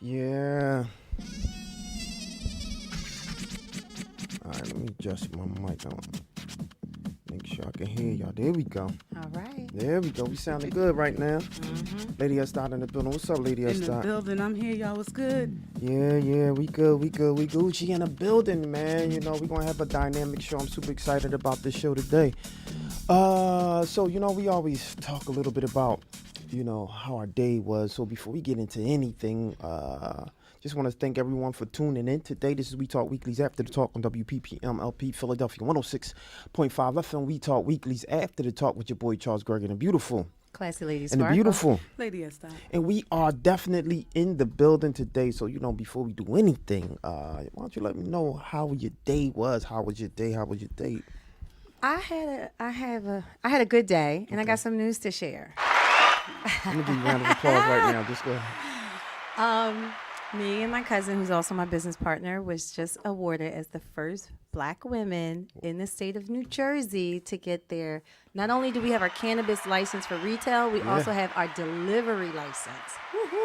Yeah. All right, let me adjust my mic on. Make sure I can hear y'all. There we go. All right. There we go. We sounding good right now. Lady S. Dot in the building. What's up, Lady S. In the Dot? building, I'm here, y'all. What's good? Yeah, we good. We Gucci in the building, man. You know, we gonna have a dynamic show. I'm super excited about this show today. So you know, we always talk a little bit about, you know, how our day was. So before we get into anything, just want to thank everyone for tuning in today. This is We Talk Weeklies After the Talk on WPPM LP Philadelphia 106.5 FM. We Talk Weeklies After the Talk with your boy Charles Gregory and the beautiful. Classy Lady And the Sparkle. beautiful. Lady S. Dot. And we are definitely in the building today. So, you know, before we do anything, why don't you let me know how your day was? How was your day? How was your day? I had a good day, and I got some news to share. Let me give you a round of applause right now. Just go ahead. Me and my cousin, who's also my business partner, was just awarded as the first Black women in the state of New Jersey to get their. Not only do we have our cannabis license for retail, we also have our delivery license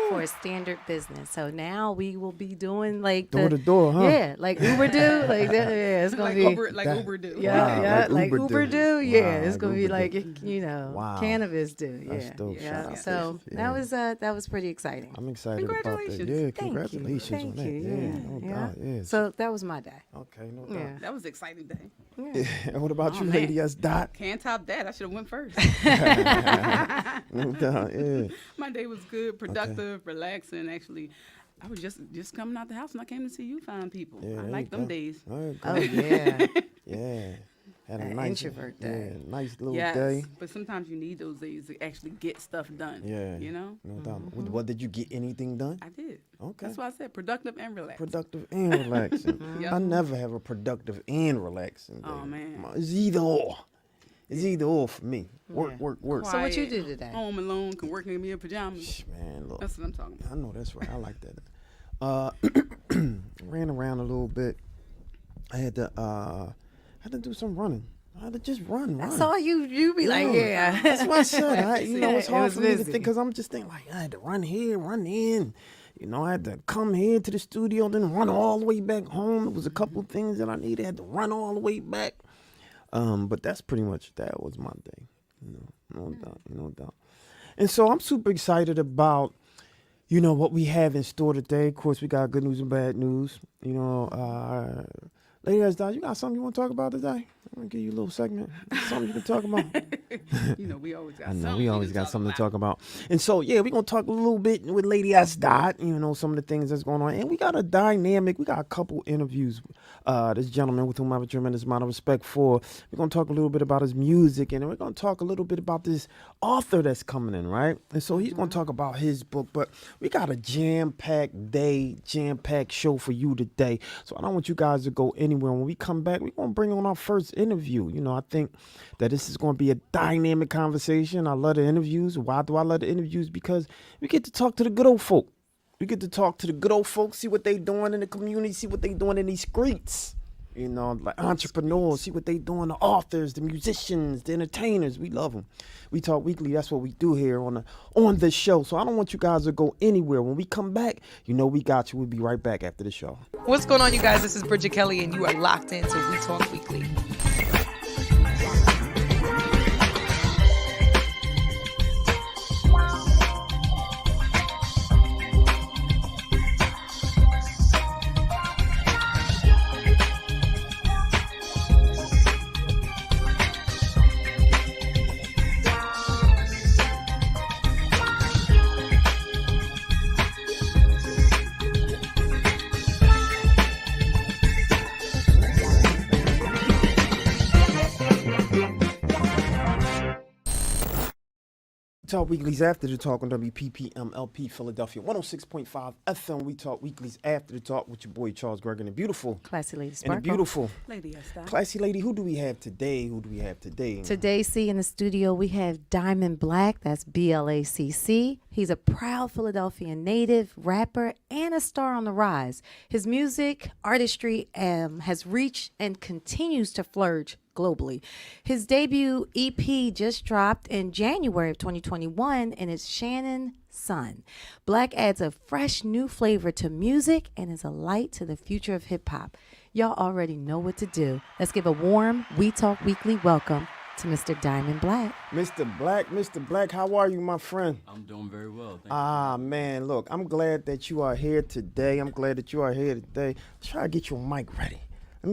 for a standard business. So now we will be doing like Door to door, huh? Yeah, like Uber do, like that. Yeah, it's gonna Like be Uber do. Yeah, Wow, yeah, like like Uber Uber do. do. Yeah, Wow, it's like gonna be Uber like do. you know, Wow. cannabis do. That's Yeah, dope. yeah. Shout out So to you. that was pretty exciting. I'm excited about that. Congratulations. Yeah, Thank congratulations you. on Thank that. you. Yeah, no doubt. Yeah. So that was my day. Okay, no doubt. Yeah. That was an exciting day. And what about Oh, you, man. Lady S. Dot? Can't top that. I should have went first. No doubt, yeah. My day was good, productive, relaxing. Actually, I was just coming out the house and I came to see you fine people. Yeah, I there like you them go. days. All right, Oh go. yeah. Yeah. Had a An nice introvert day. Yeah, nice little Yes, day. but sometimes you need those days to actually get stuff done. Yeah. You know? No doubt. What did you get anything done? I did. Okay. That's why I said productive and relaxed. Productive and relaxing. Yep. I never have a productive and relaxing day. Oh, man. It's either or. It's either or for me. Work, Yeah. work, work. So what you Quiet, do today? Home alone, can work in your pajamas. Shh, man, look. That's what I'm talking about. I know that's right. I like that. Ran around a little bit. I had to do some running. I had to just run. I saw you be like, yeah. That's what I said. You know, it's It hard was for me to busy. think because I'm just thinking like I had to run here, run in. You know, I had to come here to the studio, then run all the way back home. It was a couple of things that I needed. I had to run all the way back. But that's pretty much that was my day. You know, no doubt, no doubt. And so I'm super excited about, you know, what we have in store today. Of course, we got good news and bad news. You know, Lady S. Dot, you got something you want to talk about today? I'm gonna give you a little segment. Something you can talk about. You know, we always got I know something we to always got talk something to about. talk about. And so yeah, we're gonna talk a little bit with Lady S. Dot, you know, some of the things that's going on. And we got a couple interviews. This gentleman with whom I have a tremendous amount of respect for. We're gonna talk a little bit about his music, and then we're gonna talk a little bit about this author that's coming in, right? And so he's gonna talk about his book, but we got a jam-packed day, jam-packed show for you today. So I don't want you guys to go anywhere. When we come back, we're gonna bring on our first interview. You know, I think that this is gonna be a dynamic conversation. I love the interviews. Why do I love the interviews? Because we get to talk to the good old folk. We get to talk to the good old folks, see what they doing in the community, see what they doing in these streets. You know, like entrepreneurs, see what they doing, the authors, the musicians, the entertainers. We love them. We Talk Weekly. That's what we do here on the show. So I don't want you guys to go anywhere. When we come back, you know we got you. We'll be right back after the show. What's going on, you guys? This is Bridget Kelly, and you are locked into We Talk Weekly. Talk Weeklies After the Talk on WPPM LP Philadelphia 106.5 FM. We Talk Weeklies After the Talk with your boy Charles Gregory and the beautiful. Classy Lady And the Sparkle. beautiful. Lady S. Dot. Classy Lady, who do we have today? Today, see, in the studio, we have Diamond Black. That's BLACC. He's a proud Philadelphia native, rapper, and a star on the rise. His music, artistry has reached and continues to flourish globally. His debut EP just dropped in January of 2021, and it's Shannon Sun. Black adds a fresh new flavor to music and is a light to the future of hip hop. Y'all already know what to do. Let's give a warm We Talk Weekly welcome to Mr. Diamond Black. Mr. Black, how are you, my friend? I'm doing very well. Thank Man, look, I'm glad that you are here today. Try to get your mic ready.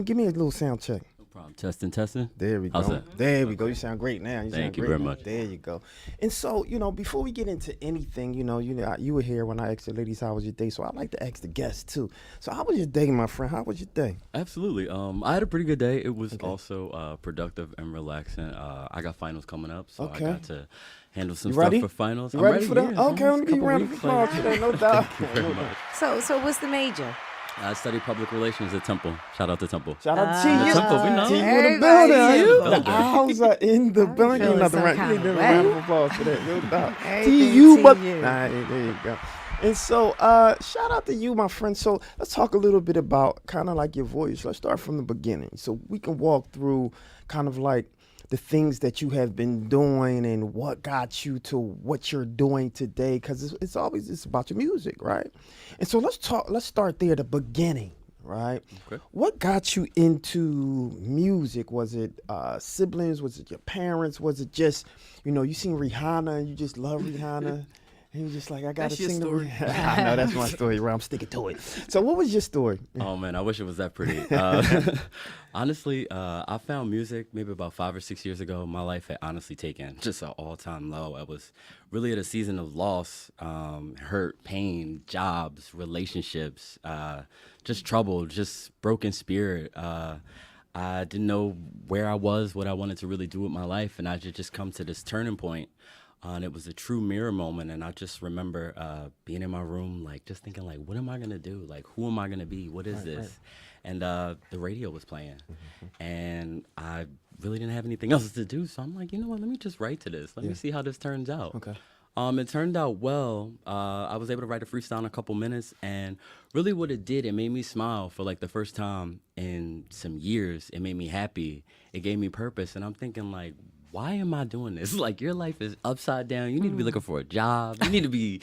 Give me a little sound check. you. No problem. Testing. There we How's go. that? There we go. You sound great now. Thank you very much. There you go. And so, before we get into anything, you were here when I asked the ladies how was your day. So I like to ask the guests too. So how was your day, my friend? How was your day? Absolutely. I had a pretty good day. It was also productive and relaxing. I got finals coming up, so I got to handle some You ready? stuff for finals. You I'm ready for that? Yeah, Okay, let me give you a round of applause for that. No doubt. very much. So what's the major? I studied public relations at Temple. Shout out to Temple. Shout out to you. Temple, we know. To you in the Everybody, building. you. The owls are in the building. feeling Nothing some right. kind You need of a way. round of applause for that. No doubt. To Everything you, to but you. Nah, there you go. And so, shout out to you, my friend. So let's talk a little bit about kind of like your voice. Let's start from the beginning, so we can walk through kind of like the things that you have been doing and what got you to what you're doing today. Because it's about your music, right? And so let's start there, the beginning. Right. Okay. What got you into music? Was it siblings? Was it your parents? Was it just, you seen Rihanna and you just love Rihanna? And you're just like, I gotta That's your sing the story. I know that's my story, right? I'm sticking to it. So what was your story? Oh man, I wish it was that pretty. Honestly, I found music maybe about 5 or 6 years ago. My life had honestly taken just an all-time low. I was really at a season of loss, hurt, pain, jobs, relationships, just trouble, just broken spirit. I didn't know where I was, what I wanted to really do with my life, and I just come to this turning point. And it was a true mirror moment, and I just remember being in my room, like just thinking, like, what am I gonna do? Like, who am I gonna be? What is this? Right. And the radio was playing, and I really didn't have anything else to do, so I'm like, you know what? Let me just write to this. Let me see how this turns out. Okay. It turned out well. I was able to write a freestyle in a couple minutes, and really what it did, it made me smile for like the first time in some years. It made me happy. It gave me purpose, and I'm thinking like, why am I doing this? Like, your life is upside down. You need to be looking for a job. You need to be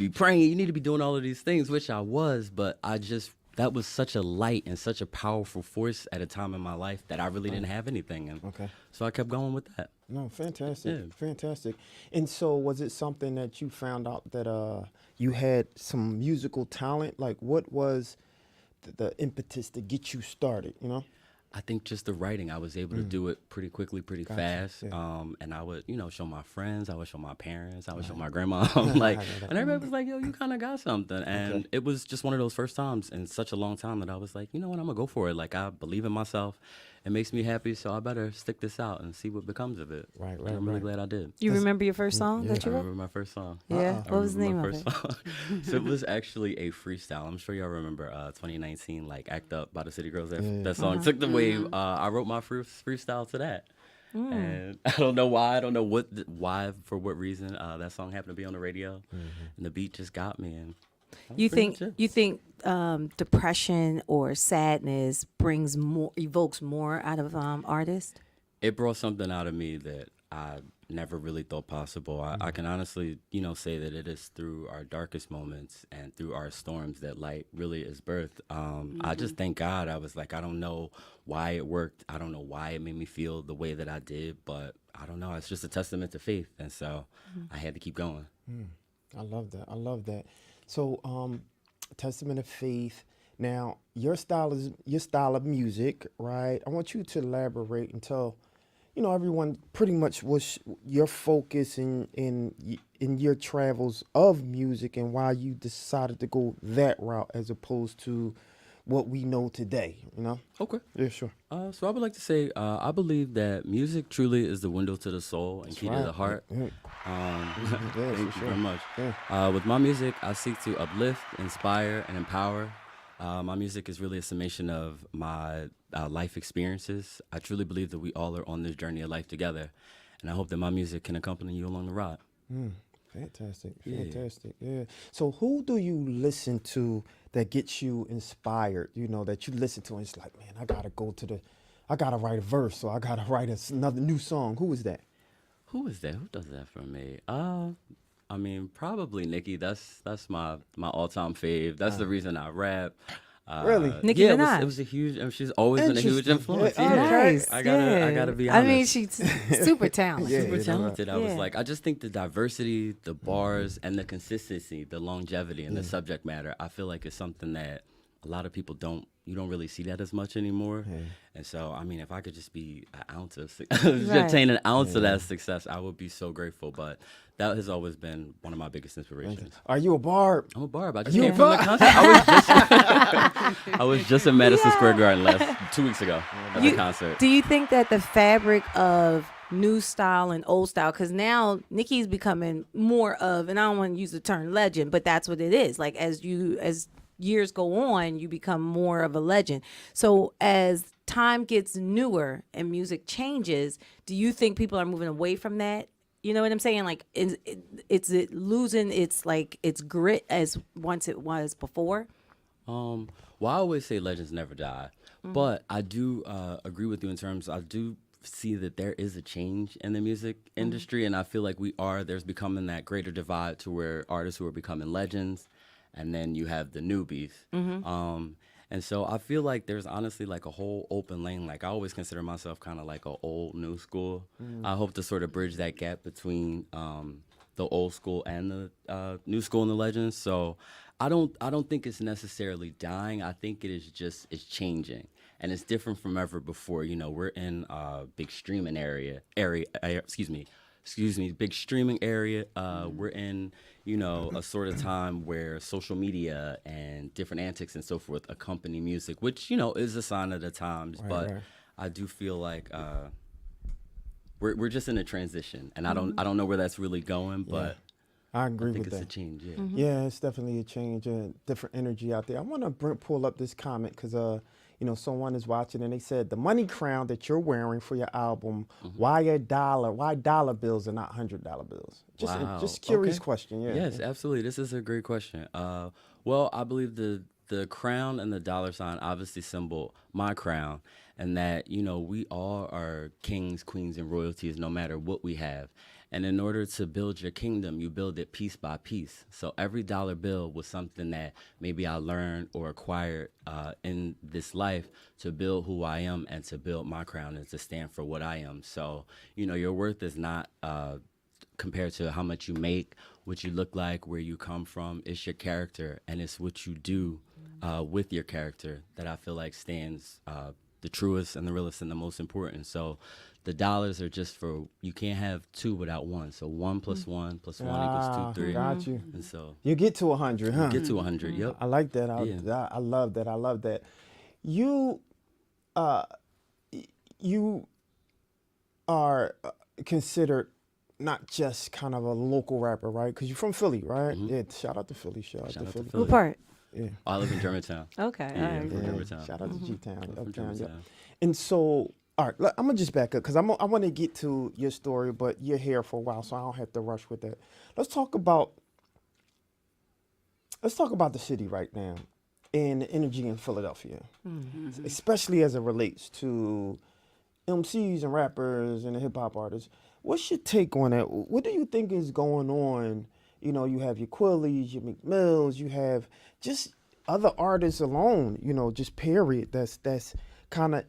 praying. You need to be doing all of these things, which I was, but that was such a light and such a powerful force at a time in my life that I really didn't have anything. And so I kept going with that. No, fantastic. Yeah. Fantastic. And so was it something that you found out that you had some musical talent? Like, what was the impetus to get you started, I think just the writing, I was able to do it pretty quickly, pretty fast. Yeah. And I would, show my friends, I would show my parents, I would show my grandma, like, and everybody was like, yo, you kind of got something. And it was just one of those first times in such a long time that I was like, you know what, I'm gonna go for it. Like, I believe in myself. It makes me happy, so I better stick this out and see what becomes of it. Right, And I'm really glad I did. You remember your first song that I you wrote? remember my first song. Yeah. I What was the name remember of my it? first song. So it was actually a freestyle. I'm sure y'all remember 2019, like Act Up by the City Girls. That song took the wave. I wrote my first freestyle to that. And I don't know why. I don't know why, for what reason. That song happened to be on the radio. And the beat just got me. And You think depression or sadness evokes more out of artists? it brought something out of me that I never really thought possible. I can honestly, say that it is through our darkest moments and through our storms that light really is birthed. I just thank God. I was like, I don't know why it worked. I don't know why it made me feel the way that I did, but I don't know. It's just a testament to faith. And so I had to keep going. I love that. I love that. So, testament of faith. Now, your style of music, right? I want you to elaborate and tell, everyone pretty much what's your focus in your travels of music and why you decided to go that route as opposed to what we know today, Okay. Yeah, sure. So I would like to say I believe that music truly is the window to the soul and key to the heart. Yeah. Thank for you sure. very much. Yeah. With my music, I seek to uplift, inspire, and empower. My music is really a summation of my life experiences. I truly believe that we all are on this journey of life together, and I hope that my music can accompany you along the ride. Fantastic. Yeah. So who do you listen to that gets you inspired, that you listen to and it's like, man, I gotta write a verse or I gotta write another new song. Who is that? Who is that? Who does that for me? I mean, probably Nicki. That's my all-time fave. That's the reason I rap. Really? Nicki yeah, Minaj. it was a huge. I mean, she's always been a huge Interesting. influence. Yeah, Yeah, okay. Nice. I yeah. gotta be honest. I mean, she's super talented. Yeah, Super you know, talented. I was Yeah. like, I just think the diversity, the bars, and the consistency, the longevity, and the subject matter. I feel like it's something that a lot of people you don't really see that as much anymore. And so, I mean, if I could just be an ounce of, just attain an ounce of that success, I would be so grateful. But that has always been one of my biggest inspirations. Are you a barb? I'm a barb. I just You came a from the barb? concert. I was just in Madison Square Garden 2 weeks ago at the concert. Do you think that the fabric of new style and old style, because now Nicki's becoming more of, and I don't want to use the term legend, but that's what it is. Like as years go on, you become more of a legend. So as time gets newer and music changes, do you think people are moving away from that? You know what I'm saying? Like, is it losing its grit as once it was before? Well, I always say legends never die, but I do agree with you in terms. I do see that there is a change in the music industry, and I feel like there's becoming that greater divide to where artists who are becoming legends, and then you have the newbies. And so I feel like there's honestly like a whole open lane. Like I always consider myself kind of like a old new school. I hope to sort of bridge that gap between the old school and the new school and the legends. So I don't think it's necessarily dying. I think it's changing. And it's different from ever before. You know, we're in a big streaming big streaming area. We're in, a sort of time where social media and different antics and so forth accompany music, which, is a sign of the times. But I do feel like we're just in a transition, and I don't know where that's really going, but I agree I think with it's that. a change. Yeah. Yeah, it's definitely a change and different energy out there. I want to pull up this comment because, someone is watching and they said the money crown that you're wearing for your album, why dollar bills and not $100 bills? Wow. Just curious Okay. question. Yeah. Yes, absolutely. This is a great question. Well, I believe the crown and the dollar sign obviously symbol my crown, and that, we all are kings, queens, and royalties no matter what we have. And in order to build your kingdom, you build it piece by piece. So every dollar bill was something that maybe I learned or acquired in this life to build who I am and to build my crown and to stand for what I am. So, your worth is not compared to how much you make, what you look like, where you come from. It's your character, and it's what you do with your character that I feel like stands the truest and the realest and the most important. So the dollars are just for, you can't have two without one. So 1 + 1 + 1 equals 2, 3. Got you. And so You get to 100, huh? get to 100. Yep. I like that. Yeah. I love that. I love that. You are considered not just kind of a local rapper, right? Because you're from Philly, right? Yeah. Shout out to Philly. Shout out to Philly. What part? Yeah. I live in Germantown. Okay. Yeah, all right. from Germantown. Shout out to G-Town, From Uptown. Yeah. Germantown. And so, all right, I'm gonna just back up because I want to get to your story, but you're here for a while, so I don't have to rush with that. Let's talk about the city right now and the energy in Philadelphia, especially as it relates to MCs and rappers and the hip hop artists. What's your take on that? What do you think is going on? You have your Quillies, your McMills, you have just other artists alone, just period. That's kind of,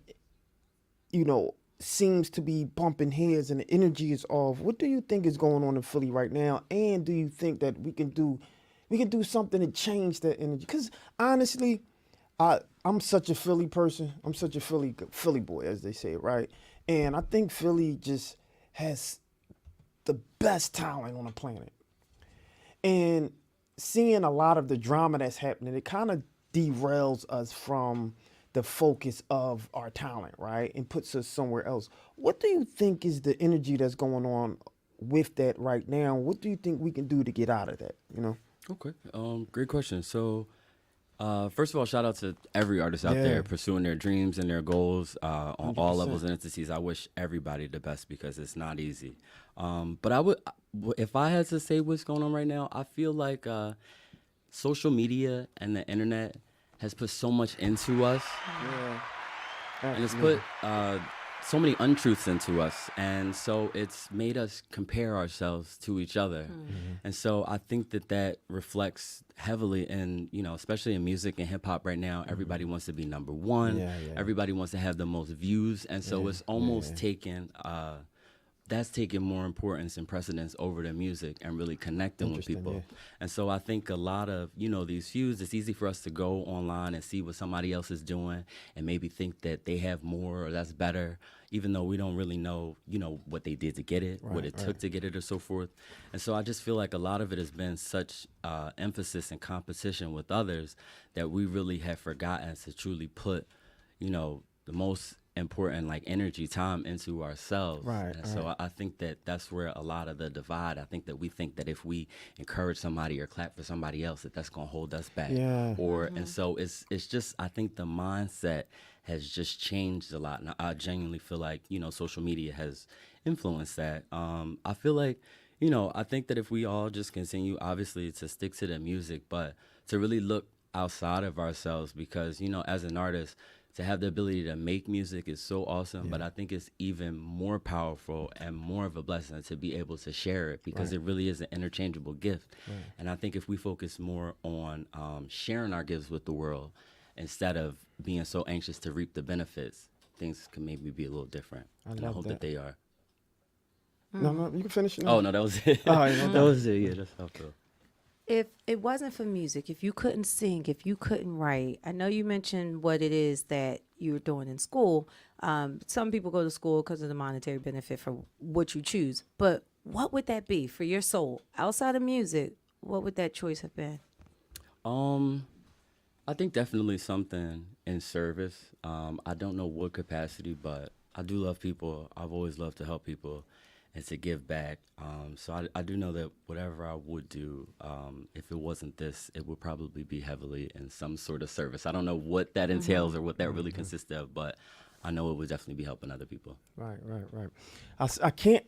seems to be bumping heads and the energy is off. What do you think is going on in Philly right now? And do you think that we can do something to change that energy? Because honestly, I'm such a Philly person. I'm such a Philly boy, as they say, right? And I think Philly just has the best talent on the planet. And seeing a lot of the drama that's happening, it kind of derails us from the focus of our talent, right? And puts us somewhere else. What do you think is the energy that's going on with that right now? What do you think we can do to get out of that, Okay. Great question. So, first of all, shout out to every artist out Yeah. there pursuing their dreams and their goals on all 100%. levels and entities. I wish everybody the best because it's not easy. But I would, if I had to say what's going on right now, I feel like social media and the internet has put so much into us, and it's put so many untruths into us, and so it's made us compare ourselves to each other. And so I think that that reflects heavily in, you know, especially in music and hip hop right now. Everybody wants to be number one. Yeah, yeah. Everybody wants to have the most views, and so it's almost taken that's taking more importance and precedence over the music and really connecting with Interesting, people. yeah. And so I think a lot of, you know, these views, it's easy for us to go online and see what somebody else is doing and maybe think that they have more or that's better, even though we don't really know, you know, what they did to get it, what Right, it took right. to get it or so forth. And so I just feel like a lot of it has been such emphasis and competition with others that we really have forgotten to truly put, you know, the most important like energy time into ourselves. Right, And so right. I think that that's where a lot of the divide, I think that we think that if we encourage somebody or clap for somebody else that that's going to hold us back. Yeah. Or and so it's just I think the mindset has just changed a lot, and I genuinely feel like, you know, social media has influenced that. I feel like, you know, I think that if we all just continue obviously to stick to the music, but to really look outside of ourselves, because, you know, as an artist, to have the ability to make music is so awesome, but I think it's even more powerful and more of a blessing to be able to share it, because it really is an interchangeable gift. And I think if we focus more on sharing our gifts with the world instead of being so anxious to reap the benefits, things can maybe be a little different. And I love hope that. that they are. No, no, you can finish. Oh, no, that was it. Oh, yeah, no that was it. Yeah, that's how I feel. If it wasn't for music, if you couldn't sing, if you couldn't write, I know you mentioned what it is that you're doing in school. Some people go to school because of the monetary benefit for what you choose. But what would that be for your soul outside of music? What would that choice have been? I think definitely something in service. I don't know what capacity, but I do love people. I've always loved to help people and to give back. So I do know that whatever I would do, if it wasn't this, it would probably be heavily in some sort of service. I don't know what that entails or what that really consists of, but I know it would definitely be helping other people. Right, right, right. I can't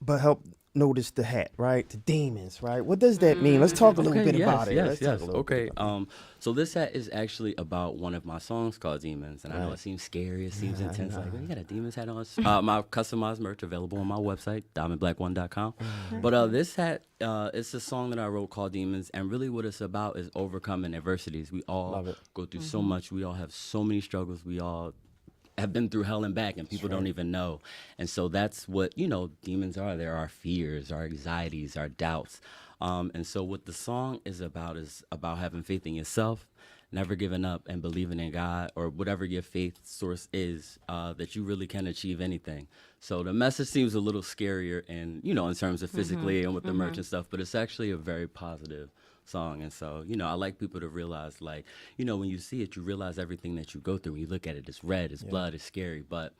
but help notice the hat, right? The demons, right? What does that mean? Let's talk a little bit about it. Let's talk a little bit Okay. about So this hat is actually about one of my songs called Demons, and I know Right. it seems scary, it seems intense. Like, you got a Demons hat on? My customized merch available on my website, diamondblack1.com. But this hat, it's a song that I wrote called Demons, and really what it's about is overcoming adversities. We all Love it. go through so much. We all have so many struggles. We all have been through hell and back, and people don't even know. And so that's what, you know, demons are. There are fears, our anxieties, our doubts. And so what the song is about having faith in yourself, never giving up, and believing in God or whatever your faith source is, that you really can achieve anything. So the message seems a little scarier in, you know, in terms of physically and with the merch and stuff, but it's actually a very positive song. And so, you know, I like people to realize, like, you know, when you see it, you realize everything that you go through. When you look at it, it's red, it's blood, it's scary, but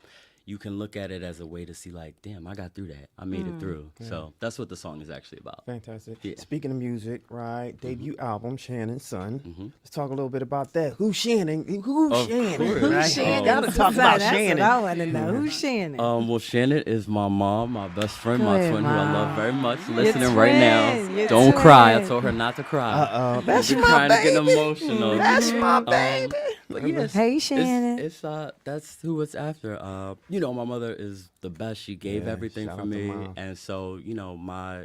you can look at it as a way to see, like, damn, I got through that. I made it through. So that's what the song is actually about. Fantastic. Yeah. Speaking of music, right? Debut album, Shannon's Son. Let's talk a little bit about that. Who's Shannon? Who's Of Shannon? course. Right? Shannon? Gotta talk about That's Shannon. what I want to know. Who's Shannon? Well, Shannon is my mom, my best friend, my Good twin, who I love mom. very much, Your listening right now. twin, your Don't cry. I twin. told her not to cry. That's She's my trying to get baby. emotional. That's my baby. But yes, Hey, Shannon. It's that's who it's after. You know, my mother is the best. She gave Yeah, everything shout for out to me, Mom. and so, you know,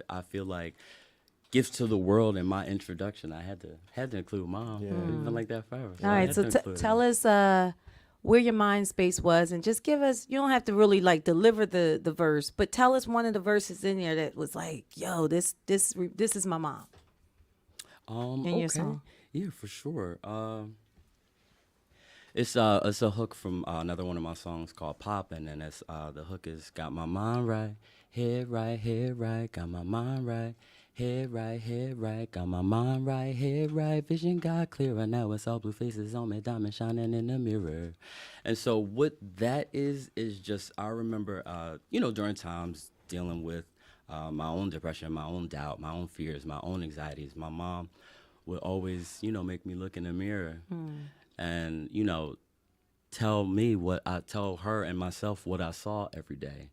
I feel like gifts to the world in my introduction, I had to include Mom. Yeah. It's been like that forever. All right, so tell us where your mind space was, and just give us, you don't have to really like deliver the verse, but tell us one of the verses in there that was like, yo, this is my mom. in your song. Yeah, for sure. It's a hook from another one of my songs called Poppin', and it's the hook is got my mind right, head right, got my mind right, head right, got my mind right, head right, vision got clearer, now it's all blue faces on me, diamond shining in the mirror. And so what that is just, I remember, you know, during times dealing with my own depression, my own doubt, my own fears, my own anxieties, my mom would always, you know, make me look in the mirror and, you know, tell her and myself what I saw every day.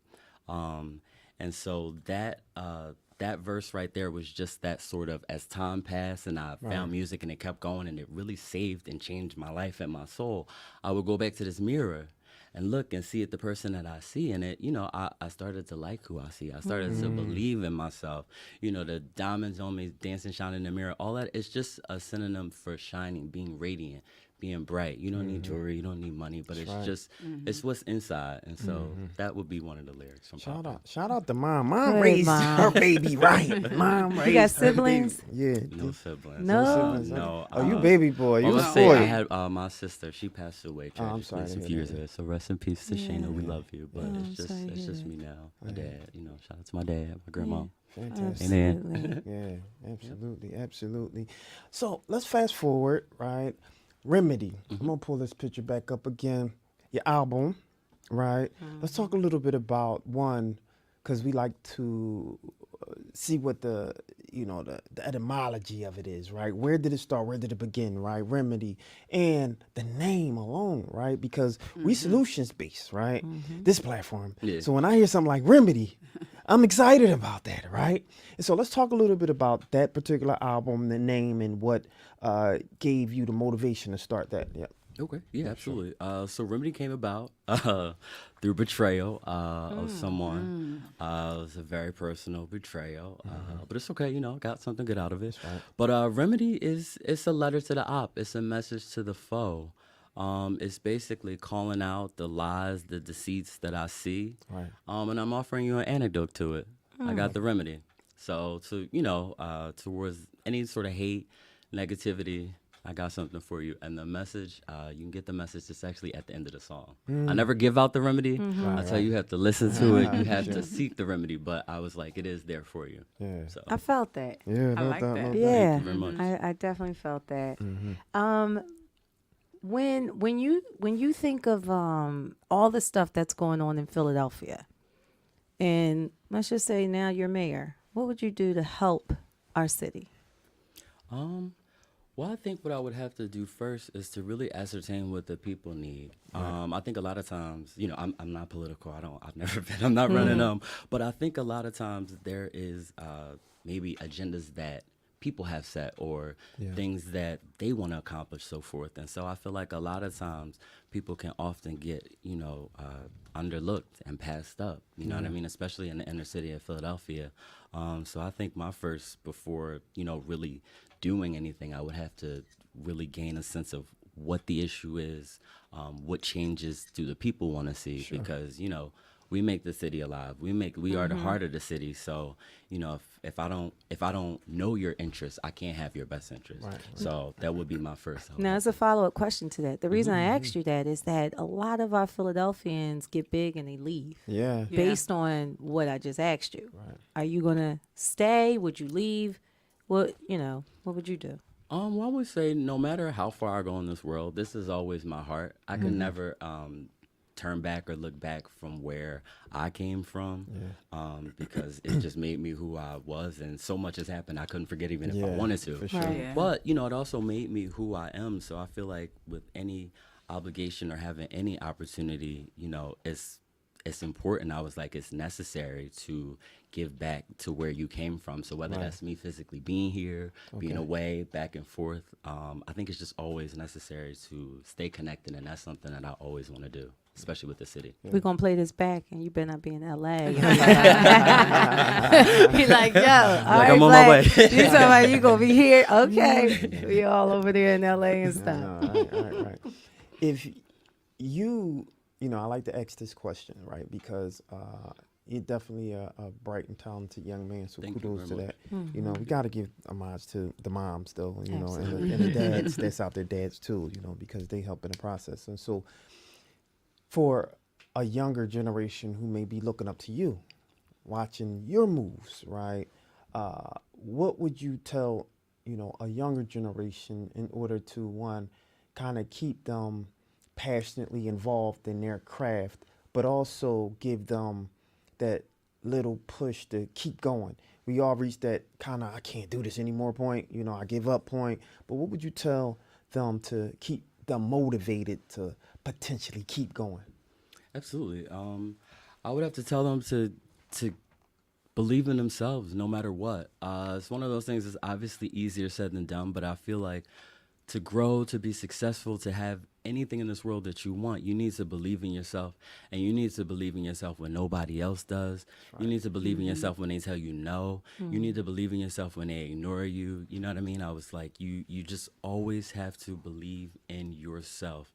And so that verse right there was just that sort of, as time passed and I found music and it kept going and it really saved and changed my life and my soul, I would go back to this mirror and look and see it, the person that I see in it, you know, I started to like who I see. I started to believe in myself. You know, the diamonds on me, dancing, shining in the mirror, all that is just a synonym for shining, being radiant, being bright. You don't need jewelry, you don't need money, but it's just, it's what's inside. And so that would be one of the lyrics from Papa. Shout out to mom. Mom Good raised mom. her baby right. Mom raised You got her baby. siblings? Yeah. No siblings. No? siblings, huh? No. Oh, you baby boy. You I was was say I spoiled. had my sister. She passed away I'm tragically sorry to some hear few years that. ago. So rest in peace to Shayna. We love you, but I'm it's just sorry to it's hear just that. me now. My dad. You know, shout out to my dad, my grandma. Fantastic. Amen. Yeah, absolutely, absolutely. So let's fast forward, right? Remedy. I'm gonna pull this picture back up again. Your album, right? Let's talk a little bit about one, because we like to see what the etymology of it is, right? Where did it start? Where did it begin, right? Remedy, and the name alone, right? Because we solutions based, right? This platform. Yeah. So when I hear something like Remedy, I'm excited about that, right? And so let's talk a little bit about that particular album, the name, and what gave you the motivation to start that. Yeah. Okay, yeah, absolutely. So Remedy came about through betrayal of someone. It was a very personal betrayal, but it's okay. You know, got something good out of it. But Remedy it's a letter to the op. It's a message to the foe. It's basically calling out the lies, the deceits that I see, Right. and I'm offering you an antidote to it. I got the remedy. So towards any sort of hate, negativity, I got something for you. And the message, you can get the message. It's actually at the end of the song. I never give out the remedy. I tell you, you have to listen to it. You have to seek the remedy. But I was like, it is there for you. Yeah. So I felt that. Yeah. I like that. Yeah, very much. I definitely felt that. When you think of all the stuff that's going on in Philadelphia, and let's just say now you're mayor, what would you do to help our city? Well, I think what I would have to do first is to really ascertain what the people need. I think a lot of times, you know, I'm not political. I've never been. I'm not running. But I think a lot of times there is maybe agendas that people have set or things that they want to accomplish, so forth. And so I feel like a lot of times people can often get, you know, underlooked and passed up. You know what I mean? Especially in the inner city of Philadelphia. So I think my first, before, you know, really doing anything, I would have to really gain a sense of what the issue is, what changes do the people want to see, because, you know, we make the city alive. We are the heart of the city. So, you know, if I don't know your interests, I can't have your best interest. Right. So that would be my first hope. Now, as a follow-up question to that, the reason I asked you that is that a lot of our Philadelphians get big and they leave. Yeah. Yeah. Based on what I just asked you. Right. Are you gonna stay? Would you leave? What would you do? Well, I would say no matter how far I go in this world, this is always my heart. I can never turn back or look back from where I came from, because it just made me who I was, and so much has happened I couldn't forget even if I wanted to. For sure. Right. Yeah. But, you know, it also made me who I am. So I feel like with any obligation or having any opportunity, you know, it's important. I was like, it's necessary to give back to where you came from. So whether that's me physically being here, being away, back and forth, I think it's just always necessary to stay connected. And that's something that I always want to do, especially with the city. We're gonna play this back, and you better not be in LA. Be like, yo, all right, I'm on my way. Black, you talking about you gonna be here? Okay, we all over there in LA and stuff. No, right. If you know, I like to ask this question, right? Because you're definitely a bright and talented young man. So Thank you kudos to very that. Mm-hmm. You know, we got to give homage to the moms, though. You know, and the dads that's out there, dads too. You know, because they help in the process. And so, for a younger generation who may be looking up to you, watching your moves, right? What would you tell, you know, a younger generation in order to, one, kind of keep them passionately involved in their craft, but also give them that little push to keep going? We all reach that kind of, I can't do this anymore point, you know, I give up point. But what would you tell them to keep them motivated to potentially keep going? Absolutely. I would have to tell them to believe in themselves no matter what. It's one of those things that's obviously easier said than done, but I feel like to grow, to be successful, to have anything in this world that you want, you need to believe in yourself, and you need to believe in yourself when nobody else does. You need to believe in yourself when they tell you no. You need to believe in yourself when they ignore you. You know what I mean? I was like, you just always have to believe in yourself.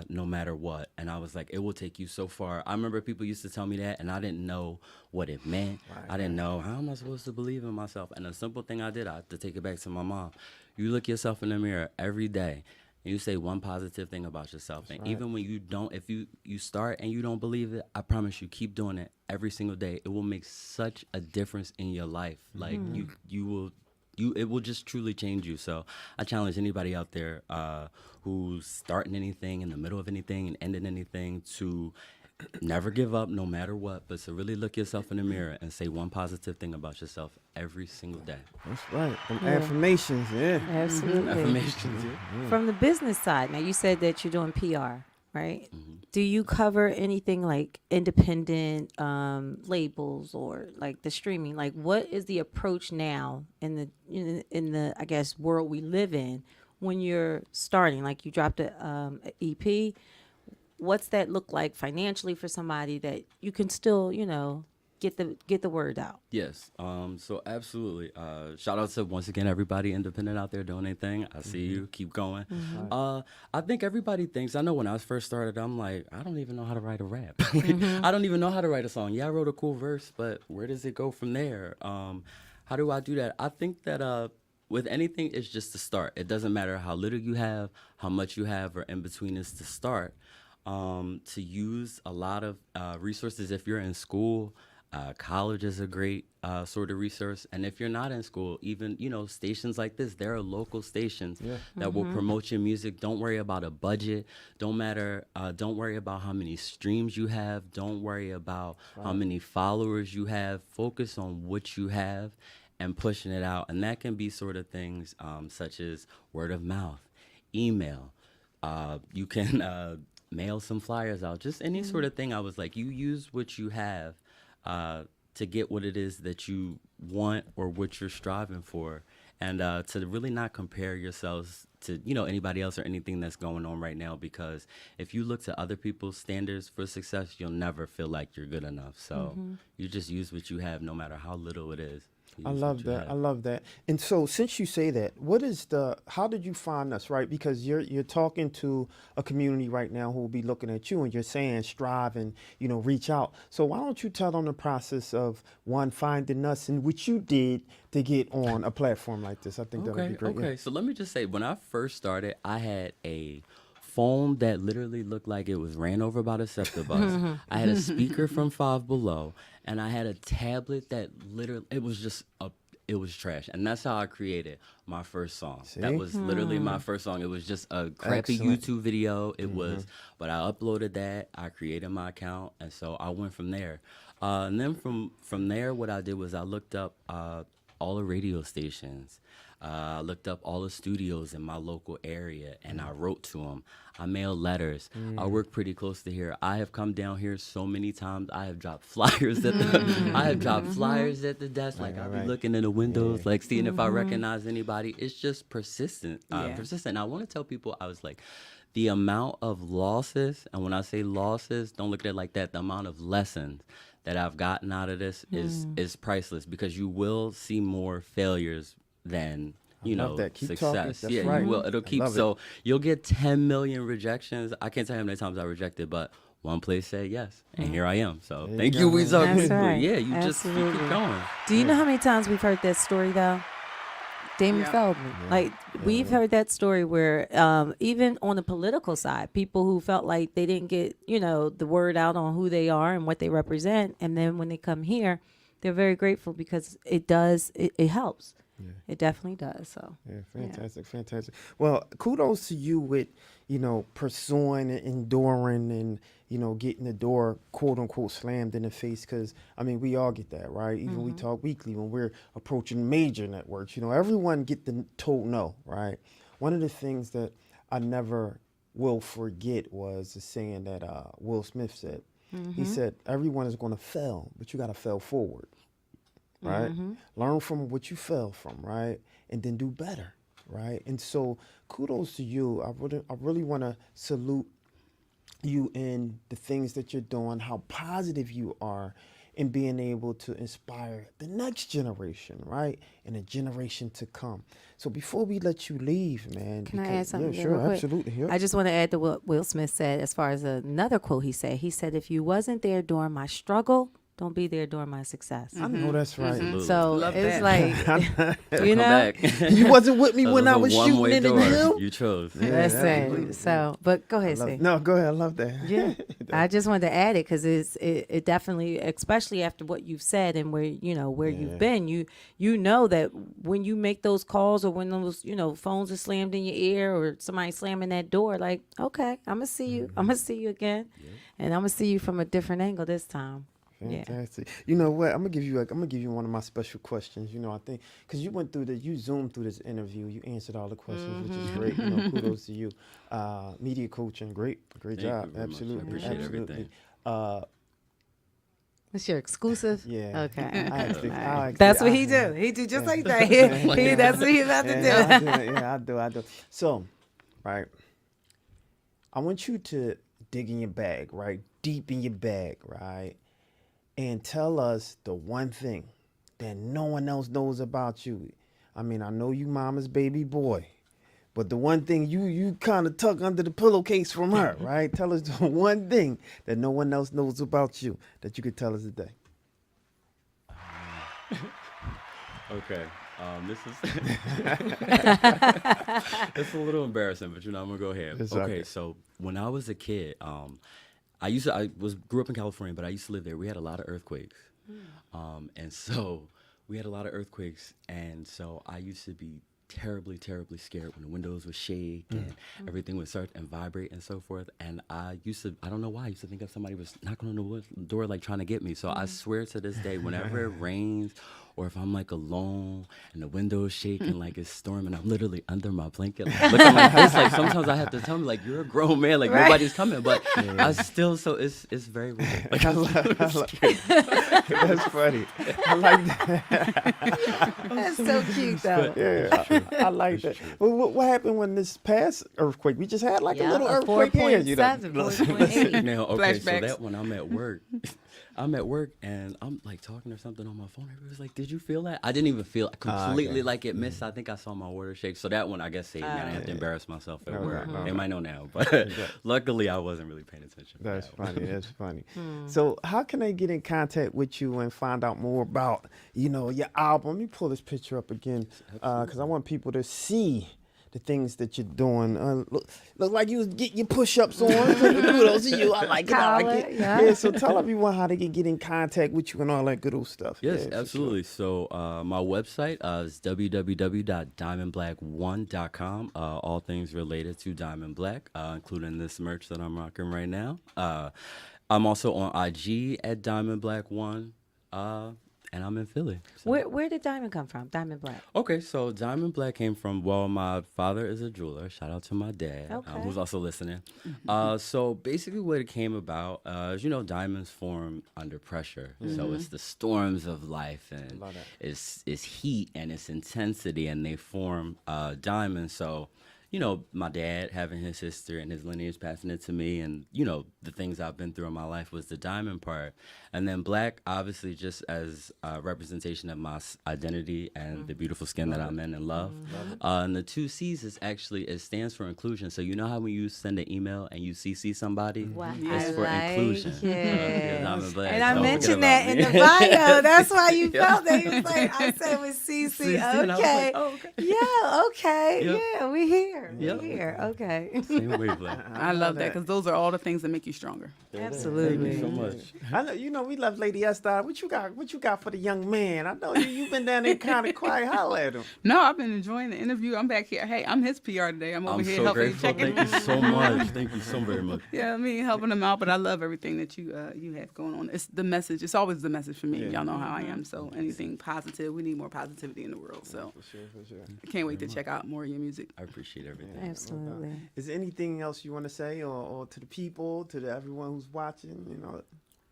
No matter what. And I was like, it will take you so far. I remember people used to tell me that, and I didn't know what it meant. I didn't know, how am I supposed to believe in myself? And a simple thing I did, I had to take it back to my mom. You look yourself in the mirror every day, and you say one positive thing about yourself. And even when you don't, if you start and you don't believe it, I promise you, keep doing it every single day. It will make such a difference in your life. Like, it will just truly change you. So I challenge anybody out there who's starting anything, in the middle of anything, and ending anything, to never give up no matter what, but to really look yourself in the mirror and say one positive thing about yourself every single day. That's right. Them affirmations, yeah. Absolutely. Affirmations. Yeah. From the business side, now you said that you're doing PR, right? Do you cover anything like independent labels or like the streaming? Like, what is the approach now in the I guess world we live in when you're starting? Like, you dropped a EP. What's that look like financially for somebody that you can still, get the word out? Yes. So absolutely. Shout out to, once again, everybody independent out there doing their thing. I see you. Keep going. I think everybody thinks, I know when I first started, I'm like, I don't even know how to write a rap. I don't even know how to write a song. Yeah, I wrote a cool verse, but where does it go from there? How do I do that? I think that with anything, it's just to start. It doesn't matter how little you have, how much you have, or in between, is to start. To use a lot of resources if you're in school. College is a great sort of resource. And if you're not in school, even, stations like this, there are local stations that will promote your music. Don't worry about a budget. Don't worry about how many streams you have. Don't worry about how many followers you have. Focus on what you have and pushing it out. And that can be sort of things such as word of mouth, email. You can mail some flyers out, just any sort of thing. I was like, you use what you have to get what it is that you want or what you're striving for, and to really not compare yourselves to anybody else or anything that's going on right now, because if you look to other people's standards for success, you'll never feel like you're good enough. So you just use what you have, no matter how little it is. I love that. I love that. And so, since you say that, how did you find us, right? Because you're talking to a community right now who will be looking at you, and you're saying strive and, reach out. So why don't you tell them the process of finding us and what you did to get on a platform like this? I think that would be great. Okay. So let me just say, when I first started, I had a phone that literally looked like it was ran over by the SEPTA bus. I had a speaker from Five Below, and I had a tablet that literally, it was trash. And that's how I created my first song. See? That was literally my first song. It was just a crappy Excellent. YouTube video. It was, but I uploaded that, I created my account, and so I went from there. And then from there, what I did was I looked up all the radio stations. I looked up all the studios in my local area, and I wrote to them. I mailed letters. I work pretty close to here. I have come down here so many times. I have dropped flyers at the desk. Like, I'll be looking in the windows, like seeing if I recognize anybody. It's just persistent. Persistent. And I want to tell people, I was like, the amount of losses, and when I say losses, don't look at it like that. The amount of lessons that I've gotten out of this is priceless, because you will see more failures than that. Keep success. talking. That's Yeah, right. you will. It'll keep. So you'll get 10 million rejections. I can't tell you how many times I rejected, but one place said yes, and here I am. So thank you, We Talk That's People. right. Yeah, you Absolutely. keep going. Do you know how many times we've heard that story though? Damon Yeah. Feldman. Like, we've heard that story where even on the political side, people who felt like they didn't get, the word out on who they are and what they represent. And then when they come here, they're very grateful because it helps. It definitely does. So Yeah, fantastic. Well, kudos to you with, pursuing and enduring and, getting the door, quote unquote, slammed in the face. Because, we all get that, right? Even We Talk Weekly, when we're approaching major networks, everyone get the told no, right? One of the things that I never will forget was the saying that Will Smith said. He said, everyone is going to fail, but you got to fail forward. Right? Learn from what you fell from, right? And then do better, right? And so kudos to you. I really want to salute you in the things that you're doing, how positive you are in being able to inspire the next generation, right? And a generation to come. So before we let you leave, man. Can I add something? Yeah, there real sure, quick? absolutely. Yeah. I just want to add to what Will Smith said as far as another quote he said. He said, if you wasn't there during my struggle, don't be there during my success. I know that's right. Absolutely. So Love it's that. like, you Come know, back. You wasn't with me That when I a was shooting one-way in the door hill. You chose. listen. So, but go ahead, see. No, go ahead. I love that. Yeah, I just wanted to add it because it definitely, especially after what you've said and where you've been, you know that when you make those calls or when those phones are slammed in your ear or somebody slamming that door, like, okay, I'm gonna see you, I'm gonna see you again, and I'm gonna see you from a different angle this time. Fantastic. You know what? I'm gonna give you one of my special questions. I think because you zoomed through this interview, you answered all the questions, which is great. Kudos to you. Media coaching, great Thank job. you very much. I Absolutely, appreciate absolutely. everything. What's your exclusive? Yeah. Okay. I actually- That's what I- he do. He do just like that. That's what he about to do. Yeah, I do. So, right. I want you to dig in your bag, right? Deep in your bag, right? And tell us the one thing that no one else knows about you. I mean, I know you mama's baby boy, but the one thing you kind of tuck under the pillowcase from her, right? Tell us the one thing that no one else knows about you that you could tell us today. Okay. This is it's a little embarrassing, but I'm gonna go ahead. It's Okay, okay. so when I was a kid, I grew up in California, but I used to live there. We had a lot of earthquakes, and so we had a lot of earthquakes, and so I used to be terribly, terribly scared when the windows would shake and everything would start and vibrate and so forth. And I don't know why, I used to think if somebody was knocking on the door, like trying to get me. So I swear to this day, whenever it rains or if I'm like alone and the windows shaking like it's storming, I'm literally under my blanket, like, looking like this. Like sometimes I have to tell me, like, you're a grown man, like nobody's coming, but I still, so it's very weird. Like, That's funny. I like that. That's so cute though. Yeah, I like that. Well, what happened when this past earthquake? We just had like a little a earthquake here, 4.7, 4.8. Now, okay, so Flashbacks. that when I'm at work, and I'm like talking or something on my phone. Everybody's like, "Did you feel that?" I didn't even feel it completely, like it missed. I think I saw my water shake. So that one, I guess, saved me. I didn't have to embarrass myself at work. They might know now, but luckily I wasn't really paying attention. That's funny. That's funny. So, how can they get in contact with you and find out more about, your album? Let me pull this picture up again, because I want people to see the things that you're doing. Look like you was getting your push-ups on. Kudos to you. I like it. I like it. Yeah. So tell everyone how they can get in contact with you and all that good old stuff. Yes, Yeah, for sure. absolutely. So my website is www.diamondblack1.com. All things related to Diamond Black, including this merch that I'm rocking right now. I'm also on IG at Diamond Black 1, and I'm in Philly. So. Where did Diamond come from? Diamond Black. Okay, so Diamond Black came from, my father is a jeweler. Shout out to my dad, Okay. who's also listening. So basically what it came about, is, diamonds form under pressure. So it's the storms of life, and it's heat and it's intensity, and they form diamonds. So, my dad having his history and his lineage, passing it to me, and, the things I've been through in my life was the diamond part. And then black, obviously, just as a representation of my identity and the beautiful skin that I'm in and love. And the 2 C's is actually, it stands for inclusion. So you know how when you send an email and you CC somebody? Wow. It's I for like inclusion. it. Diamond Black. And I Don't forget mentioned about that me. in the bio. That's why you felt that. You was like, I said with CC. CC, and I was Okay. like, oh, okay. Yeah, okay. Yep. Yeah, we here. Yep. We here. Okay. Same wavelength. I love that because those are all the things that make you stronger. Absolutely. Thank you so much. I know, we love Lady Esther. What you got for the young man? I know you've been down there kind of quiet. Holla at him. No, I've been enjoying the interview. I'm back here. Hey, I'm his PR today. I'm over I'm here so helping grateful. checking. Thank you so much. Thank you so very much. Yeah, helping him out, but I love everything that you have going on. It's the message. It's always the message for me. Y'all know how I am. So anything positive, we need more positivity in the world. So For sure. I can't wait to check out more of your music. I appreciate everything. Absolutely. Is there anything else you want to say, or to the people, to everyone who's watching?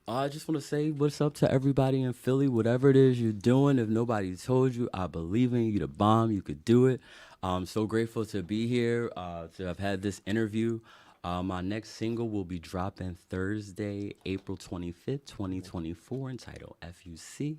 I just want to say what's up to everybody in Philly. Whatever it is you're doing, if nobody told you, I believe in you. You're the bomb. You could do it. I'm so grateful to be here, to have had this interview. My next single will be dropping Thursday, April 25th, 2024, entitled FUC.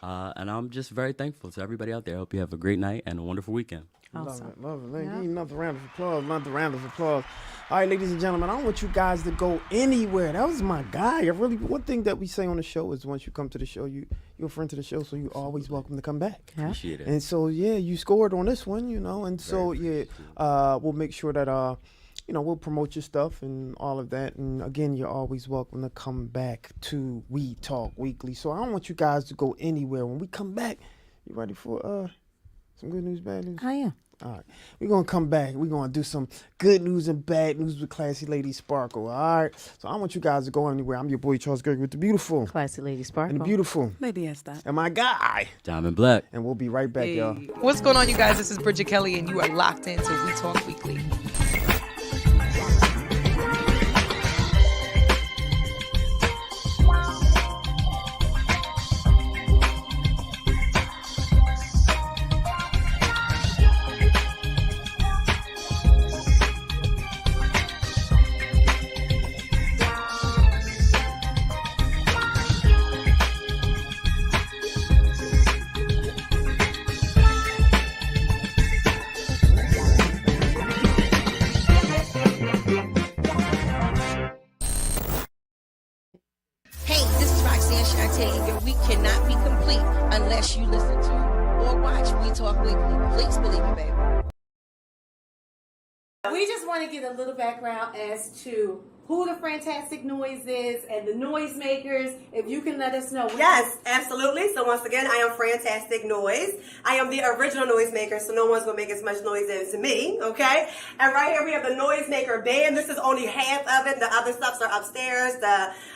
And I'm just very thankful to everybody out there. I hope you have a great night and a wonderful weekend. Awesome. Love it. Give you another round of applause. Another round of applause. All right, ladies and gentlemen, I don't want you guys to go anywhere. That was my guy. One thing that we say on the show is once you come to the show, you're a friend to the show, so you're always welcome to come back. Yeah. Appreciate it. And so, yeah, you scored on this one, and so, yeah, we'll make sure that, we'll promote your stuff and all of that. And again, you're always welcome to come back to We Talk Weekly. So I don't want you guys to go anywhere. When we come back, you ready for some good news, bad news? I am. All right. We're going to come back. We're going to do some good news and bad news with Classy Lady Sparkle. All right. So I don't want you guys to go anywhere. I'm your boy, Charles Gregory, with the beautiful. Classy Lady Sparkle. And the beautiful. Lady S. Dot. And my guy. Diamond Black. And we'll be right back, y'all. What's going on, you guys? This is Bridget Kelly, and you are locked into We Talk Weekly. Hey, this is Roxanne Shante, and your week cannot be complete unless you listen to or watch We Talk Weekly. Please believe me, baby. We just want to get a little background as to who the Fantastic Noise is and the noisemakers. If you can let us know. Yes, absolutely. So once again, I am Fantastic Noise. I am the original noisemaker, so no one's going to make as much noise as me, okay? And right here we have the Noisemaker Band. This is only half of it. The other stuffs are upstairs.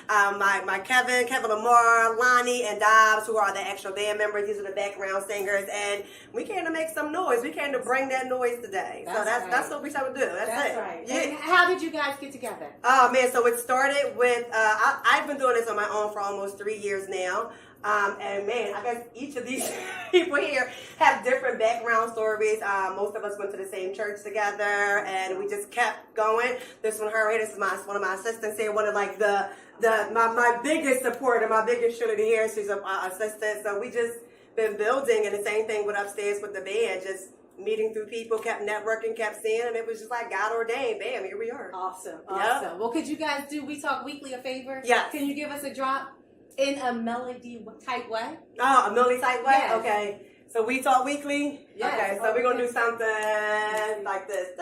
My Kevin Lamar, Lonnie, and Dobbs, who are the actual band members. These are the background singers. And we came to make some noise. We came to bring that noise today. That's what we try to do. That's it. right. Yeah. And how did you guys get together? Oh man, so it started with, I've been doing this on my own for almost 3 years now. And man, I guess each of these people here have different background stories. Most of us went to the same church together and we just kept going. This one, her here, this is one of my assistants here, one of like my biggest supporter, my biggest shooter here. She's an assistant. So we just been building, and the same thing with upstairs with the band, just meeting through people, kept networking, kept seeing, and it was just like God ordained. Bam, here we are. Awesome. Yep. Well, could you guys do We Talk Weekly a favor? Yes. Can you give us a drop in a melody type way? Oh, a melody type way? Yes. Okay. So We Talk Weekly? Yes. Okay, so we're going to do something like this.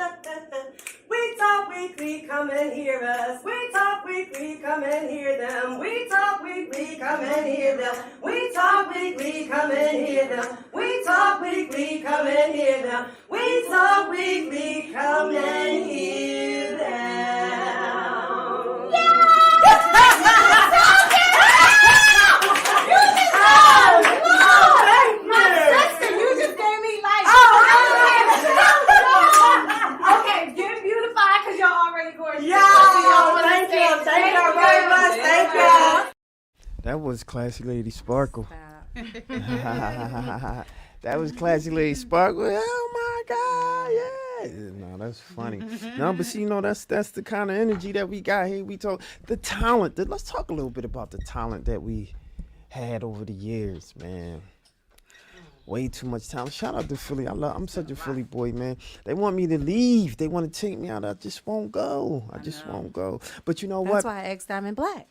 We Talk Weekly, come and hear us. We Talk Weekly, come and hear them. We Talk Weekly, come and hear them. We Talk Weekly, come and hear them. We Talk Weekly, come and hear them. We Talk Weekly, come and hear them. You just gave me like. Okay, get beautified because y'all already gorgeous. Thank you very much. Thank you. That was Classy Lady Sparkle. That was Classy Lady Sparkle. Oh my God, yeah. No, that's funny. No, but see, that's the kind of energy that we got here. We talk the talent. Let's talk a little bit about the talent that we had over the years, man. Way too much talent. Shout out to Philly. I'm such a Philly boy, man. They want me to leave. They want to take me out. I just won't go. I just won't go. But you know what? That's why I asked Diamond Black.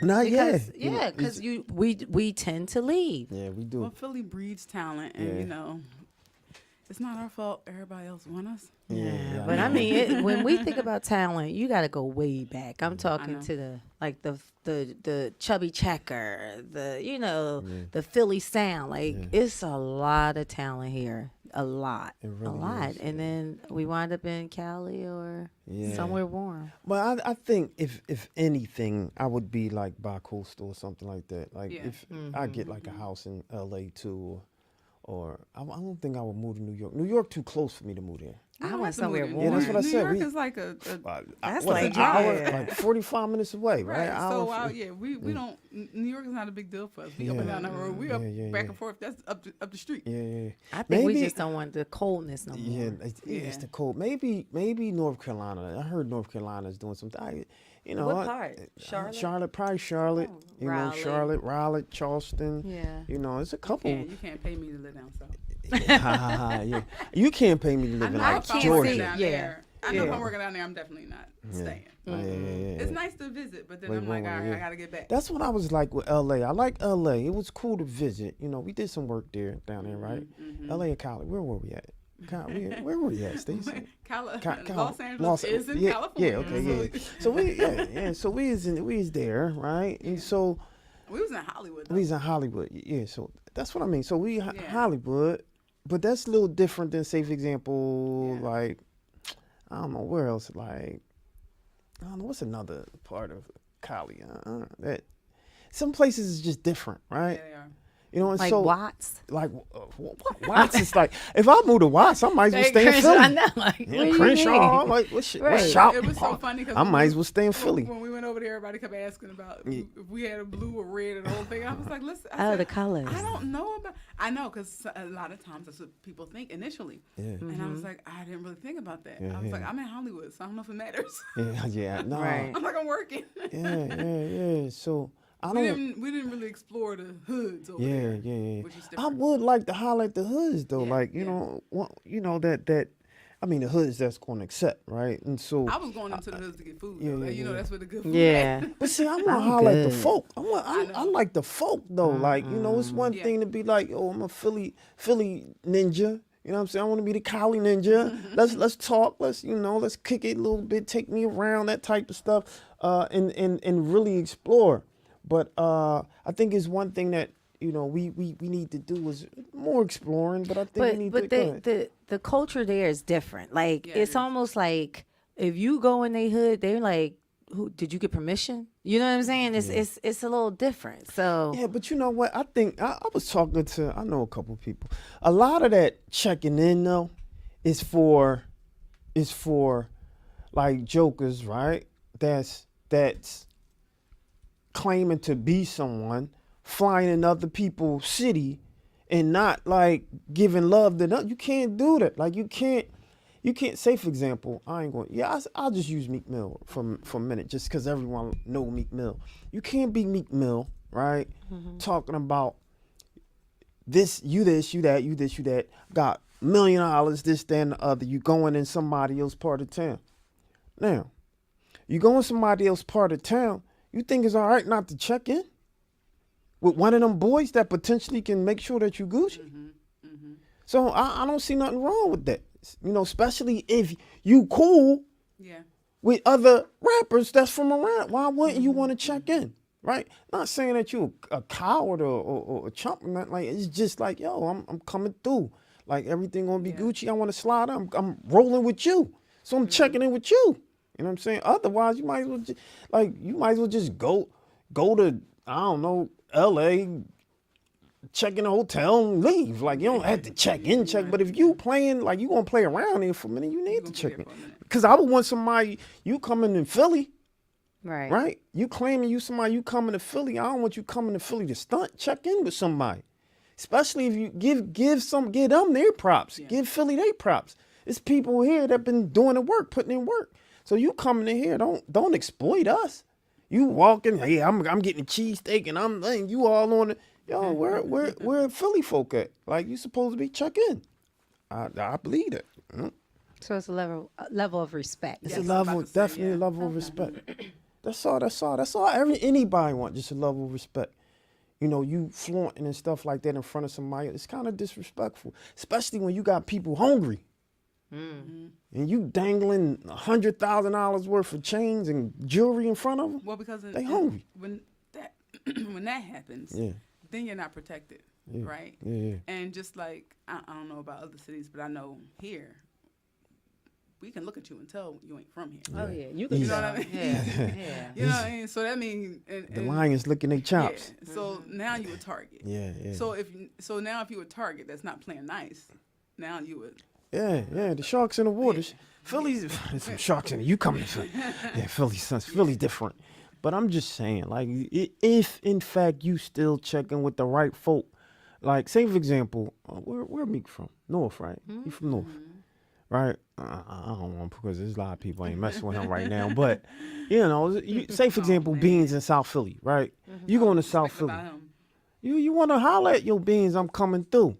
Not Because, yet. because we tend to leave. Yeah, we do. Well, Philly breeds talent, and it's not our fault. Everybody else want us. Yeah, But I mean, when we think about talent, you got to go way back. I'm talking know. to the Chubby Checker, the Philly sound. Like it's a lot of talent here, a lot, It really a lot. is, And then we wind up in Cali or somewhere warm. But I think if anything, I would be like bi-coastal or something like that. Like Yeah. if I get like a house in LA too, or I don't think I would move to New York. New York too close for me to move there. You I don't want have to move somewhere to warm. Yeah, that's what I New said. York We- is like That's what, like an hour, yeah. like 45 minutes away, right? right. Hour So and out, 40. yeah, we don't. New York is not a big deal for us. We up Yeah. and down the road. We up Yeah, back yeah. and forth. That's up the street. Yeah. I think we Maybe- just don't want the coldness no more. Yeah, it's Yeah. the cold. Maybe North Carolina. I heard North Carolina is doing something. What part? Charlotte? Charlotte, probably Charlotte. Oh, you know, Raleigh. Charlotte, Raleigh, Charleston. Yeah. You know, it's a couple. You can't pay me to live down south. Yeah. You can't pay me to live in I know like if I'm Georgia. working Georgia. down Yeah. there. I know if Yeah. I'm working down there, I'm definitely not staying. Yeah. It's nice to visit, but then Wait, I'm like, wait, all right, yeah. I gotta get back. That's what I was like with LA. I like LA. It was cool to visit. You know, we did some work down there, right? LA and Cali. Where were we at? Where were we at, Stacey? Los Angeles is in California. Yeah, okay, So so we is there, right? And so We was in Hollywood. Though. we was in Hollywood. Yeah, so that's what I mean. So we Yeah. Hollywood, but that's a little different than, say, for example, Yeah. like I don't know where else. Like I don't know what's another part of Cali. That some places is just different, right? Yeah, they are. You know, and Like so Watts. like Watts is like if I move to Watts, I might as well stay in Philly. I know. Like, what do Yeah, you Crenshaw, mean? like what's Right. shopping? It was so funny because I might as well stay in Philly. When we went over there, everybody kept asking about if we had a blue or red and the whole thing. I was like, listen. I Oh, said, the colors. I don't know about. I know because a lot of times that's what people think initially. Yeah. And I was like, I didn't really think about that. Yeah, I was like, yeah. I'm in Hollywood, so I don't know if it matters. Yeah, no. Right. I'm like, I'm working. Yeah. So I we don't. didn't really explore the hoods over Yeah, there. yeah. Which is I different. would like to highlight the hoods though, Yeah, like yeah. you know that. I mean, the hoods that's going to accept, right? And so, I was going into the hoods to get food. Yeah, though. yeah, You know, yeah. that's where the good food Yeah. but see, I want to I'm highlight the good. folk. I know. like the folk though. Like, you know, it's one Yeah. thing to be like, oh, I'm a Philly ninja. You know what I'm saying? I want to be the Cali ninja. Let's talk. Let's kick it a little bit. Take me around, that type of stuff, and really explore. But I think it's one thing that we need to do is more exploring. But I think we need But to. the culture there is different. Like Yeah, it's it is. almost like if you go in their hood, they're like, "Who did you get permission?" You know what I'm saying? It's a little different. So Yeah, but you know what? I think I was talking to I know a couple people. A lot of that checking in though is for like jokers, right? That's claiming to be someone, flying in other people's city and not like giving love to them. You can't do that. Like you can't say, for example, I'll just use Meek Mill for a minute just because everyone know Meek Mill. You can't be Meek Mill, right? Talking about this, you that, got $1 million, this, that, and the other. You going in somebody else part of town. Now, you go in somebody else part of town, you think it's all right not to check in with one of them boys that potentially can make sure that you Gucci? So I don't see nothing wrong with that. Especially if you cool Yeah. with other rappers that's from around. Why wouldn't you want to check in, right? Not saying that you a coward or a chump or nothing. Like it's just like, yo, I'm coming through. Like everything gonna be Gucci. I want to slide. I'm rolling with you, so I'm checking in with you. You know what I'm saying? Otherwise, you might as well just go to I don't know L.A. check in a hotel and leave. Like you don't have to check in, but if you playing like you gonna play around here for a minute, you need to gonna be check there in. for a minute. Because I would want somebody you coming in Philly, right. right? You claiming you somebody you coming to Philly. I don't want you coming to Philly to stunt. Check in with somebody, especially if you give them their props. Give Philly their props. It's people here that been doing the work, putting in work. So you coming in here, don't exploit us. You walking, hey, I'm getting a cheesesteak and I'm laying you all on it. Yo, where Philly folk at? Like you supposed to be check in. I believe that. So it's a level of respect. It's Yes, a I'm level, about to say, definitely yeah. a level of respect. That's all. Anybody want, just a level of respect. You flaunting and stuff like that in front of somebody, it's kind of disrespectful, especially when you got people hungry. And you dangling $100,000 worth of chains and jewelry in front of them. Well, because They hungry. when that happens, Yeah. then you're not protected, right? Yeah. And just like I don't know about other cities, but I know here, we can look at you and tell you ain't from here. Oh yeah, you You can know what tell. I mean? Yeah. You know what I mean? So that means The lions licking their Yeah. chops. So now you a target. Yeah, yeah. So now if you a target that's not playing nice, now you would. Yeah. The sharks in the waters. Philly's there's some sharks in it. You coming to Philly? Yeah, Philly's different. But I'm just saying, like, if in fact you still checking with the right folk, like, say for example, where Meek from? North, right? He from North, right? I don't want to, because there's a lot of people ain't messing with him right now. But say for example, Beans in South Philly, right? You going to South Philly? About him. You want to holler at your Beans? I'm coming through.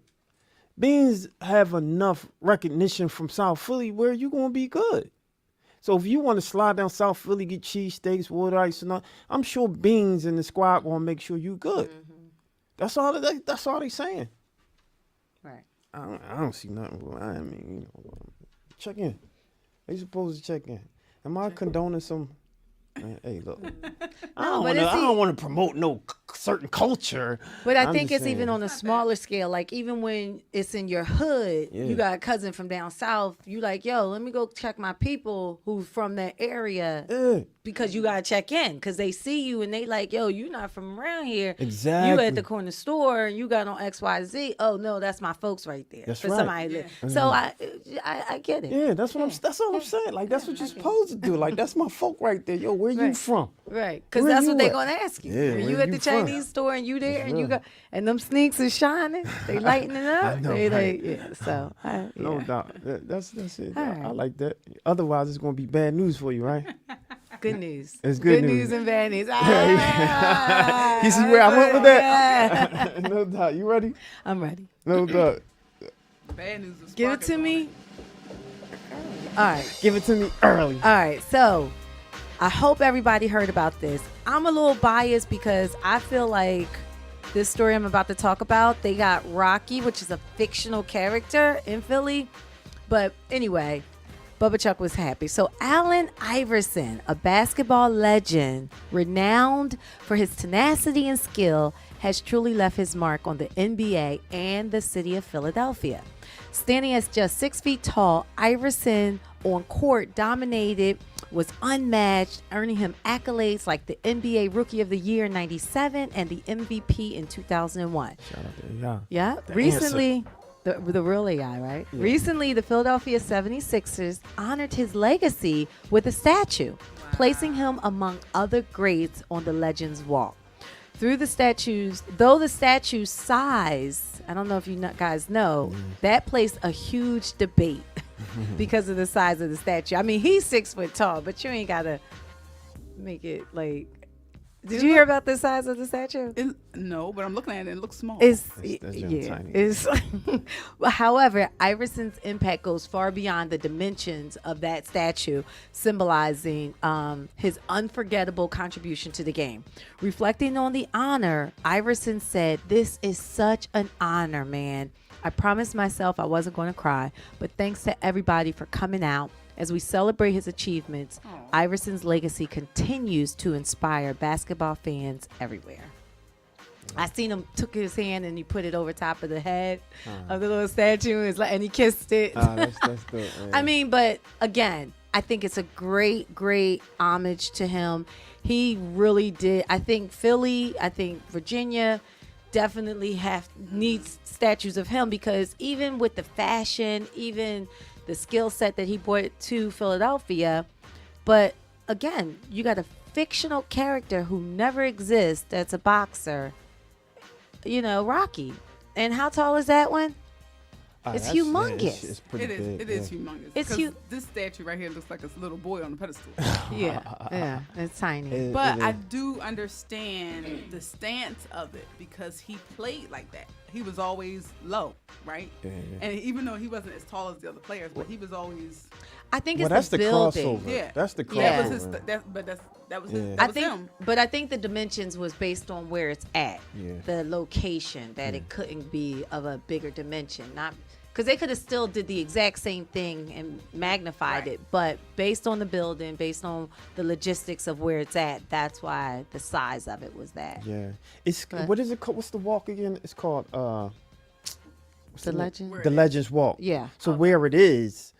Beans have enough recognition from South Philly where you gonna be good. So if you want to slide down South Philly, get cheesesteaks, water ice, and all, I'm sure Beans and the squad gonna make sure you good. That's all. That's all they saying. Right. I don't see nothing. I mean, check in. They supposed to check in. Am I condoning some? Man, hey, look. I don't want to promote no certain culture. But I I'm think just it's even saying. on a smaller scale. Like even when it's in your hood, Yeah. you got a cousin from down south. You like, yo, let me go check my people who from that area Yeah. because you gotta check in because they see you and they like, yo, you not from around here. Exactly. You at the corner store and you got on XYZ. Oh no, that's my folks right there. That's for right. somebody. So I get it. Yeah, that's all I'm saying. Like that's what you're supposed to do. Like that's my folk right there. Yo, where you Right. from? Right, because Where that's you what they're at? gonna ask you. Yeah, Are where you at you the from? Chinese store and you there That's and you real. got and them sneaks is shining, they lighting it up. I know, They right? like, yeah. So No yeah. doubt. That's it. All I right. like that. Otherwise, it's gonna be bad news for you, right? Good news. It's good news. and bad news. You Ah, see where I went with that? yeah. No doubt. You ready? I'm ready. No doubt. Bad news is Give it to sparking me. All right. Give it to me early. All right. So I hope everybody heard about this. I'm a little biased because I feel like this story I'm about to talk about, they got Rocky, which is a fictional character in Philly. But anyway, Bubba Chuck was happy. So Allen Iverson, a basketball legend, renowned for his tenacity and skill, has truly left his mark on the NBA and the city of Philadelphia. Standing as just 6 feet tall, Iverson on court dominated, was unmatched, earning him accolades like the NBA Rookie of the Year in '97 and the MVP in 2001. Shout out to y'all. Yeah. Recently, the real AI, right? Recently, the Philadelphia 76ers honored his legacy with a statue, placing him among other greats on the Legends Walk. Though the statue's size, I don't know if you guys know, that placed a huge debate because of the size of the statue. I mean, he's 6 foot tall, but you ain't gotta make it like. Did you hear about the size of the statue? No, but I'm looking at it. It looks small. It's That's yeah. tiny. It's however, Iverson's impact goes far beyond the dimensions of that statue, symbolizing his unforgettable contribution to the game. Reflecting on the honor, Iverson said, "This is such an honor, man. I promised myself I wasn't going to cry, but thanks to everybody for coming out." As we celebrate his achievements, Iverson's legacy continues to inspire basketball fans everywhere. I seen him took his hand and he put it over top of the head of the little statue and he kissed it. That's good. I mean, but again, I think it's a great, great homage to him. He really did. I think Philly, I think Virginia definitely needs statues of him because even with the fashion, even the skill set that he brought to Philadelphia. But again, you got a fictional character who never exists that's a boxer, Rocky. And how tall is that one? It's humongous. It's pretty big. It is humongous. It's 'Cause huge. This statue right here looks like a little boy on a pedestal. Yeah, it's tiny. But I do understand the stance of it because he played like that. He was always low, right? Yeah. And even though he wasn't as tall as the other players, but he was always. I think Well, it's that's the the building. crossover. Yeah, That's the crossover. Yeah. That was his. That was his. Yeah. That I was think, him. but I think the dimensions was based on where it's at, Yeah. the location. That it couldn't be of a bigger dimension, not because they could have still did the exact same thing and magnified Right. it, but based on the building, based on the logistics of where it's at, that's why the size of it was that. Yeah. It's But- what is it called? What's the walk again? It's called The legend. Where the Legends Walk. Yeah. So where it is,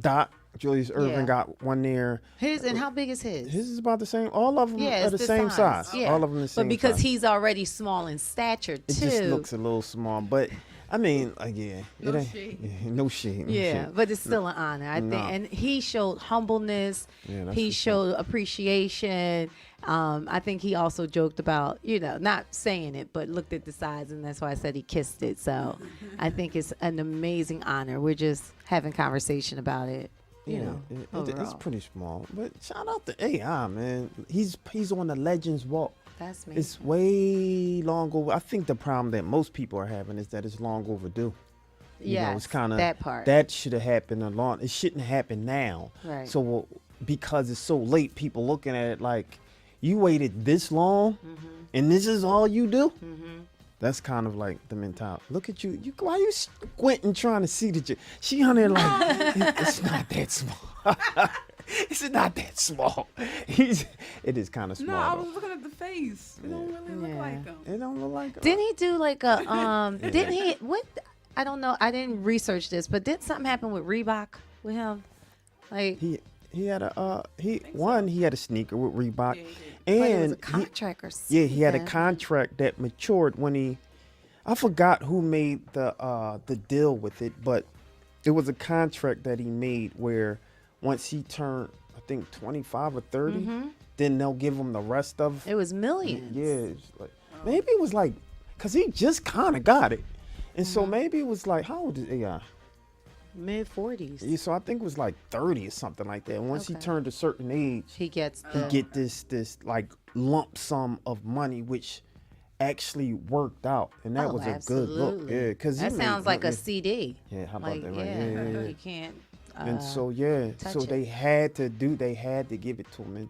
Dot Julius Irvin Yeah. got one there. His, and how big is his? His is about the same. All of them Yeah, are it's the the same size. Yeah. All of them the same But because size. he's already small in stature It too. just looks a little small, but I mean, yeah, No it ain't, shade. yeah, no shade. No Yeah, shade. but it's still an honor, I think. No. And he showed humbleness. Yeah, that's He what's up. showed appreciation. I think he also joked about, not saying it, but looked at the size, and that's why I said he kissed it. So I think it's an amazing honor. We're just having conversation about it. Yeah, it's overall. pretty small. But shout out to AI, man. He's on the Legends Walk. That's me. It's way long over. I think the problem that most people are having is that it's long overdue. Yes, It's kind of that part. That should have happened a long. It shouldn't happen now. Right. So because it's so late, people looking at it like, you waited this long, Mm-hmm. and this is all you do. That's kind of like the mentality. Look at you. Why you squinting trying to see that you? She on there like, it's not that small. It's not that small. It is kind of small. No, I though. was looking at the face. It don't really look Yeah. like him. It don't look like. Didn't he do like a didn't he what I don't know, I didn't research this, but did something happen with Reebok with him? Like He had a he had a sneaker with Reebok, Yeah, he did. but it was and a contract or he something. had a contract that matured when I forgot who made the deal with it, but it was a contract that he made where once he turned, I think 25 or 30, then they'll give him the rest of. It was millions. Yeah, it's like, maybe it was like, cause he just kind of got it, and so maybe it was like, how old is AI? Mid 40s. Yeah, so I think it was like 30 or something like that. And once he Okay. turned a certain age, He gets he the get this like lump sum of money, which actually worked out, and that Oh, was a good look. absolutely. Yeah, because that sounds like a CD. Yeah, how about Like, that? Right? yeah, Yeah. you can't. And so so touch it. they had to give it to him,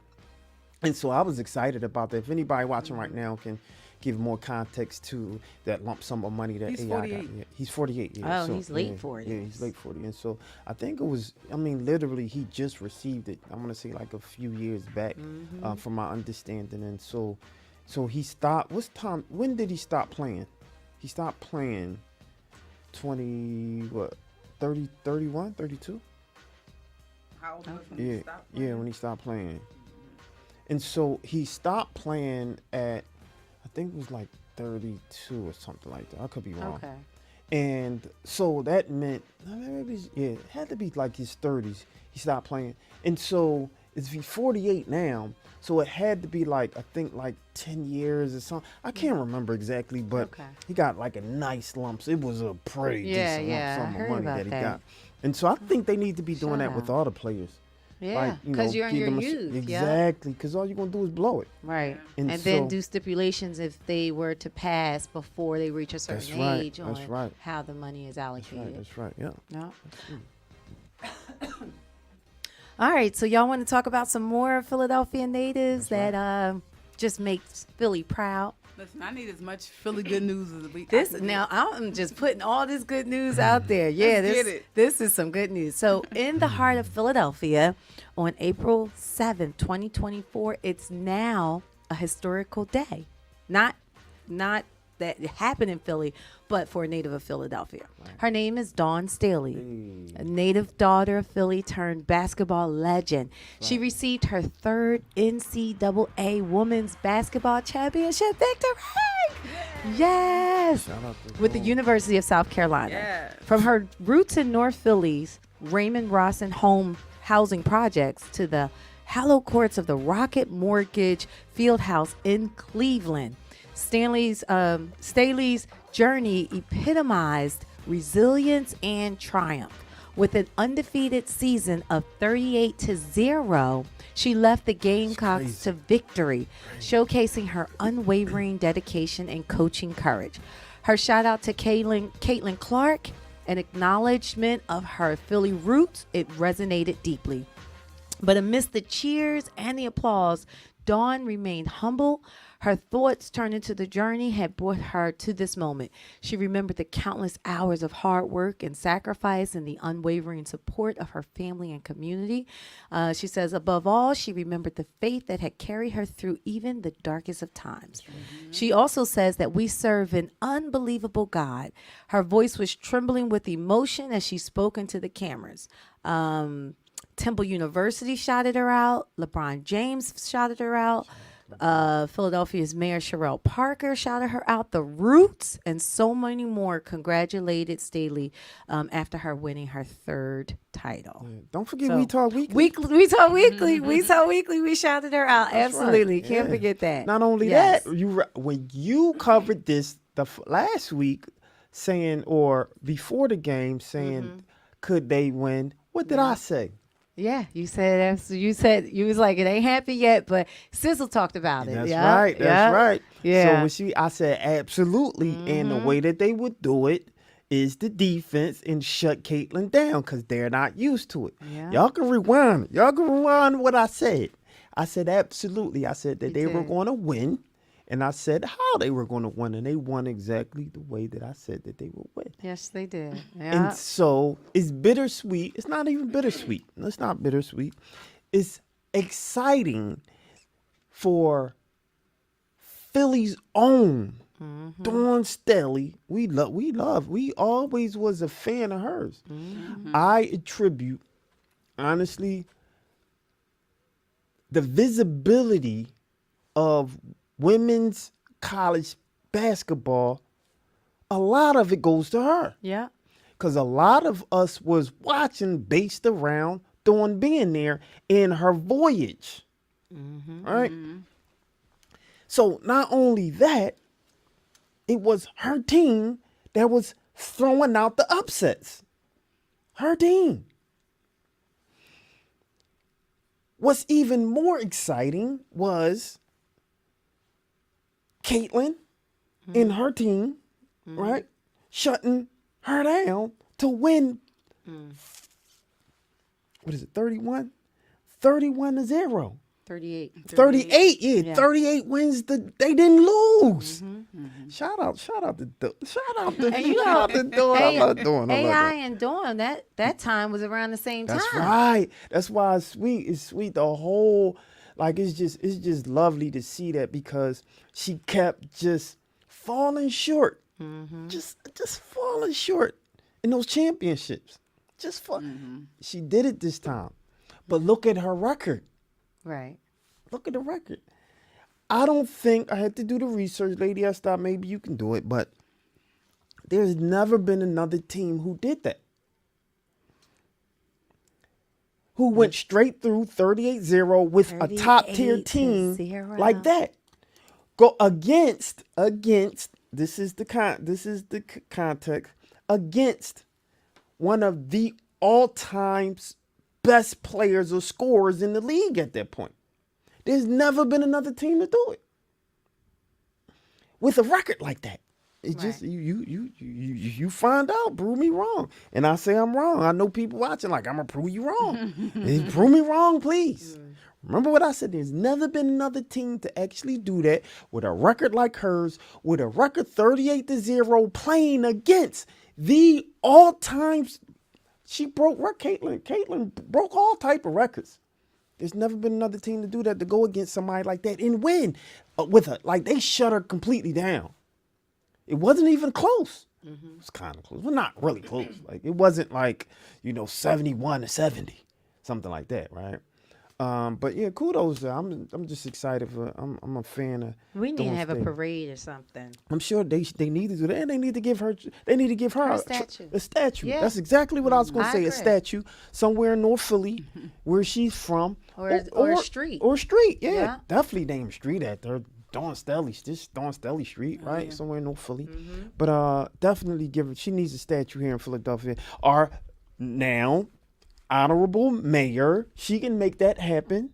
and so I was excited about that. If anybody watching right now can give more context to that lump sum of money that He's AI 48. got. Yeah, he's 48. Yeah, Oh, he's late yeah, 40s. Yeah, he's late 40. And so I think it was, I mean, literally he just received it. I'm gonna say like a few years back, from my understanding. And so he stopped. When did he stop playing? He stopped playing 30, 31, 32? How old was he when he Yeah, stopped yeah, playing? when he stopped playing. And so he stopped playing at, I think it was like 32 or something like that. I could be wrong. Okay. And so that meant, it had to be like his 30s. He stopped playing. And so he's 48 now. So it had to be like, I think like 10 years or something. I can't remember exactly, but Okay. he got like a nice lump. It was a pretty Yeah, decent yeah, I lump sum heard of money about that he that. got. And so I think they need to be doing Shout that with out. all the players. Yeah, you because know, you're in give your them youth. Yeah. Exactly, because all you're going to do is blow it. Right. And And then so- do stipulations if they were to pass before they reach a certain That's right, age that's on right. how the money is allocated. That's right, yeah. No. All right, so y'all want to talk about some more Philadelphia natives that just makes Philly proud. Listen, I need as much Philly good news as we. This I can now get. I'm just putting all this good news out there. Yeah, Let's get this it. this is some good news. So in the heart of Philadelphia, on April 7th, 2024, it's now a historical day. Not that it happened in Philly, but for a native of Philadelphia. Her name is Dawn Staley, a native daughter of Philly turned basketball legend. She received her third NCAA Women's Basketball Championship victory. Yes. Shout out to With the University of South Carolina. Yes. From her roots in North Philly's Raymond Rawson home housing projects to the hallowed courts of the Rocket Mortgage Fieldhouse in Cleveland. Staley's journey epitomized resilience and triumph. With an undefeated season of 38-0, she left the Gamecocks to victory, showcasing her unwavering dedication and coaching courage. Her shout out to Caitlin Clark, an acknowledgement of her Philly roots, it resonated deeply. But amidst the cheers and the applause, Dawn remained humble, Her thoughts turned into the journey had brought her to this moment. She remembered the countless hours of hard work and sacrifice and the unwavering support of her family and community. She says, above all, she remembered the faith that had carried her through even the darkest of times. She also says that we serve an unbelievable God. Her voice was trembling with emotion as she spoke into the cameras. Temple University shouted her out. LeBron James shouted her out. Philadelphia's Mayor Sherelle Parker shouted her out. The Roots and so many more congratulated Staley after her winning her third title. Don't forget So, We Talk Weekly. We Talk Weekly. We Talk Weekly. We shouted her out. That's right. Absolutely. Can't Yeah. forget that. Not only Yes. that, when you covered this last week, saying or before the game, saying could they win? What did I say? Yeah, you said you was like, it ain't happened yet, but Sizzle talked about it. That's Yeah, right. That's yeah, right. Yeah. So when I said absolutely, and the way that they would do it is the defense and shut Caitlyn down because they're not used to it. Yeah. Y'all can rewind. Y'all can rewind what I said. I said absolutely. I said that You they were did. going to win, and I said how they were going to win, and they won exactly the way that I said that they would win. Yes, they did. Yeah. And so it's bittersweet. It's not even bittersweet. It's not bittersweet. It's exciting for Philly's own Dawn Staley. We always was a fan of hers. I attribute, honestly, the visibility of women's college basketball, a lot of it goes to her. Yeah. Because a lot of us was watching based around Dawn being there in her voyage. Right? So not only that, it was her team that was throwing out the upsets. Her team. What's even more exciting was Caitlyn and her team, right, shutting her down to win. What is it, 31? 31-0. 38. 38, yeah, Yeah. 38 wins. They didn't lose. Shout out to And you shout out to Dawn. I love Dawn. I love AI Dawn. and Dawn, that time was around the same That's time. right. That's why it's sweet. It's sweet. The whole, like, it's just lovely to see that because she kept just falling short, just falling short in those championships. She did it this time, but look at her record. Right. Look at the record. I don't think I had to do the research, Lady. I thought maybe you can do it, but there's never been another team who did that. Who went straight through 38-0 with a top tier team 38-0. like that. Go against this is the context against one of the all-time best players or scorers in the league at that point. There's never been another team to do it with a record like that. It's just you find out, prove me wrong, and I say I'm wrong. I know people watching like I'm gonna prove you wrong. Prove me wrong, please. Remember what I said. There's never been another team to actually do that with a record like hers, with a record 38-0, playing against the all-time. She broke Caitlyn. Caitlyn broke all type of records. There's never been another team to do that, to go against somebody like that and win with her. Like, they shut her completely down. It wasn't even close. It was kind of close, but not really close. Like, it wasn't like, 71-70, something like that, right? But yeah, kudos. I'm just excited for. I'm a fan of. We need to Dawn have a Staley. parade or something. I'm sure they need to do that, and they need to give her. They need to give her, Her a statue. A statue. Yeah. That's exactly what I was going to I say. A agree. statue somewhere in North Philly, where she's from, Or a street. or a street. Yeah, Yeah. definitely name a street after Dawn Staley. Just Dawn Staley Street, right? Somewhere in North Philly. But definitely give her. She needs a statue here in Philadelphia. Our now honorable mayor, she can make that happen.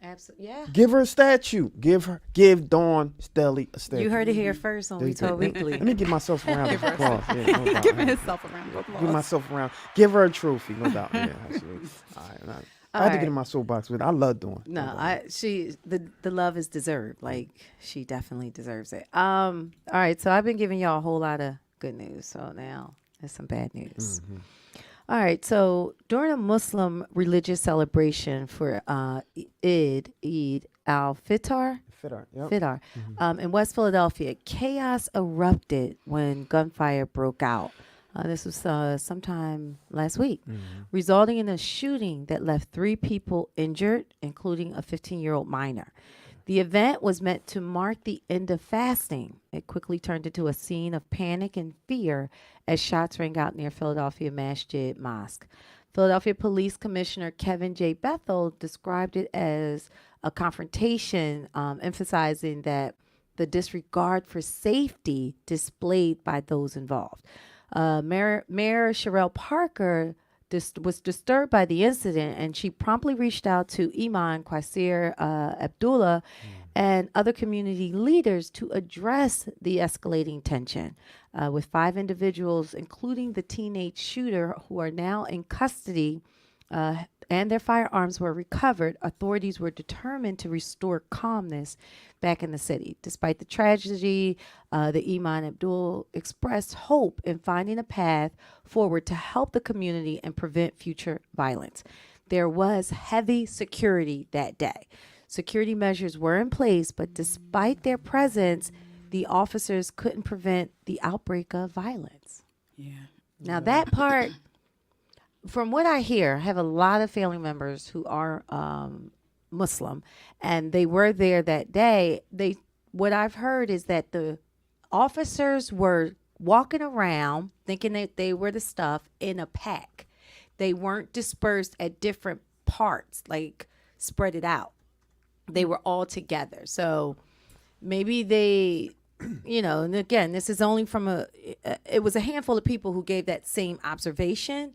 Absolutely. Yeah. Give her a statue. Give Dawn Staley a statue. You heard it here first on We Talk Weekly. Let me give myself a round of applause. Yeah, no doubt. Giving himself a round of Give applause. myself a round. Give her a trophy, no doubt. Yeah, absolutely. All right. I had to get right. in my soapbox with it. I love doing. No, the love is deserved. Like she definitely deserves it. All right, so I've been giving y'all a whole lot of good news. So now there's some bad news. All right, so during a Muslim religious celebration for Eid al-Fitr, Fit yep. Fidar, in West Philadelphia, chaos erupted when gunfire broke out. This was sometime last week, resulting in a shooting that left 3 people injured, including a 15-year-old minor. The event was meant to mark the end of fasting. It quickly turned into a scene of panic and fear as shots rang out near Philadelphia Masjid Mosque. Philadelphia Police Commissioner Kevin J. Bethel described it as a confrontation, emphasizing that the disregard for safety displayed by those involved. Mayor Sherelle Parker was disturbed by the incident, and she promptly reached out to Iman Quasir Abdullah and other community leaders to address the escalating tension. With 5 individuals, including the teenage shooter, who are now in custody, and their firearms were recovered, authorities were determined to restore calmness back in the city. Despite the tragedy, the Iman Abdul expressed hope in finding a path forward to help the community and prevent future violence. There was heavy security that day. Security measures were in place, but despite their presence, the officers couldn't prevent the outbreak of violence. Yeah. Now that part, from what I hear, I have a lot of family members who are Muslim, and they were there that day. What I've heard is that the officers were walking around thinking that they were the stuff in a pack. They weren't dispersed at different parts, like spread it out. They were all together. So maybe they, and again, this is only from it was a handful of people who gave that same observation.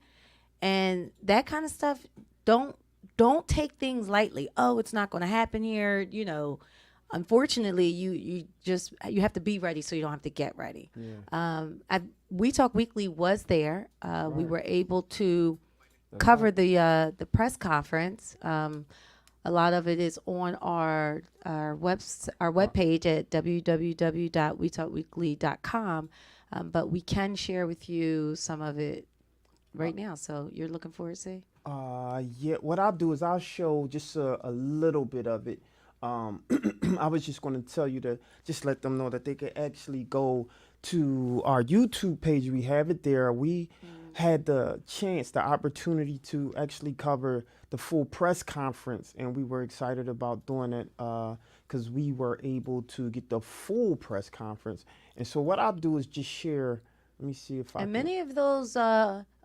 And that kind of stuff, don't take things lightly. Oh, it's not going to happen here. Unfortunately, you have to be ready so you don't have to get ready. Yeah. We Talk Weekly was there. Right. We were able to cover the press conference. A lot of it is on our webpage at www.wetalkweekly.com, but we can share with you some of it right now. So you're looking forward to? Yeah. What I'll do is I'll show just a little bit of it. I was just going to tell you to just let them know that they could actually go to our YouTube page. We have it there. We had the opportunity to actually cover the full press conference, and we were excited about doing it because we were able to get the full press conference. And so what I'll do is just share. Let me see if I And can. many of those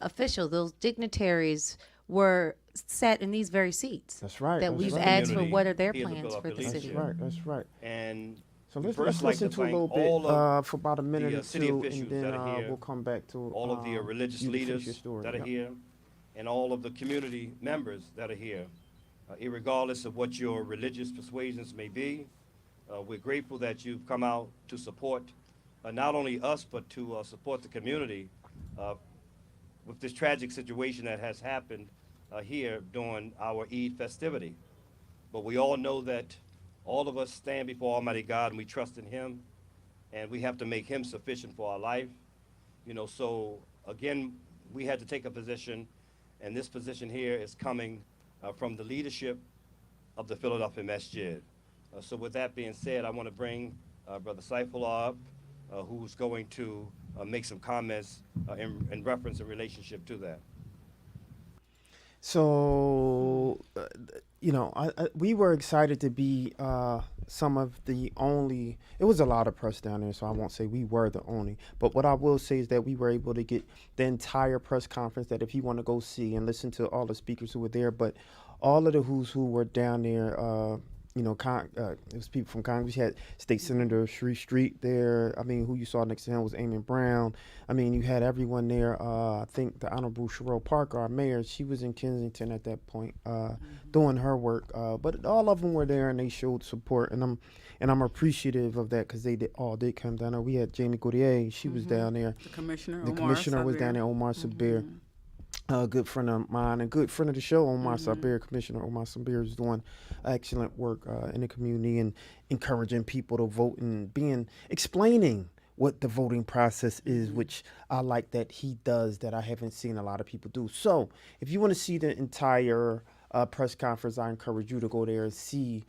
officials, those dignitaries, were sat in these very seats. That's right. That that's we've right. asked for Community what are their here in the plans for the Philadelphia city. That's right. That's right. And So we let's first like listen to to a thank little all bit of for about a minute the or city two, officials and then that are here, we'll come back to all of the religious you to finish your leaders story. that are Yep. here, and all of the community members that are here. Irregardless of what your religious persuasions may be, we're grateful that you've come out to support not only us, but to support the community with this tragic situation that has happened here during our Eid festivity. But we all know that all of us stand before Almighty God and we trust in Him, and we have to make Him sufficient for our life. So again, we had to take a position, and this position here is coming from the leadership of the Philadelphia Masjid. So with that being said, I want to bring Brother Saifullah up, who's going to make some comments in reference in relationship to that. So, we were excited to be some of the only. It was a lot of press down there, so I won't say we were the only. But what I will say is that we were able to get the entire press conference. That if you want to go see and listen to all the speakers who were there, but all of the who's who were down there. It was people from Congress. You had State Senator Shree Street there. I mean, who you saw next to him was Amy Brown. I mean, you had everyone there. I think the Honorable Sherelle Parker, our mayor, she was in Kensington at that point doing her work. But all of them were there and they showed support. And I'm appreciative of that because they all did come down there. We had Jamie Gautier. She was down there. The commissioner, The Omar commissioner was Sabir. down there, Omar Sabir. a good friend of mine and good friend of the show, Omar Sabir, Commissioner Omar Sabir, is doing excellent work in the community and encouraging people to vote and explaining what the voting process is, which I like that he does, that I haven't seen a lot of people do. So if you want to see the entire press conference, I encourage you to go there and see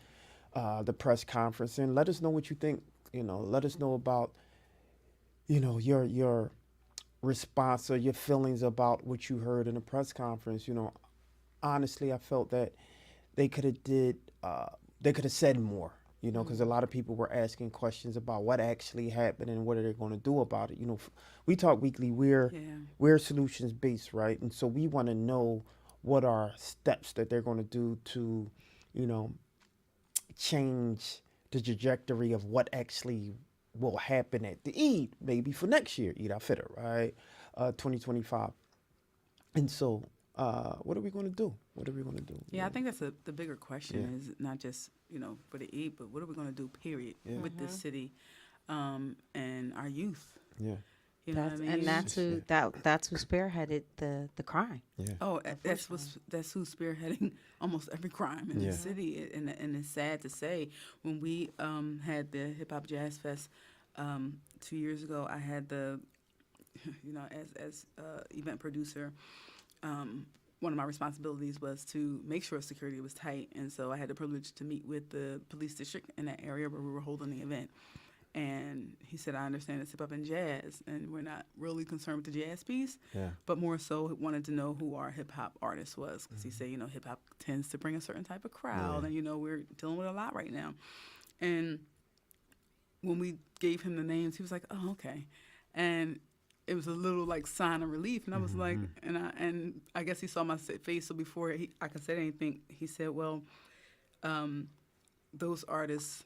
the press conference and let us know what you think. Let us know about, your response or your feelings about what you heard in the press conference. Honestly, I felt that they could have said more, because a lot of people were asking questions about what actually happened and what are they going to do about it. We talk weekly, we're solutions based, right? And so we want to know what are steps that they're going to do to, change the trajectory of what actually will happen at the Eid, maybe for next year, Eid al-Fitr, right? 2025. And so, what are we going to do? What are we going to do? Yeah, I think that's the bigger question is not just, for the Eid, but what are we going to do, period, with this city and our youth? Yeah. You know what I mean? And that's who spearheaded the crime. Yeah. Oh, that's who's spearheading almost every crime in the city, and it's sad to say. When we had the Hip Hop Jazz Fest 2 years ago, I had the, as event producer, one of my responsibilities was to make sure security was tight, and so I had the privilege to meet with the police district in that area where we were holding the event. And he said, I understand it's hip hop and jazz, and we're not really concerned with the jazz piece, but more so wanted to know who our hip hop artist was. Because he said, hip hop tends to bring a certain type of crowd, and, we're dealing with a lot right now. And when we gave him the names, he was like, oh, okay. And it was a little sign of relief. And I was like, and I guess he saw my face. So before I could say anything, he said, well, those artists,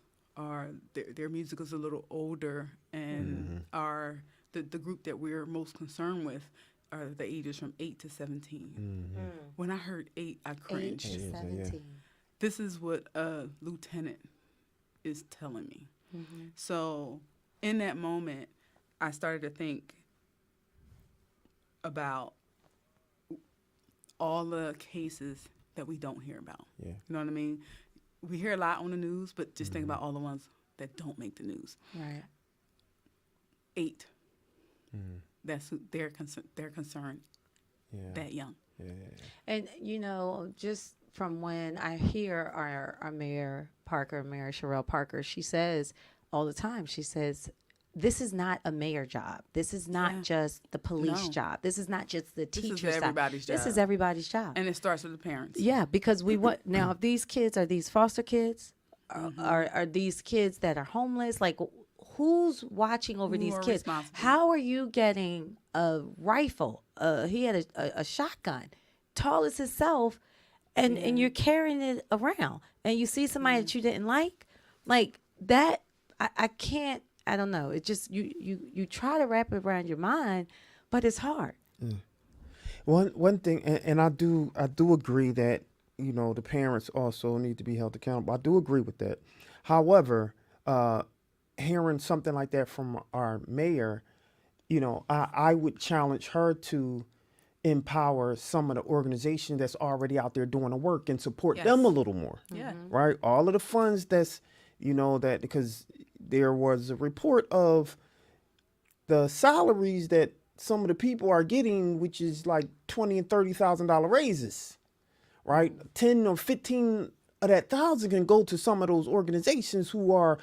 their music is a little older, and the group that we're most concerned with are the ages from 8 to 17. When I heard 8, I cringed. 8 to 17. This is what a lieutenant is telling me. So in that moment, I started to think about all the cases that we don't hear about. Yeah. You know what I mean? We hear a lot on the news, but just think about all the ones that don't make the news. Right. 8. That's who they're concerned. That young. And just from when I hear our Mayor Parker, Mayor Sherelle Parker, she says all the time, she says, this is not a mayor job. This is not just the police job. This is not just the teacher's job. Everybody's job. This is everybody's job. And it starts with the parents. Yeah, because we want now. If these kids are these foster kids, are these kids that are homeless? Like, who's watching over these kids? How are you getting a rifle? He had a shotgun, tall as himself, and you're carrying it around, and you see somebody that you didn't like that. I can't. I don't know. It just you try to wrap it around your mind, but it's hard. One thing, and I do agree that the parents also need to be held accountable. I do agree with that. However, hearing something like that from our mayor, I would challenge her to empower some of the organizations that's already out there doing the work and support them a little more. Yeah. Right. All of the funds that's that, because there was a report of the salaries that some of the people are getting, which is like $20,000 and $30,000 raises, right? 10 or 15 of that thousand can go to some of those organizations who are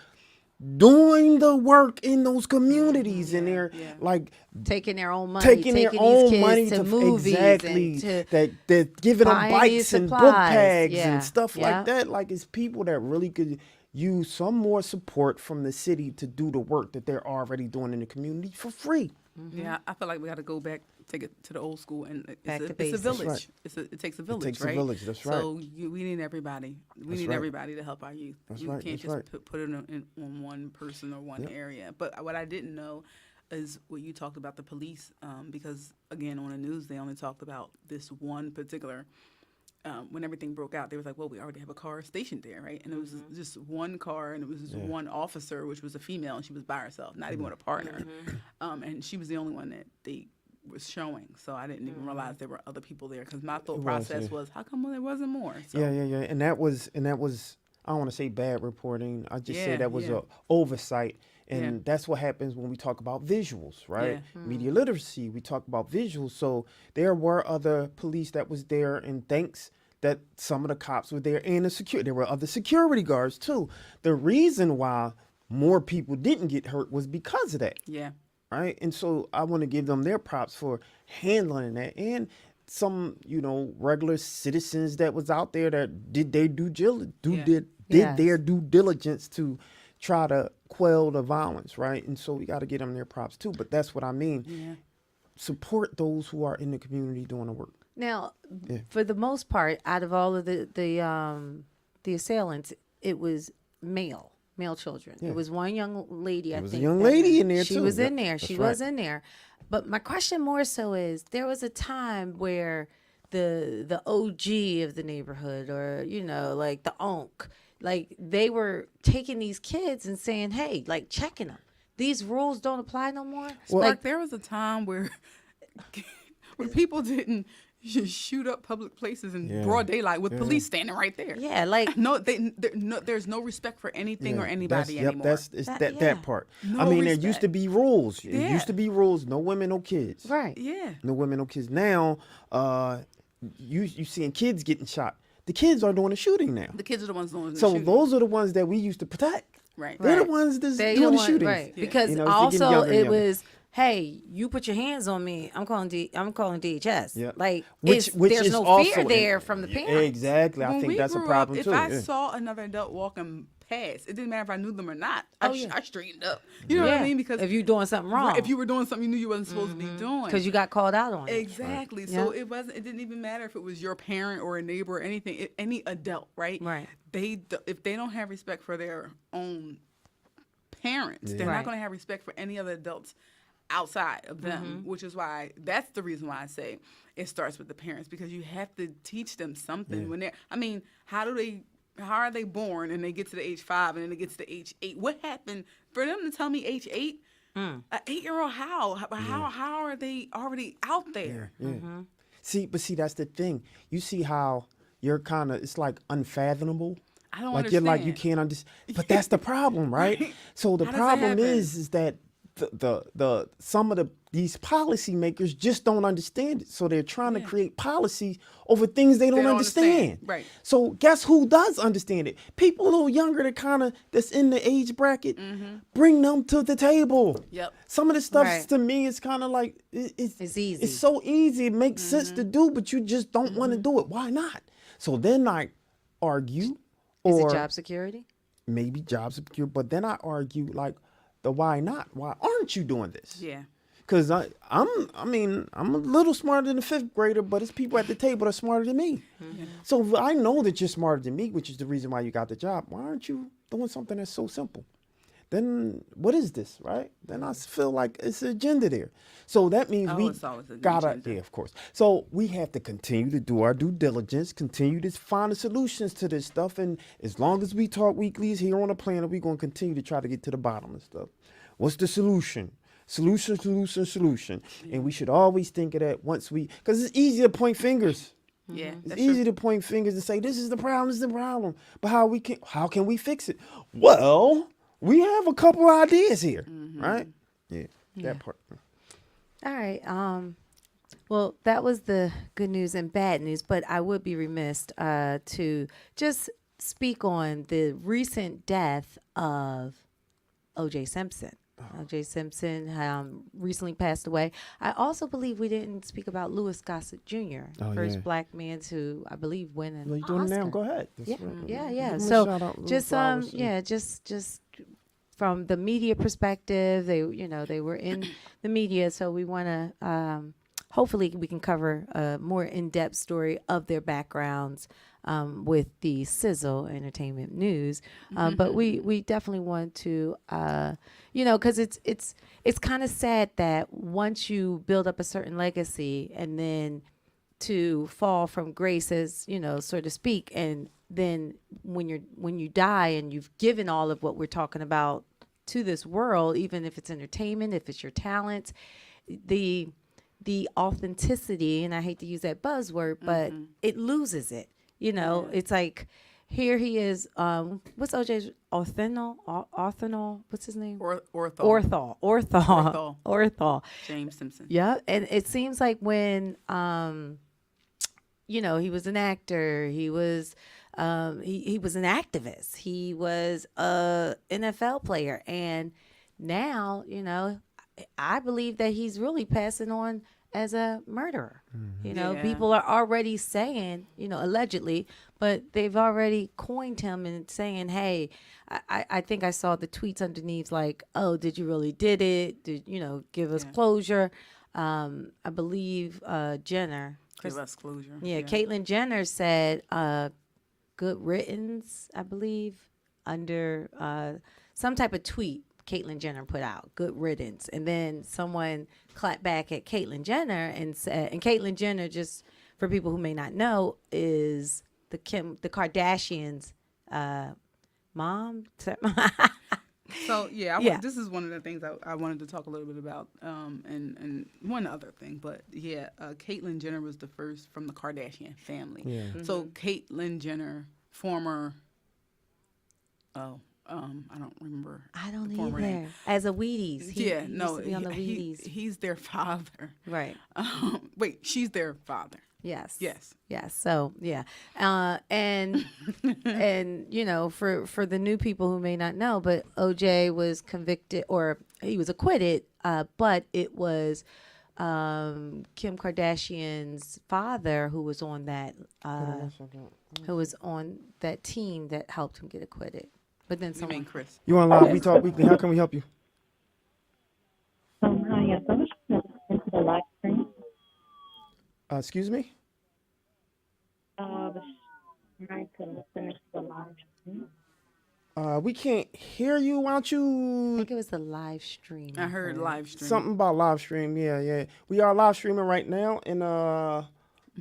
doing the work in those communities, and they're like taking their own money, taking their own these money kids to movies, exactly and to that they're giving them buying bikes these and book supplies. bags Yeah. and stuff Yeah. like that. Like, it's people that really could use some more support from the city to do the work that they're already doing in the community for free. Yeah, I feel like we got to go back, take it to the old school, and Back to it's a basics. village. That's right. It takes a village, takes right? a village, that's right. So we need everybody. We That's need right. everybody to help our youth. That's You right, can't that's just right. put it on one person or one area. But what I didn't know is what you talked about the police, because again on the news they only talked about this one particular. When everything broke out, they was like, well, we already have a car stationed there, right? And it was just one car, and it was just one officer, which was a female, and she was by herself, not even with a partner. And she was the only one that they was showing. So I didn't even realize there were other people there because my thought was, process yeah. was, how come there wasn't more? So, Yeah, and that was I don't want to say bad reporting. I just say Yeah, that was yeah. a oversight. And Yeah. that's what happens when we talk about visuals, right? Yeah. Media literacy, we talk about visuals. So there were other police that was there, and thanks that some of the cops were there, and there were other security guards too. The reason why more people didn't get hurt was because of that. Yeah. Right. And so I want to give them their props for handling that, and some, regular citizens that was out there that did their did Yes. their due diligence to try to quell the violence. Right. And so we got to give them their props too. But that's what I mean. Yeah. Support those who are in the community doing the work. Now, Yeah. for the most part, out of all of the assailants, it was male children. Yeah. It was one young lady. There I was a think young that- lady in there, She too. was Yep, in there. that's She right. was in there. But my question more so is, there was a time where the OG of the neighborhood, or like the onk, like they were taking these kids and saying, hey, like checking them. These rules don't apply no more. Like there was a time where people didn't shoot up public places in Yeah. broad daylight with police standing right there. Yeah, like No, there's no respect for anything or anybody anymore. That- that part. No I mean, there used respect. to be rules. It Yeah. used to be rules. No women, no kids. right. Yeah. No women, no kids. Now, you seeing kids getting shot. The kids are doing the shooting now. The kids are the ones doing the So shooting. those are the ones that we used to protect. Right. They're Right. the ones that's They doing don't the want, shootings. right? Yeah. Because You know, it's getting also younger and it younger. was, hey, you put your hands on me, I'm calling DHS. Yeah. Like, Which there's is no also fear there from the parents. Exactly. I When think we that's a grew problem up, too. If I yeah. saw another adult walking past, it didn't matter if I knew them or not. Oh, I yeah. straightened up. You know what I mean? Because if you're doing something wrong, if you were doing something you knew you wasn't supposed to be doing, because you got called out on it. exactly. So it didn't even matter if it was your parent or a neighbor or anything. Any adult, right? Right. If they don't have respect for their own parents, they're Right. not going to have respect for any other adults outside of them, which is why that's the reason why I say it starts with the parents, because you have to teach them something when they're, I mean, how are they born and they get to the age 5 and then they get to the age 8? What happened for them to tell me age 8? An 8-year-old, how are they already out there? Yeah. See, that's the thing. You see how you're kind of, it's like unfathomable. I don't like you're like, you understand. can't understand. But that's the problem, right? So the How does that problem happen? is that the some of these policymakers just don't understand it. So they're trying to create policies over things they don't don't understand. understand. Right. So guess who does understand it? People a little younger that's in the age bracket. Bring them to the table. Yep. Some of the stuff Right. to me is kind of like it's easy. It's so easy. It makes sense to do, but you just don't want to do it. Why not? So then I argue, Is or it job security? maybe job security. But then I argue like the why not? Why aren't you doing this? Yeah. Because I'm a little smarter than a 5th grader, but it's people at the table that are smarter than me. So if I know that you're smarter than me, which is the reason why you got the job. Why aren't you doing something that's so simple? Then what is this, right? Then I feel like it's an agenda there. So that means we it's always an gotta, agenda. yeah, of course. So we have to continue to do our due diligence, continue to find the solutions to this stuff. And as long as we talk weeklies here on the planet, we're going to continue to try to get to the bottom of stuff. What's the solution? Solution. And we should always think of that because it's easy to point fingers. Yeah. It's That's easy true. to point fingers and say, this is the problem. But how can we fix it? Well, we have a couple ideas here, right? Yeah, that part. All right. Well, that was the good news and bad news, but I would be remiss to just speak on the recent death of O.J. Simpson. O.J. Simpson recently passed away. I also believe we didn't speak about Louis Gossett Jr., Oh, first yeah. black man to, I believe, win an Well, you're doing it now. Oscar. Go ahead. Yeah, yeah. Give him a So shout out, little just flowers. just from the media perspective, they were in the media, so we want to hopefully we can cover a more in-depth story of their backgrounds with the Sizzle Entertainment News. But we definitely want to because it's kind of sad that once you build up a certain legacy and then to fall from grace, as so to speak, and then when you die and you've given all of what we're talking about to this world, even if it's entertainment, if it's your talent, the the authenticity, and I hate to use that buzzword, but it loses it. You know, it's like here he is. What's OJ's orthogonal? What's his name? Orthol. James Simpson. Yeah, and it seems like when you know, he was an actor, he was he was an activist, he was a NFL player, and now, you know, I believe that he's really passing on as a murderer. You know, Yeah. people are already saying, you know, allegedly, but they've already coined him and saying, hey, I think I saw the tweets underneath like, oh, did you really did it? Did, you know, give us closure? I believe Jenner. Give us closure. Yeah, Caitlyn Jenner said good riddance, I believe, under some type of tweet Caitlyn Jenner put out, good riddance. And then someone clapped back at Caitlyn Jenner and said, and Caitlyn Jenner, just for people who may not know, is the Kardashians' mom. So Yeah. this is one of the things I wanted to talk a little bit about, and one other thing, but Caitlyn Jenner was the first from the Kardashian family. Yeah. So Caitlyn Jenner, former, I don't remember. I don't the former either. name. As a Wheaties. He used to be on the Wheaties. He's their father. Right. Wait, she's their father. Yes. Yes. Yes. So yeah, and and you know, for the new people who may not know, but OJ was convicted, or he was acquitted, but it was Kim Kardashian's father who was on that team that helped him get acquitted. But then You someone mean Chris? You on live? We Talk Weekly. How can we help you? Hi, yes, I was into the live stream. Excuse me? I was trying to listen to the live stream. We can't hear you. Why don't I you think it was the live stream. I heard live stream. something about live stream? Yeah. We are live streaming right now, and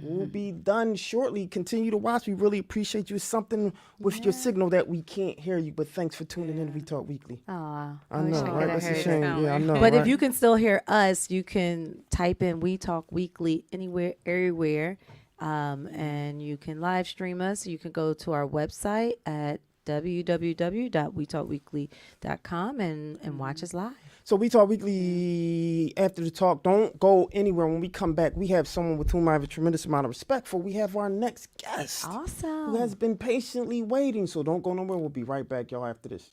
we'll be done shortly. Continue to watch. We really appreciate you. It's something with your signal that we can't hear you, but thanks for tuning in to We Talk Weekly. Aw, I know, wish I right? could have That's a heard it. shame. Yeah, I know. But if right? you can still hear us, you can type in We Talk Weekly anywhere, everywhere. And you can live stream us. You can go to our website at www.wetalkweekly.com and watch us live. So We Talk Weekly after the talk. Don't go anywhere. When we come back, we have someone with whom I have a tremendous amount of respect for. We have our next guest Awesome. who has been patiently waiting. So don't go nowhere. We'll be right back, y'all, after this.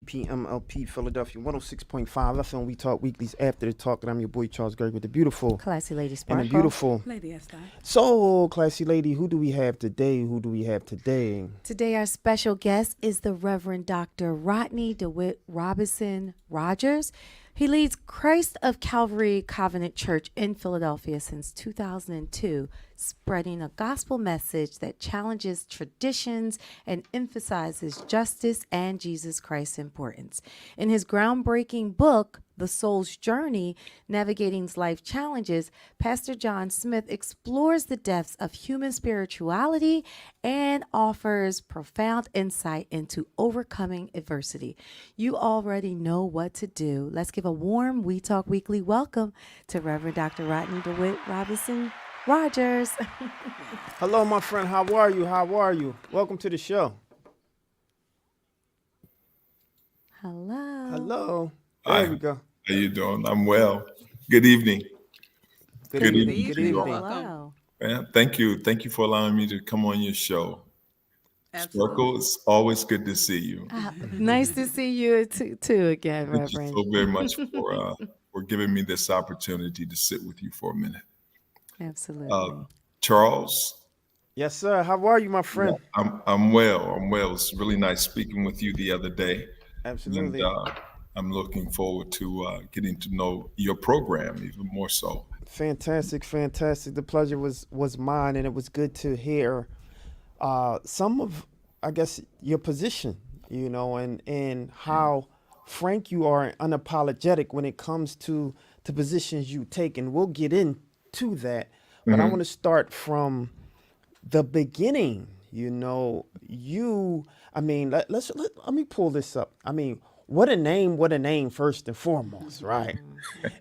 PMLP Philadelphia 106.5 FM. We Talk Weekly's After the Talk, and I'm your boy Charles Gregg with the beautiful Classy Lady and Sparkle. the beautiful. Lady Esther. So, classy lady, who do we have today? Today, our special guest is the Reverend Dr. Rodney DeWitt Robinson Rogers. He leads Christ of Calvary Covenant Church in Philadelphia since 2002, spreading a gospel message that challenges traditions and emphasizes justice and Jesus Christ's importance. In his groundbreaking book, The Soul's Journey, Navigating Life Challenges, Pastor John Smith explores the depths of human spirituality and offers profound insight into overcoming adversity. You already know what to do. Let's give a warm We Talk Weekly welcome to Reverend Dr. Rodney DeWitt Robinson Rogers. Hello, my friend. How are you? Welcome to the show. Hello. There we go. How you doing? I'm well. Good evening. Good evening. Good evening. Hello. Man, thank you. Thank you for allowing me to come on your show. Sparkle, it's always good to see you. Nice to see you too again, Thank you Reverend. so very much for giving me this opportunity to sit with you for a minute. Absolutely. Charles, Yes, sir. How are you, my friend? I'm well. I'm well. It's really nice speaking with you the other day. Absolutely. And I'm looking forward to getting to know your program even more so. Fantastic, fantastic. The pleasure was mine, and it was good to hear some of, I guess, your position, and how frank you are and unapologetic when it comes to the positions you take, and we'll get into that. But I want to start from the beginning. Let me pull this up. I mean, what a name first and foremost, right?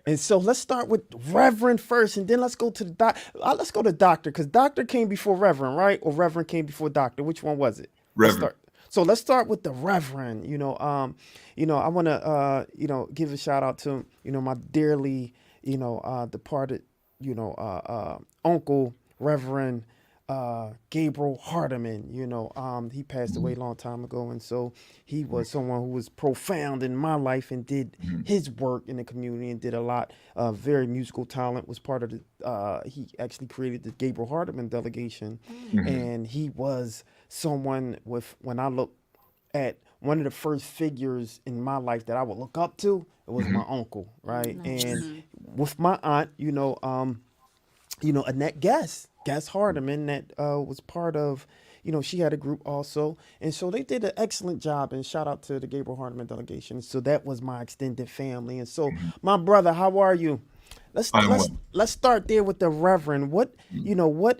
And so let's start with Reverend first, and then let's go to the let's go to Doctor, because Doctor came before Reverend, right? Or Reverend came before Doctor. Which one was it? Reverend. Let's start with the Reverend. I want to give a shout out to my dearly departed uncle, Reverend Gabriel Hardiman. He passed away a long time ago, and so he was someone who was profound in my life and did his work in the community and did a lot of very musical talent. Was part of the he actually created the Gabriel Hardiman delegation, and he was someone when I look at one of the first figures in my life that I would look up to, it was my uncle, right? And with my aunt, Annette Guess Hardiman, that was part of, she had a group also. And so they did an excellent job, and shout out to the Gabriel Hardiman delegation. So that was my extended family. And so my brother, how are you? Let's start there with the Reverend. What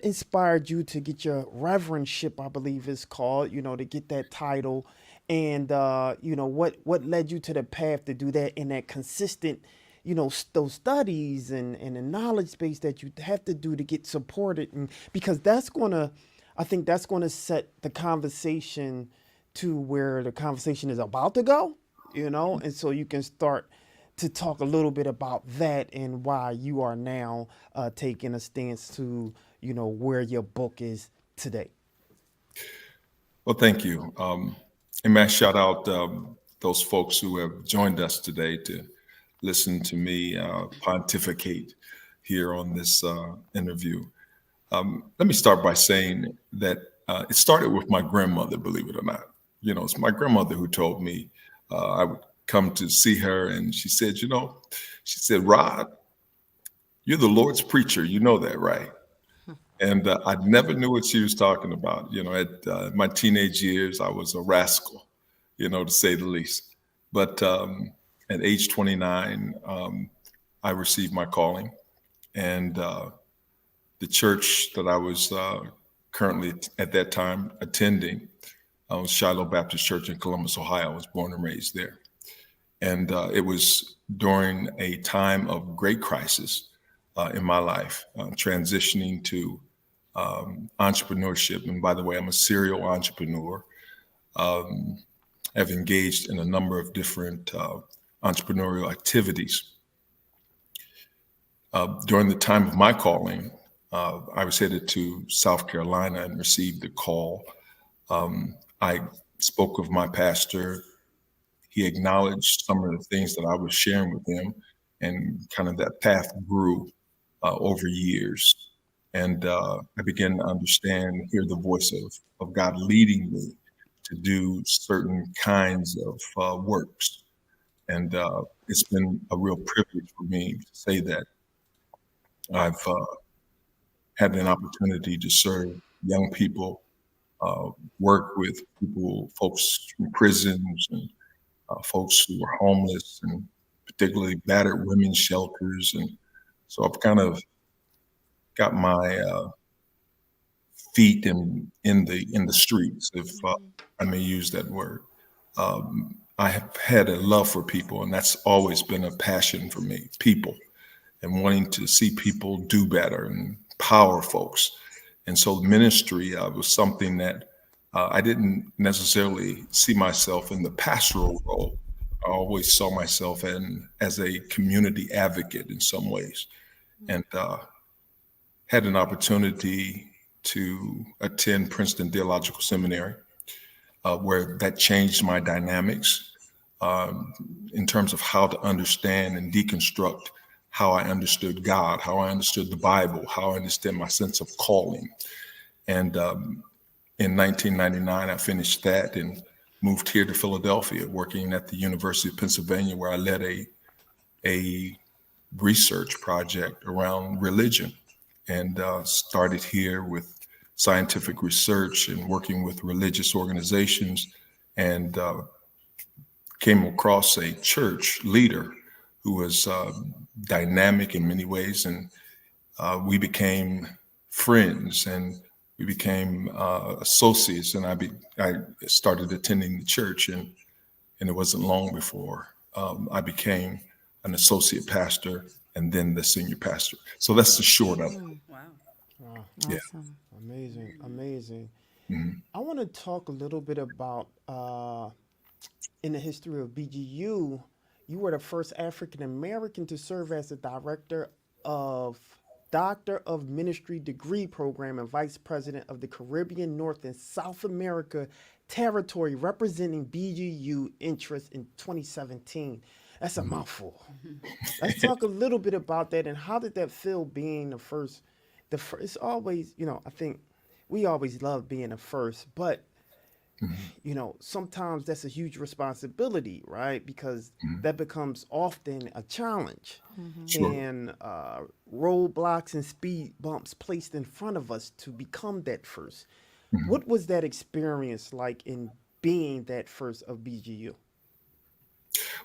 inspired you to get your reverendship, I believe is called, to get that title, and what led you to the path to do that in that consistent, those studies and the knowledge base that you have to do to get supported, and because I think that's gonna set the conversation to where the conversation is about to go, and so you can start to talk a little bit about that and why you are now taking a stance to, where your book is today. Well, thank you. And may I shout out those folks who have joined us today to listen to me pontificate here on this interview. Let me start by saying that it started with my grandmother, believe it or not. It's my grandmother who told me I would come to see her, and she said, Rod, you're the Lord's preacher. You know that, right? And I never knew what she was talking about. At my teenage years, I was a rascal, to say the least. But at age 29, I received my calling, and the church that I was currently at that time attending was Shiloh Baptist Church in Columbus, Ohio. I was born and raised there. And it was during a time of great crisis in my life, transitioning to entrepreneurship. And by the way, I'm a serial entrepreneur. I've engaged in a number of different entrepreneurial activities. During the time of my calling, I was headed to South Carolina and received a call. I spoke with my pastor. He acknowledged some of the things that I was sharing with him, and kind of that path grew over years. And I began to understand, hear the voice of God leading me to do certain kinds of works. And it's been a real privilege for me to say that I've had an opportunity to serve young people, work with folks from prisons, and folks who are homeless, and particularly battered women's shelters. And so I've kind of got my feet in the streets, if I may use that word. I have had a love for people, and that's always been a passion for me, people, and wanting to see people do better and empower folks. And so ministry was something that I didn't necessarily see myself in the pastoral role. I always saw myself as a community advocate in some ways, and had an opportunity to attend Princeton Theological Seminary where that changed my dynamics in terms of how to understand and deconstruct how I understood God, how I understood the Bible, how I understood my sense of calling. And in 1999, I finished that and moved here to Philadelphia, working at the University of Pennsylvania, where I led a research project around religion, and started here with scientific research and working with religious organizations, and came across a church leader who was dynamic in many ways, and we became friends, and we became associates, and I started attending the church, and it wasn't long before I became an associate pastor and then the senior pastor. So that's the short of it. Wow. Wow. Yeah. Awesome. Amazing. Amazing. Mhm. I want to talk a little bit about in the history of BGU. You were the first African American to serve as the director of Doctor of Ministry degree program and vice president of the Caribbean, North and South America territory, representing BGU interests in 2017. That's a mouthful. Let's talk a little bit about that, and how did that feel being the first? It's always, I think we always love being the first, but sometimes that's a huge responsibility, right? Because that becomes often a challenge, Sure. and roadblocks and speed bumps placed in front of us to become that first. What was that experience like in being that first of BGU?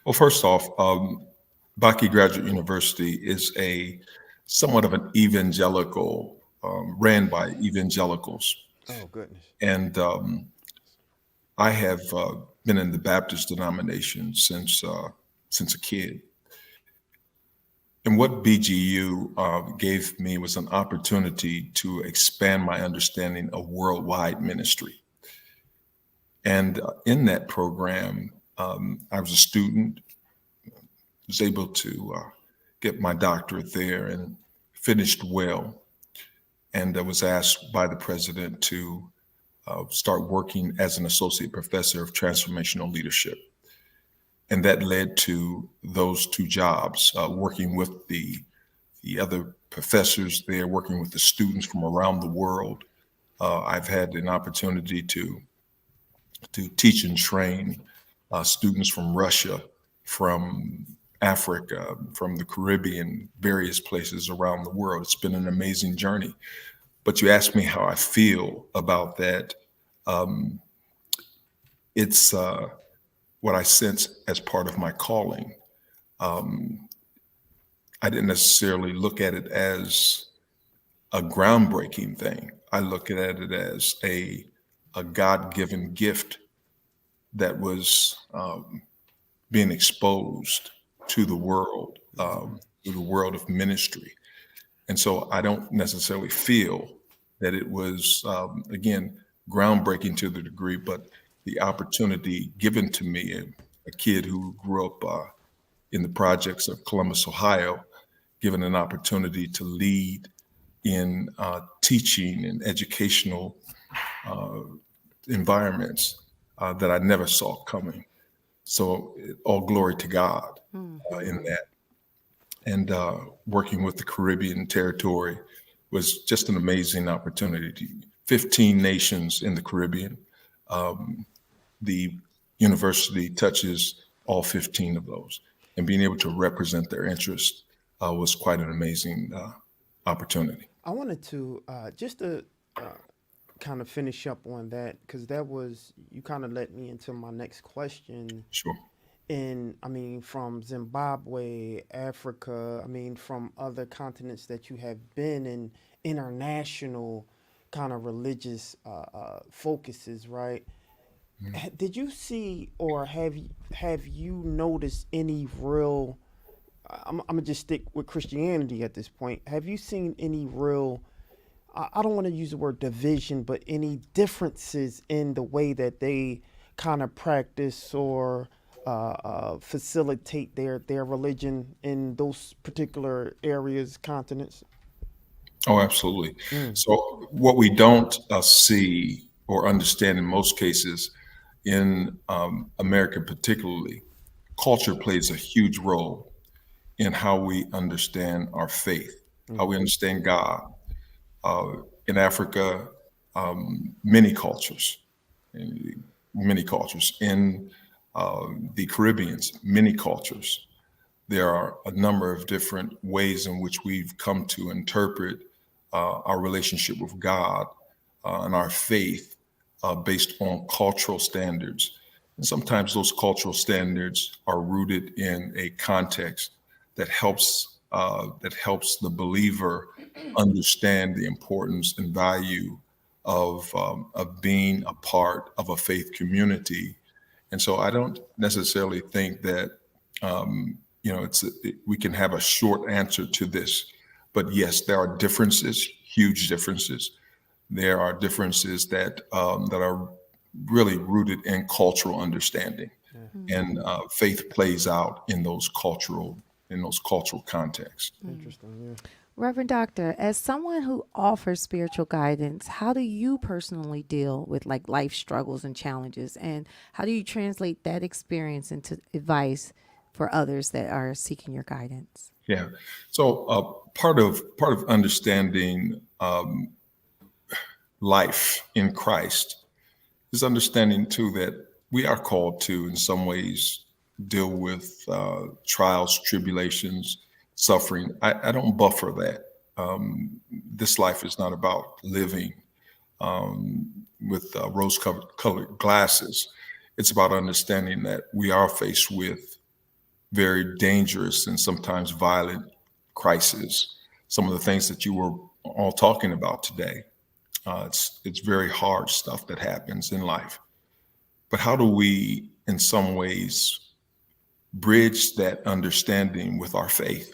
Well, first off, Baki Graduate University is somewhat of an evangelical, ran by evangelicals. Oh, goodness. And I have been in the Baptist denomination since a kid. And what BGU gave me was an opportunity to expand my understanding of worldwide ministry. And in that program, I was a student, was able to get my doctorate there and finished well. And I was asked by the president to start working as an associate professor of transformational leadership. And that led to those two jobs, working with the other professors there, working with the students from around the world. I've had an opportunity to teach and train students from Russia, from Africa, from the Caribbean, various places around the world. It's been an amazing journey. But you asked me how I feel about that. It's what I sense as part of my calling. I didn't necessarily look at it as a groundbreaking thing. I look at it as a God-given gift that was being exposed to the world of ministry. And so I don't necessarily feel that it was, again, groundbreaking to the degree, but the opportunity given to me, a kid who grew up in the projects of Columbus, Ohio, given an opportunity to lead in teaching and educational environments that I never saw coming. So all glory to God in that. And working with the Caribbean territory was just an amazing opportunity. 15 nations in the Caribbean. The university touches all 15 of those. And being able to represent their interests was quite an amazing opportunity. I wanted to just to kind of finish up on that, because you kind of led me into my next question. Sure. And I mean, from Zimbabwe, Africa, I mean, from other continents that you have been in, international kind of religious focuses, right? Did you see, or have you noticed any real, I'm gonna just stick with Christianity at this point. Have you seen any real, I don't want to use the word division, but any differences in the way that they kind of practice or facilitate their religion in those particular areas, continents? Oh, absolutely. So what we don't see or understand in most cases in America particularly, culture plays a huge role in how we understand our faith, how we understand God. In Africa, many cultures, many cultures. In the Caribbeans, many cultures. There are a number of different ways in which we've come to interpret our relationship with God and our faith based on cultural standards. And sometimes those cultural standards are rooted in a context that helps the believer understand the importance and value of being a part of a faith community. And so I don't necessarily think that we can have a short answer to this. But yes, there are differences, huge differences. There are differences that are really rooted in cultural understanding, and faith plays out in those cultural contexts. Interesting. Yeah. Reverend Doctor, as someone who offers spiritual guidance, how do you personally deal with like life struggles and challenges, and how do you translate that experience into advice for others that are seeking your guidance? Yeah. So part of understanding life in Christ is understanding too that we are called to, in some ways, deal with trials, tribulations, suffering. I don't buffer that. This life is not about living with rose-colored glasses. It's about understanding that we are faced with very dangerous and sometimes violent crises. Some of the things that you were all talking about today. It's very hard stuff that happens in life. But how do we, in some ways, bridge that understanding with our faith?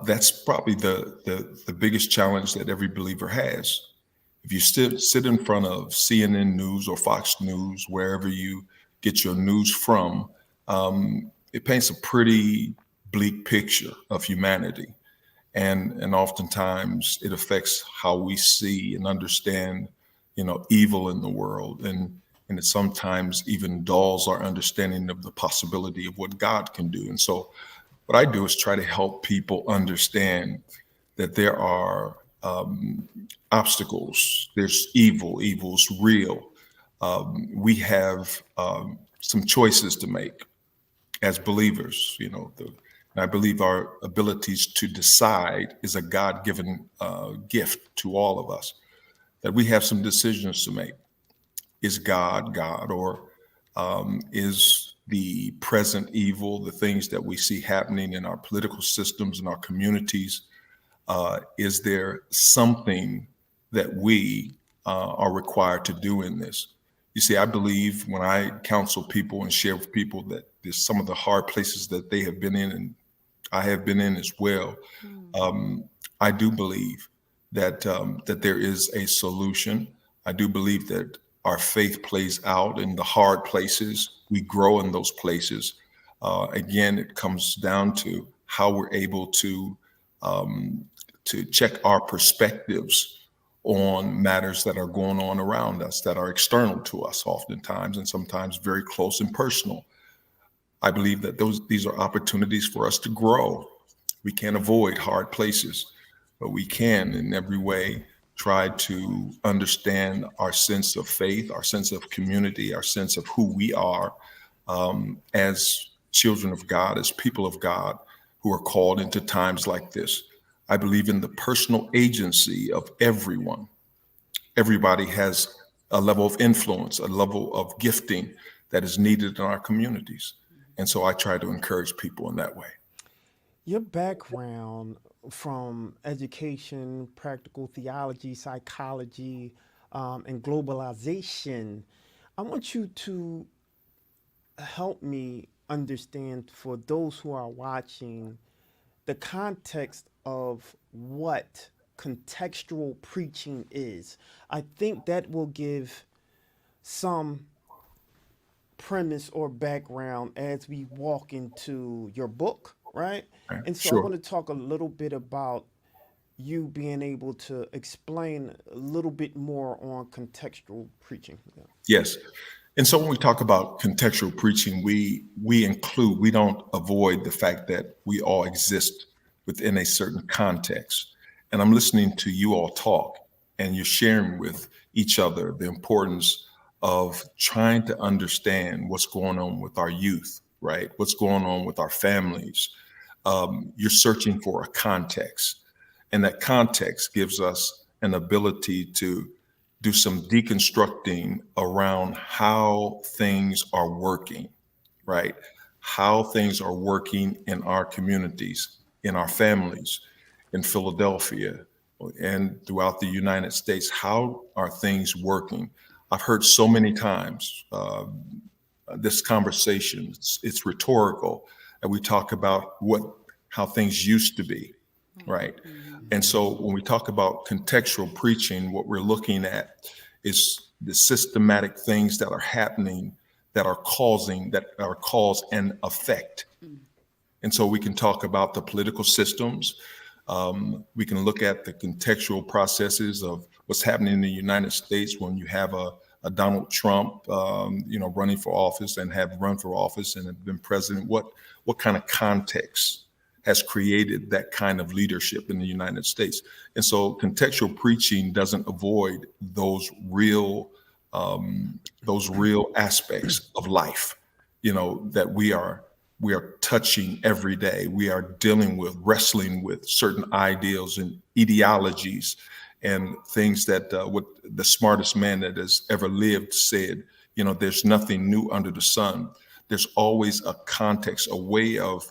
That's probably the biggest challenge that every believer has. If you sit in front of CNN News or Fox News, wherever you get your news from, it paints a pretty bleak picture of humanity. And oftentimes it affects how we see and understand, evil in the world. And it sometimes even dulls our understanding of the possibility of what God can do. And so what I do is try to help people understand that there are obstacles. There's evil's real. We have some choices to make as believers. And I believe our abilities to decide is a God-given gift to all of us, that we have some decisions to make. Is God, or is the present evil, the things that we see happening in our political systems, in our communities, is there something that we are required to do in this? You see, I believe when I counsel people and share with people that there's some of the hard places that they have been in, and I have been in as well, I do believe that that there is a solution. I do believe that our faith plays out in the hard places. We grow in those places. Again, it comes down to how we're able to check our perspectives on matters that are going on around us, that are external to us oftentimes, and sometimes very close and personal. I believe that these are opportunities for us to grow. We can't avoid hard places, but we can in every way try to understand our sense of faith, our sense of community, our sense of who we are as children of God, as people of God who are called into times like this. I believe in the personal agency of everyone. Everybody has a level of influence, a level of gifting that is needed in our communities. And so I try to encourage people in that way. Your background from education, practical theology, psychology, and globalization, I want you to help me understand, for those who are watching, the context of what contextual preaching is. I think that will give some premise or background as we walk into your book, right? And so I want to talk a little bit about you being able to explain a little bit more on contextual preaching. Yes. And so when we talk about contextual preaching, we don't avoid the fact that we all exist within a certain context. And I'm listening to you all talk, and you're sharing with each other the importance of trying to understand what's going on with our youth, right? What's going on with our families. You're searching for a context, and that context gives us an ability to do some deconstructing around how things are working, right? How things are working in our communities, in our families, in Philadelphia, and throughout the United States. How are things working? I've heard so many times this conversation, it's rhetorical, and we talk about how things used to be, right? And so when we talk about contextual preaching, what we're looking at is the systematic things that are happening that are cause and effect. And so we can talk about the political systems. We can look at the contextual processes of what's happening in the United States when you have a Donald Trump, running for office and have run for office and have been president. What kind of context has created that kind of leadership in the United States? And so contextual preaching doesn't avoid those real aspects of life, that we are touching every day. We are wrestling with certain ideals and ideologies and things that what the smartest man that has ever lived said, there's nothing new under the sun. There's always a context, a way of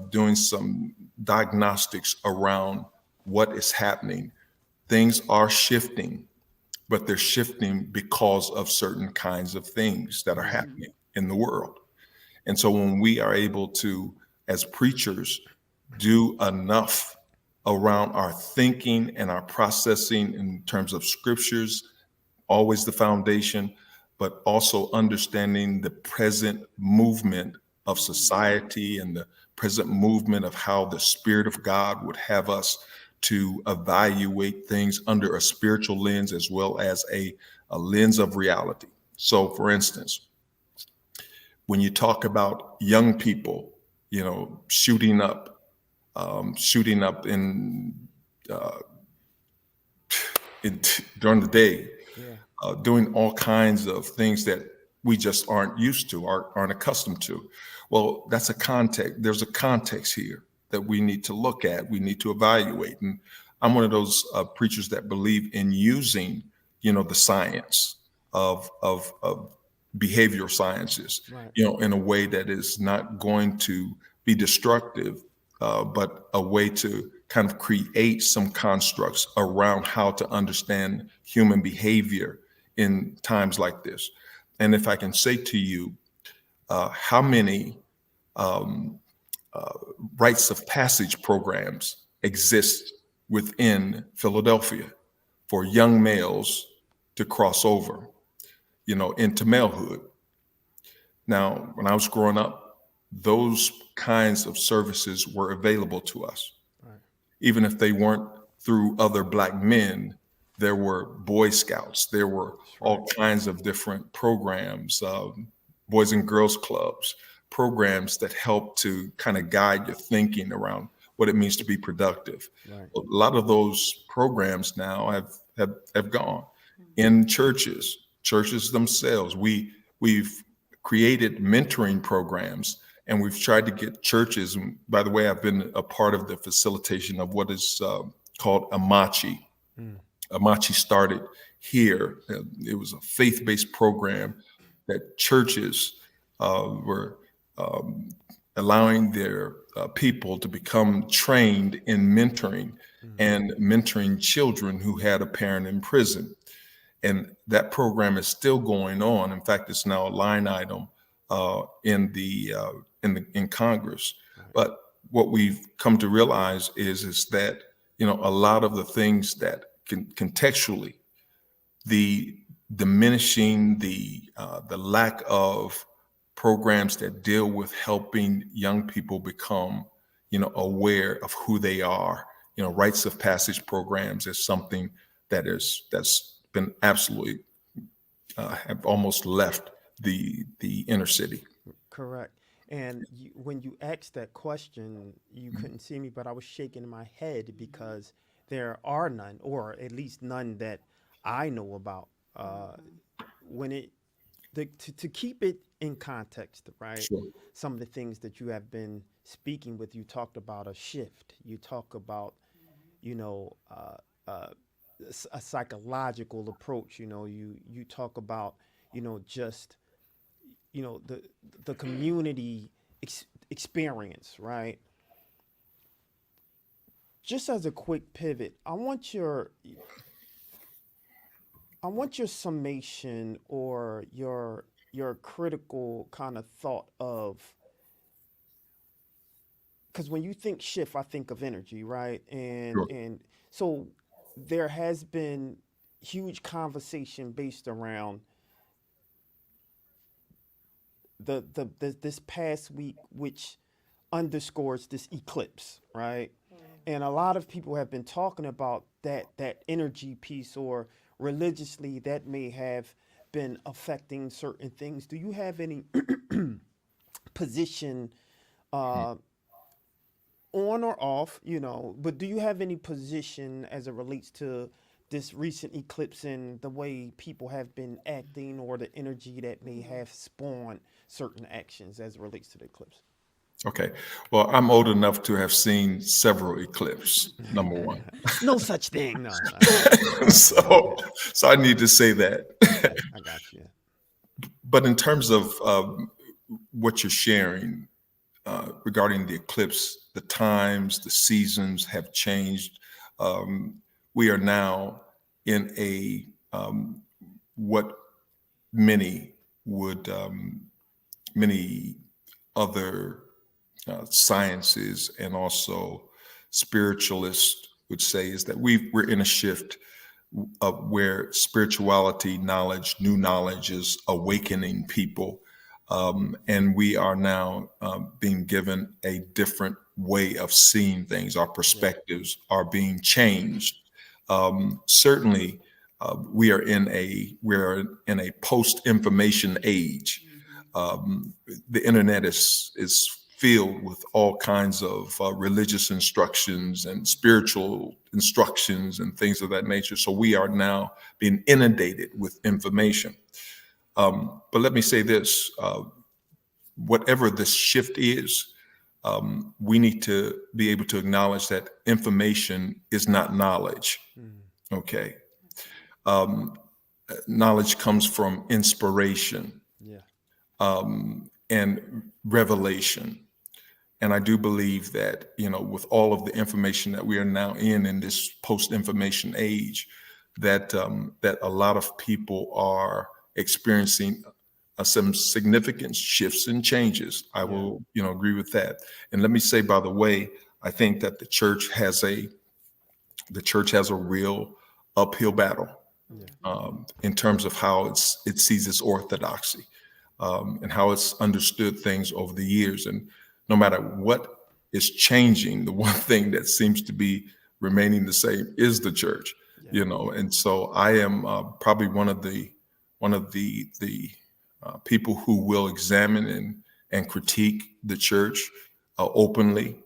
doing some diagnostics around what is happening. Things are shifting, but they're shifting because of certain kinds of things that are happening in the world. And so when we are able to, as preachers, do enough around our thinking and our processing in terms of scriptures, always the foundation, but also understanding the present movement of society and the present movement of how the Spirit of God would have us to evaluate things under a spiritual lens as well as a lens of reality. So, for instance, when you talk about young people, shooting up during the day, doing all kinds of things that we just aren't used to, aren't accustomed to. Well, that's a context. There's a context here that we need to look at. We need to evaluate. And I'm one of those preachers that believe in using, the science of behavioral sciences, Right. In a way that is not going to be destructive, but a way to kind of create some constructs around how to understand human behavior in times like this. And if I can say to you, how many rites of passage programs exist within Philadelphia for young males to cross over, into malehood. Now, when I was growing up, those kinds of services were available to us. Right. Even if they weren't through other Black men, there were Boy Scouts, there were all kinds of different programs, Boys and Girls Clubs, programs that help to kind of guide your thinking around what it means to be productive. Right. A lot of those programs now have gone. In churches themselves, we've created mentoring programs, and we've tried to get churches. And by the way, I've been a part of the facilitation of what is called Amachi. Amachi started here. It was a faith-based program that churches were allowing their people to become trained in mentoring and mentoring children who had a parent in prison. And that program is still going on. In fact, it's now a line item in Congress. But what we've come to realize is that a lot of the things that contextually, the diminishing, the lack of programs that deal with helping young people become aware of who they are, rites of passage programs is something that's been absolutely have almost left the inner city. Correct. And when you asked that question, you couldn't see me, but I was shaking my head because there are none, or at least none that I know about. When it to keep it in context, right? Sure. Some of the things that you have been speaking with, you talked about a shift. You talk about, you know, a psychological approach. You know, you talk about, you know, just the community experience, right? Just as a quick pivot, I want your summation or your critical kind of thought of, because when you think shift, I think of energy, right? Sure. And so there has been huge conversation based around this past week, which underscores this eclipse, right? And a lot of people have been talking about that energy piece, or religiously that may have been affecting certain things. Do you have any position, on or off, you know, but do you have any position as it relates to this recent eclipse and the way people have been acting, or the energy that may have spawned certain actions as it relates to the eclipse? Okay. Well, I'm old enough to have seen several eclipses, number one. No such thing. No. so I need to say that. Okay, I got you. But in terms of what you're sharing regarding the eclipse, the times, the seasons have changed. We are now in a what many other sciences and also spiritualists would say is that we're in a shift of where spirituality, knowledge, new knowledge is awakening people. And we are now being given a different way of seeing things. Our perspectives are being changed. Certainly, we are in a post-information age. The internet is filled with all kinds of religious instructions and spiritual instructions and things of that nature. So we are now being inundated with information. But let me say this, whatever this shift is, we need to be able to acknowledge that information is not knowledge, okay? Knowledge comes from inspiration and revelation. And I do believe that, you know, with all of the information that we are now in this post-information age, that that a lot of people are experiencing some significant shifts and changes. I will, you know, agree with that. And let me say, by the way, I think that the church has a real uphill battle in terms of how it sees its orthodoxy and how it's understood things over the years. And no matter what is changing, the one thing that seems to be remaining the same is the church. You know, and so I am probably one of the people who will examine and critique the church openly,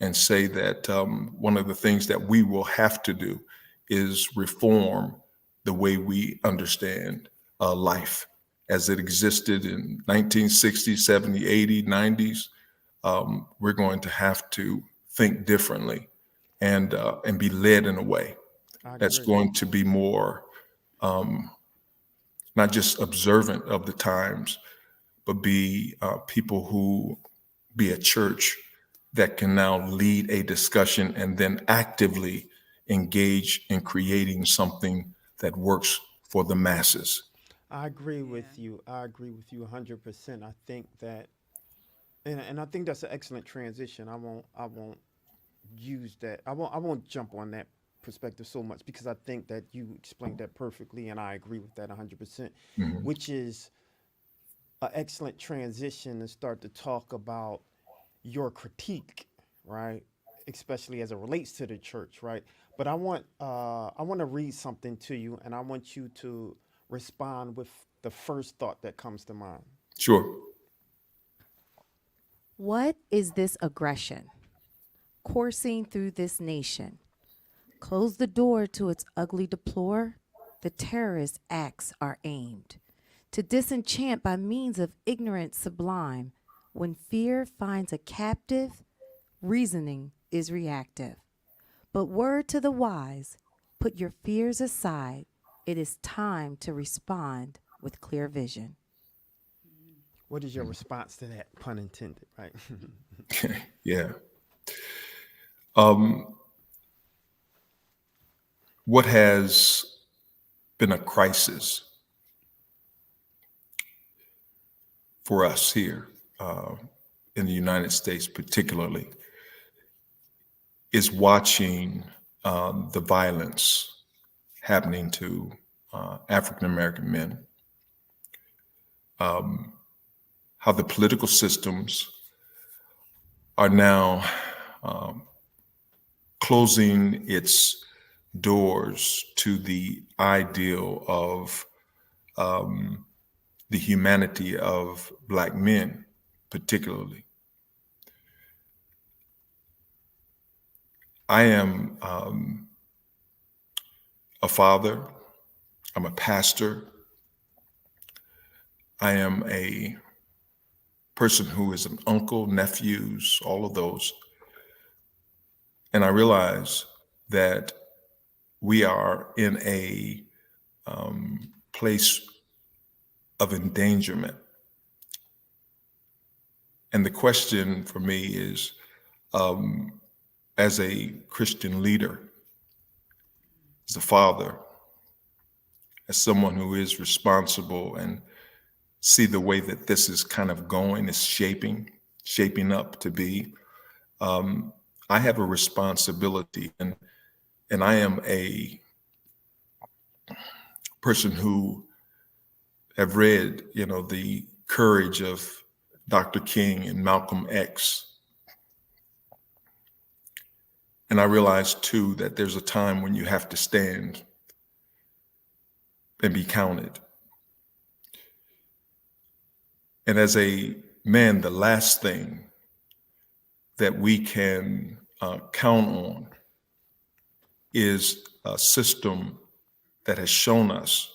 and say that one of the things that we will have to do is reform the way we understand life as it existed in 1960s, 70s, 80s, 90s. We're going to have to think differently and be led in a way that's going to be more not just observant of the times, but be people who be a church that can now lead a discussion and then actively engage in creating something that works for the masses. I agree with you. I agree with you 100%. I think that, and I think that's an excellent transition. I won't use that. I won't jump on that perspective so much, because I think that you explained that perfectly, and I agree with that 100%, which is an excellent transition to start to talk about your critique, right? Especially as it relates to the church, right? But I want to read something to you, and I want you to respond with the first thought that comes to mind. Sure. What is this aggression coursing through this nation? Close the door to its ugly deplore. The terrorist acts are aimed to disenchant by means of ignorance sublime. When fear finds a captive, reasoning is reactive. But word to the wise, put your fears aside. It is time to respond with clear vision. What is your response to that? Pun intended, right? Yeah. What has been a crisis for us here in the United States, particularly, is watching the violence happening to African American men. How the political systems are now closing its doors to the ideal of the humanity of Black men, particularly. I am a father, I'm a pastor, I am a person who is an uncle, nephews, all of those. And I realize that we are in a place of endangerment. And the question for me is, as a Christian leader, as a father, as someone who is responsible and see the way that this is kind of going, is shaping up to be, I have a responsibility, and I am a person who have read, the courage of Dr. King and Malcolm X. And I realized too that there's a time when you have to stand and be counted. And as a man, the last thing that we can count on is a system that has shown us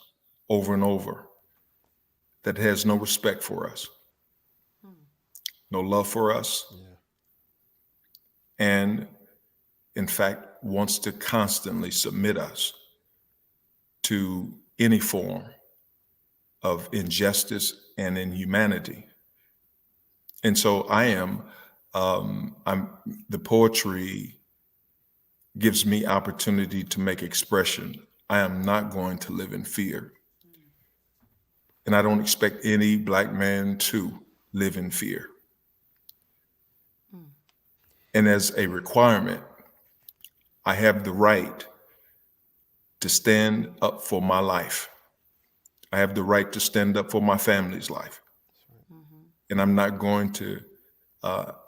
over and over that has no respect for us, no love for us, and in fact wants to constantly submit us to any form of injustice and inhumanity. And so the poetry gives me opportunity to make expression. I am not going to live in fear. And I don't expect any Black man to live in fear. And as a requirement, I have the right to stand up for my life. I have the right to stand up for my family's life. And I'm not going to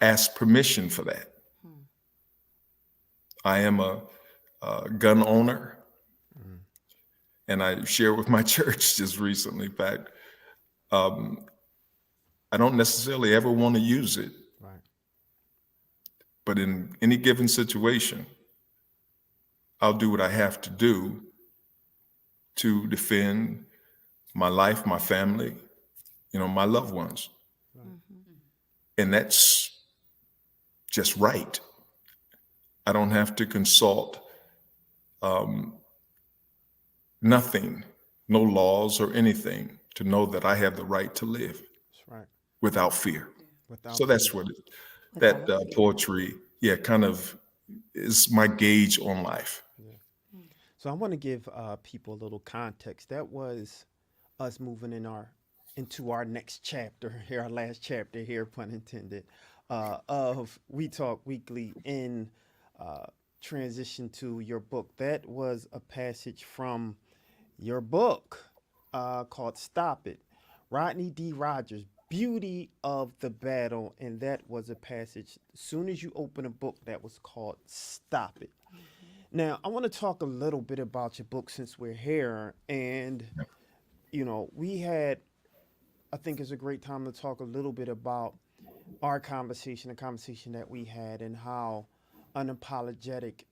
ask permission for that. I am a gun owner. And I shared with my church just recently, in fact, I don't necessarily ever want to use it. Right. But in any given situation, I'll do what I have to do to defend my life, my family, my loved ones. And that's just right. I don't have to consult nothing, no laws or anything to know that I have the right to live without fear. So that's what that poetry, kind of is my gauge on life. So I want to give people a little context. That was us moving into our next chapter here, our last chapter here, pun intended, of We Talk Weekly in transition to your book. That was a passage from your book called Stop It. Rodney D. Rogers, Beauty of the Battle. And that was a passage, as soon as you open a book, that was called Stop It. Now, I want to talk a little bit about your book since we're here. And, I think it's a great time to talk a little bit about our conversation, the conversation that we had, and how unapologetic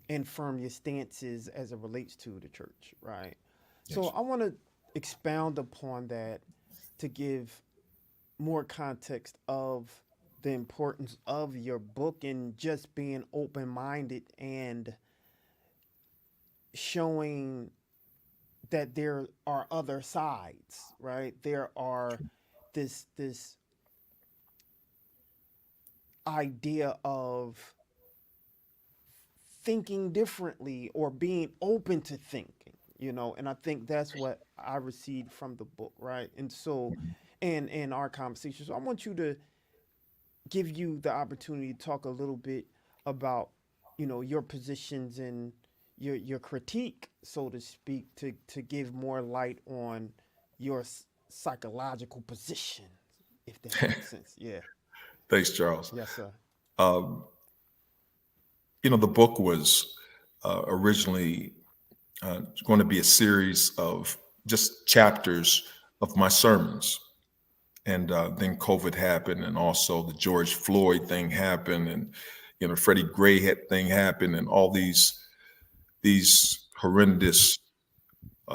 and firm your stance is as it relates to the church, right? Yes. So I want to expound upon that to give more context of the importance of your book and just being open-minded and showing that there are other sides, right? There are this idea of thinking differently or being open to thinking, and I think that's what I received from the book, right? And so in our conversation, so I want you to give you the opportunity to talk a little bit about, your positions and your critique, so to speak, to give more light on your psychological position, if that makes sense. Yeah. Thanks, Charles. Yes, sir. The book was originally going to be a series of just chapters of my sermons. And then COVID happened, and also the George Floyd thing happened, and Freddie Gray thing happened, and all these horrendous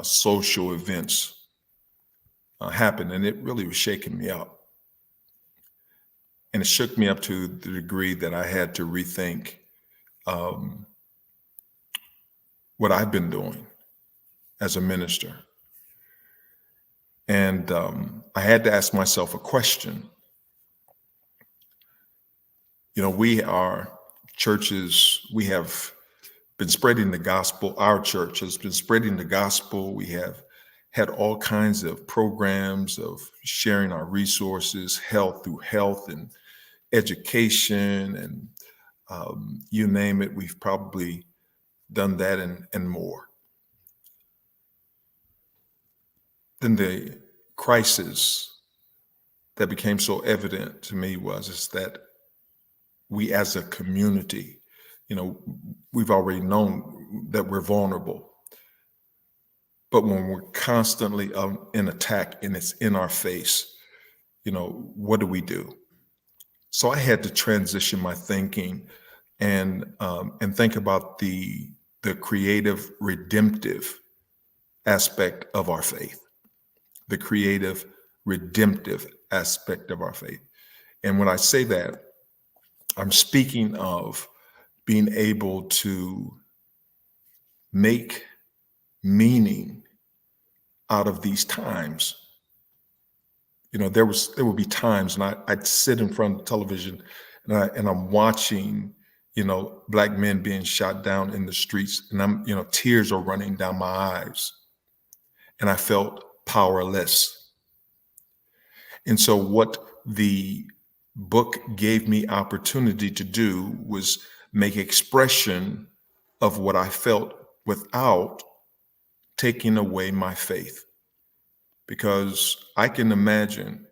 social events happened, and it really was shaking me up. And it shook me up to the degree that I had to rethink what I've been doing as a minister. And I had to ask myself a question. We are churches, we have been spreading the gospel. Our church has been spreading the gospel. We have had all kinds of programs of sharing our resources, health and education, and you name it, we've probably done that and more. Then the crisis that became so evident to me is that we as a community, we've already known that we're vulnerable. But when we're constantly in attack and it's in our face, what do? So I had to transition my thinking and think about the creative, redemptive aspect of our faith. The creative, redemptive aspect of our faith. And when I say that, I'm speaking of being able to make meaning out of these times. There would be times, and I'd sit in front of the television, and I'm watching, Black men being shot down in the streets, and tears are running down my eyes, and I felt powerless. And so what the book gave me opportunity to do was make expression of what I felt without taking away my faith. Because I can imagine,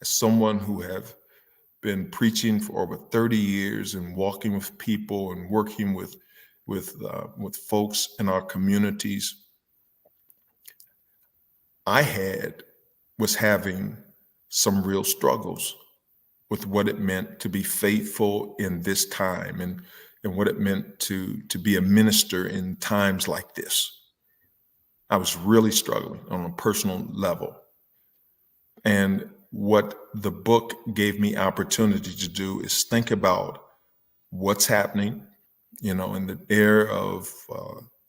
as someone who have been preaching for over 30 years and walking with people and working with folks in our communities, I was having some real struggles with what it meant to be faithful in this time and what it meant to be a minister in times like this. I was really struggling on a personal level. And what the book gave me opportunity to do is think about what's happening, in the era of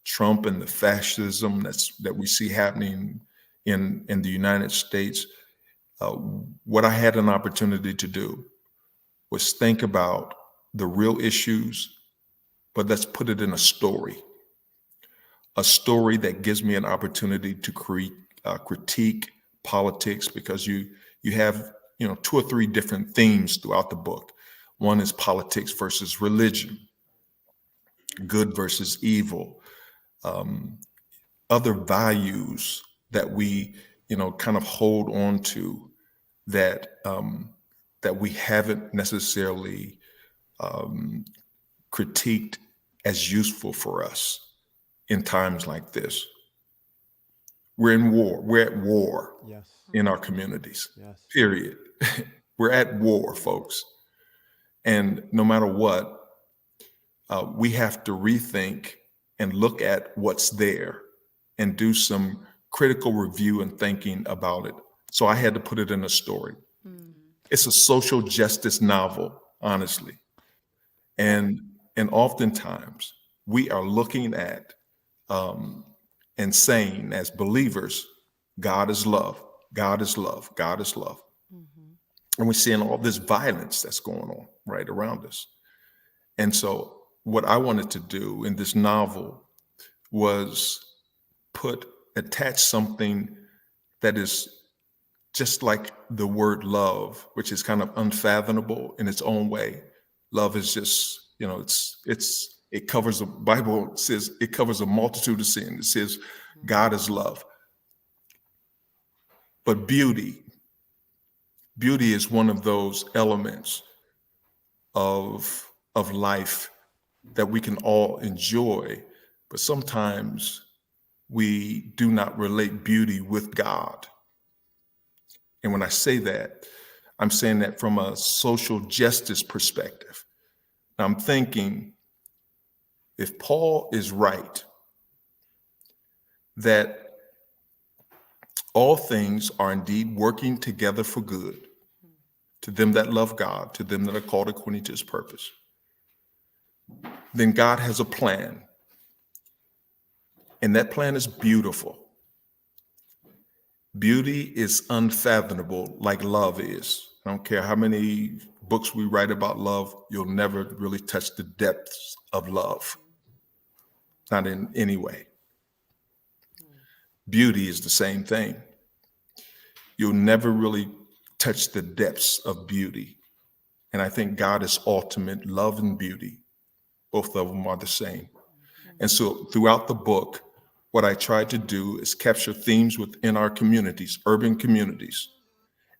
Trump and the fascism that we see happening in the United States. What I had an opportunity to do was think about the real issues, but let's put it in a story that gives me an opportunity to critique politics, because you have 2 or 3 different themes throughout the book. One is politics versus religion, good versus evil, other values that we kind of hold on to that we haven't necessarily critiqued as useful for us in times like this. we're in war. We're at war Yes. in our communities, Yes. period. We're at war, folks. And no matter what, we have to rethink and look at what's there and do some critical review and thinking about it. So I had to put it in a story. It's a social justice novel, honestly. And oftentimes we are looking at and saying as believers, God is love, God is love, God is love. And we're seeing all this violence that's going on right around us. And so what I wanted to do in this novel was attach something that is just like the word love, which is kind of unfathomable in its own way. Love is just, it covers, the Bible says it covers a multitude of sins. It says God is love. But beauty is one of those elements of life that we can all enjoy, but sometimes we do not relate beauty with God. And when I say that, I'm saying that from a social justice perspective. Now, I'm thinking if Paul is right, that all things are indeed working together for good to them that love God, to them that are called according to his purpose, then God has a plan. And that plan is beautiful. Beauty is unfathomable like love is. I don't care how many books we write about love, you'll never really touch the depths of love. Not in any way. Beauty is the same thing. You'll never really touch the depths of beauty. And I think God is ultimate love and beauty. Both of them are the same. And so throughout the book, what I tried to do is capture themes within our communities, urban communities,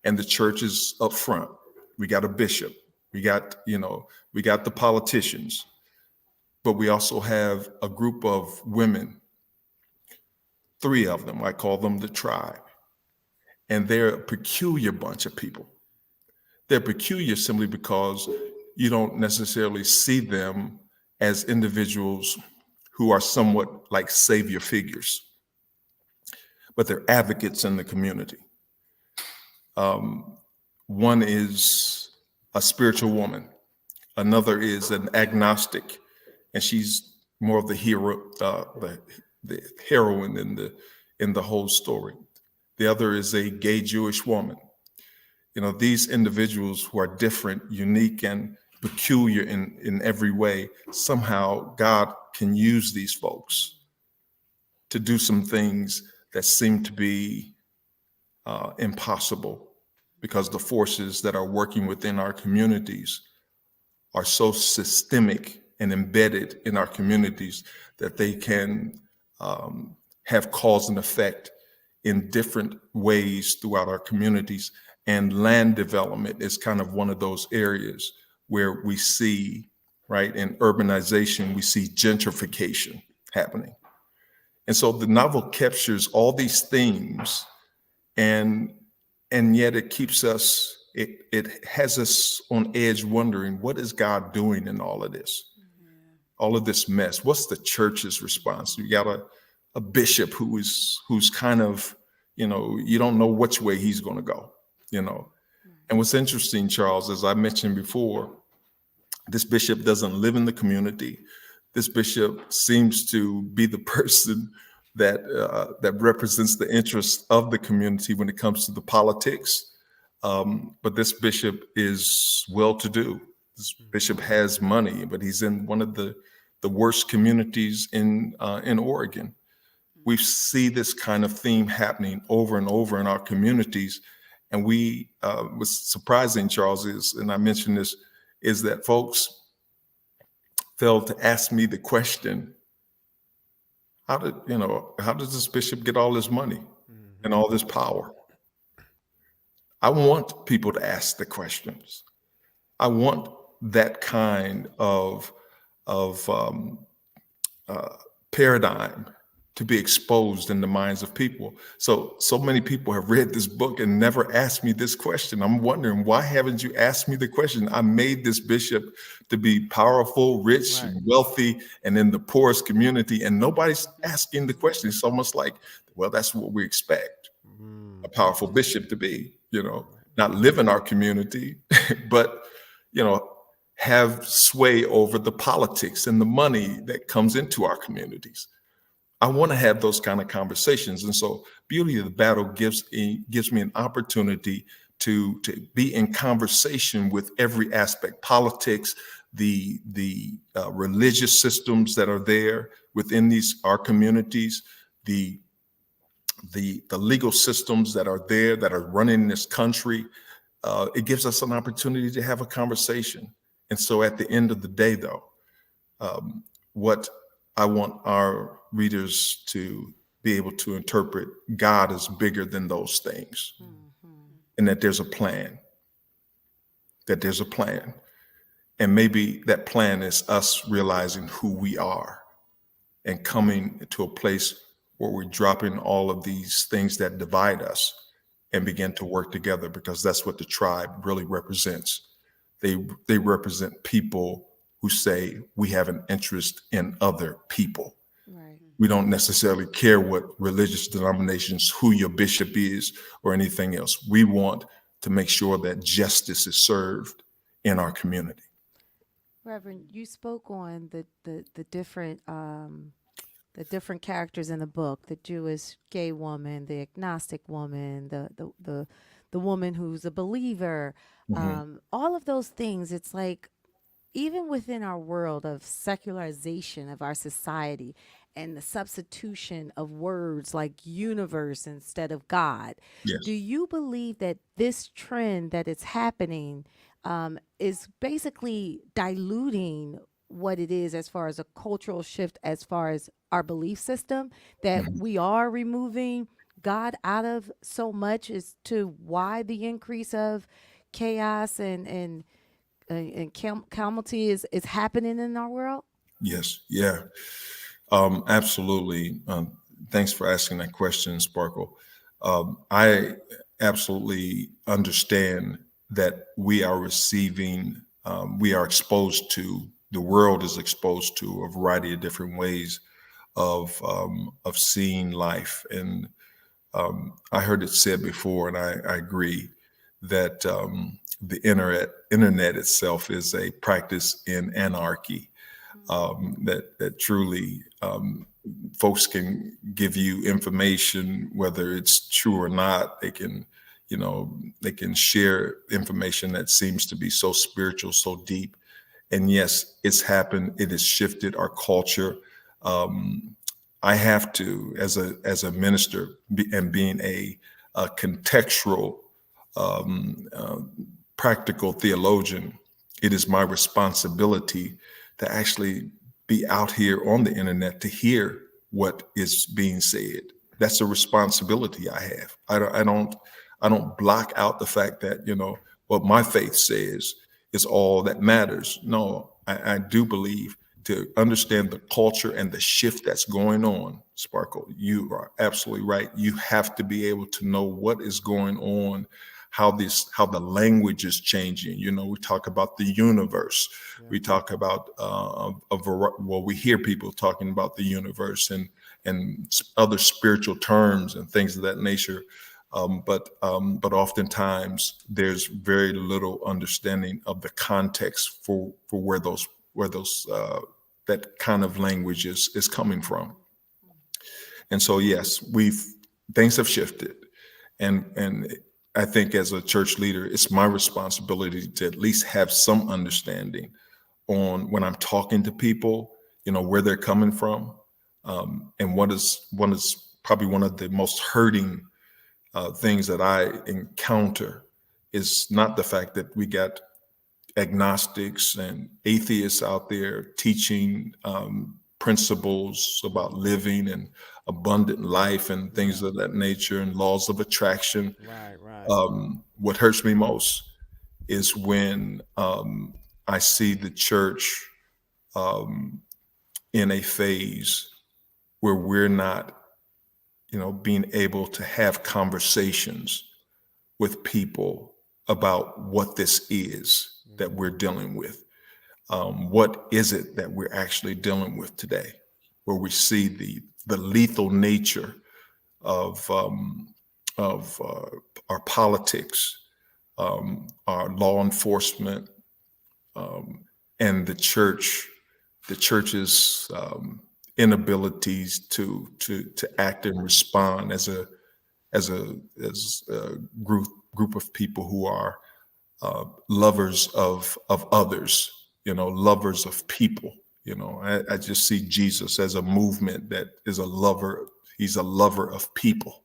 and the church is up front. We got a bishop, we got the politicians, but we also have a group of women, 3 of them, I call them the tribe. And they're a peculiar bunch of people. They're peculiar simply because you don't necessarily see them as individuals who are somewhat like savior figures, but they're advocates in the community. One is a spiritual woman. Another is an agnostic, and she's more of the hero, the heroine in the whole story. The other is a gay Jewish woman. These individuals who are different, unique, and peculiar in every way, somehow God can use these folks to do some things that seem to be impossible, because the forces that are working within our communities are so systemic and embedded in our communities that they can have cause and effect in different ways throughout our communities. And land development is kind of one of those areas where we see, right, in urbanization, we see gentrification happening. And so the novel captures all these themes, and yet it keeps us, it has us on edge wondering, what is God doing in all of this? All of this mess. What's the church's response? You got a bishop who's kind of, you don't know which way he's going to go, And what's interesting, Charles, as I mentioned before, this bishop doesn't live in the community. This bishop seems to be the person that represents the interests of the community when it comes to the politics. But this bishop is well-to-do. This bishop has money, but he's in one of the worst communities in Oregon. We see this kind of theme happening over and over in our communities. And what's surprising, Charles, is, and I mentioned this, is that folks failed to ask me the question, how does this bishop get all this money and all this power? I want people to ask the questions. I want that kind of paradigm to be exposed in the minds of people. So many people have read this book and never asked me this question. I'm wondering, why haven't you asked me the question? I made this bishop to be powerful, rich, and wealthy, and in the poorest community, and nobody's asking the question. It's almost like, well, that's what we expect a powerful bishop to be, not live in our community, but, have sway over the politics and the money that comes into our communities. I want to have those kind of conversations. And so Beauty of the Battle gives me an opportunity to be in conversation with every aspect: politics, the religious systems that are there within our communities, the legal systems that are there that are running this country. It gives us an opportunity to have a conversation. And so at the end of the day, though, what I want our readers to be able to interpret, God is bigger than those things, and that there's a plan, And maybe that plan is us realizing who we are and coming to a place where we're dropping all of these things that divide us and begin to work together, because that's what the tribe really represents. They represent people who say we have an interest in other people. Right. We don't necessarily care what religious denominations, who your bishop is, or anything else. We want to make sure that justice is served in our community. Reverend, you spoke on the different characters in the book: the Jewish gay woman, the agnostic woman, the woman who's a believer. All of those things. It's like, even within our world of secularization of our society and the substitution of words like universe instead of God, Yes. do you believe that this trend that is happening is basically diluting what it is as far as a cultural shift, as far as our belief system, that we are removing God out of so much, as to why the increase of chaos and calamity is happening in our world? Yes. Yeah. Absolutely. Thanks for asking that question, Sparkle. I absolutely understand that we are receiving, we are exposed to, the world is exposed to a variety of different ways of seeing life. And I heard it said before, and I agree, that the internet itself is a practice in anarchy. That truly folks can give you information, whether it's true or not. They can share information that seems to be so spiritual, so deep. And yes, it's happened. It has shifted our culture. I have to, as a minister, and being a contextual, practical theologian, it is my responsibility to actually be out here on the internet to hear what is being said. That's a responsibility I have. I don't block out the fact that, what my faith says is all that matters. No, I do believe, to understand the culture and the shift that's going on, Sparkle, you are absolutely right. You have to be able to know what is going on, how the language is changing. We talk about the universe. Yeah. We talk about we hear people talking about the universe and other spiritual terms and things of that nature. But oftentimes there's very little understanding of the context for where those that kind of language is coming from. And so, yes, things have shifted. And I think as a church leader, it's my responsibility to at least have some understanding on, when I'm talking to people, where they're coming from. And what is probably one of the most hurting things that I encounter is not the fact that we got agnostics and atheists out there teaching principles about living and abundant life and things of that nature and laws of attraction. Right. What hurts me most is when I see the church in a phase where we're not, being able to have conversations with people about what this is that we're dealing with. What is it that we're actually dealing with today, where we see the lethal nature of our politics, our law enforcement, and the church's inabilities to act and respond as a group of people who are lovers of others, lovers of people. I just see Jesus as a movement that is a lover. He's a lover of people.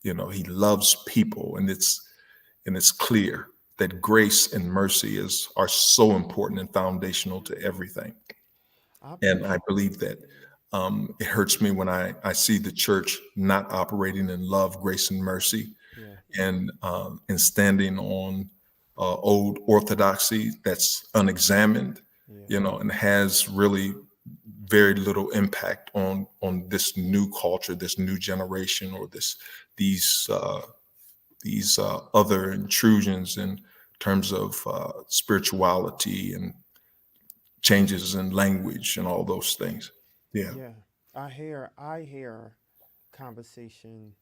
He loves people, and it's clear that grace and mercy are so important and foundational to everything. And I believe that it hurts me when I see the church not operating in love, grace, and mercy, and standing on old orthodoxy that's unexamined, and has really very little impact on this new culture, this new generation, or these other intrusions in terms of spirituality and changes in language and all those things. Yeah. I hear conversation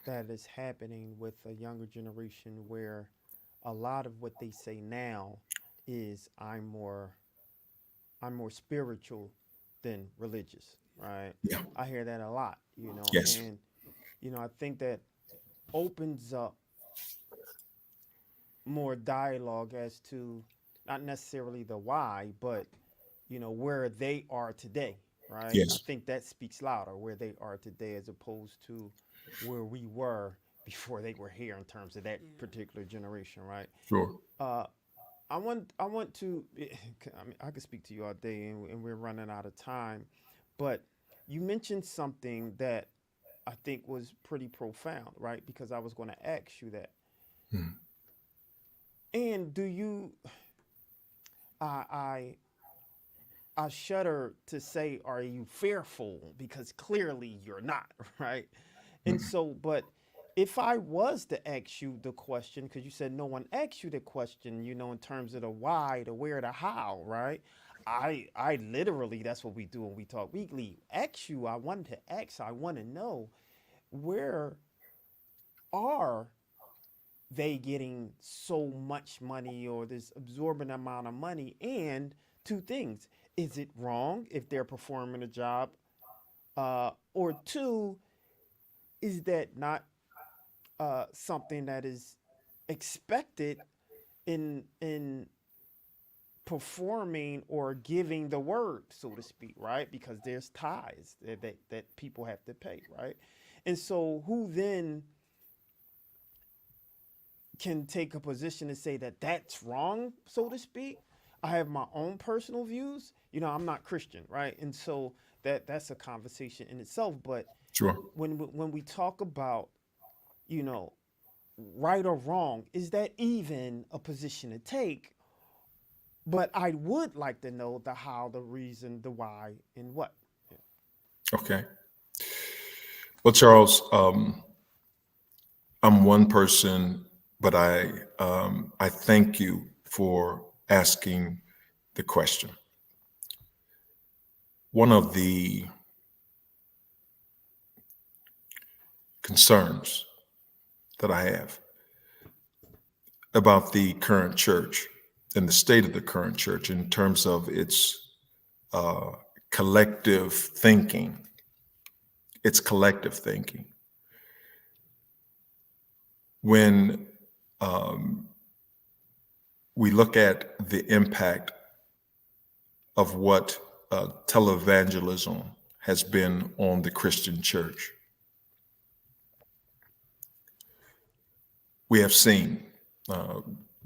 that is happening with a younger generation where a lot of what they say now is I'm more spiritual than religious, right? Yeah. I hear that a lot, Yes. And I think that opens up more dialogue as to not necessarily the why, but where they are today, right? Yes. I think that speaks louder where they are today as opposed to where we were before they were here in terms of that particular generation, right? Sure. I want to. I mean, I could speak to you all day, and we're running out of time. But you mentioned something that I think was pretty profound, right? Because I was going to ask you that. And do you? I shudder to say, are you fearful? Because clearly you're not, right? And so, but if I was to ask you the question, because you said no one asked you the question, in terms of the why, the where, the how, right? I literally, that's what we do when we talk weekly. I want to know, where are they getting so much money, or this absorbent amount of money? And two things: is it wrong if they're performing a job? Or two, is that not something that is expected in performing or giving the word, so to speak, right? Because there's tithes that people have to pay, right? And so who then can take a position and say that that's wrong, so to speak? I have my own personal views. I'm not Christian, right? And so that's a conversation in itself. But Sure. When we talk about, right or wrong, is that even a position to take? But I would like to know the how, the reason, the why, and what. Okay. Well, Charles, I'm one person, but I thank you for asking the question. One of the concerns that I have about the current church and the state of the current church in terms of its collective thinking, when we look at the impact of what televangelism has been on the Christian church, we have seen,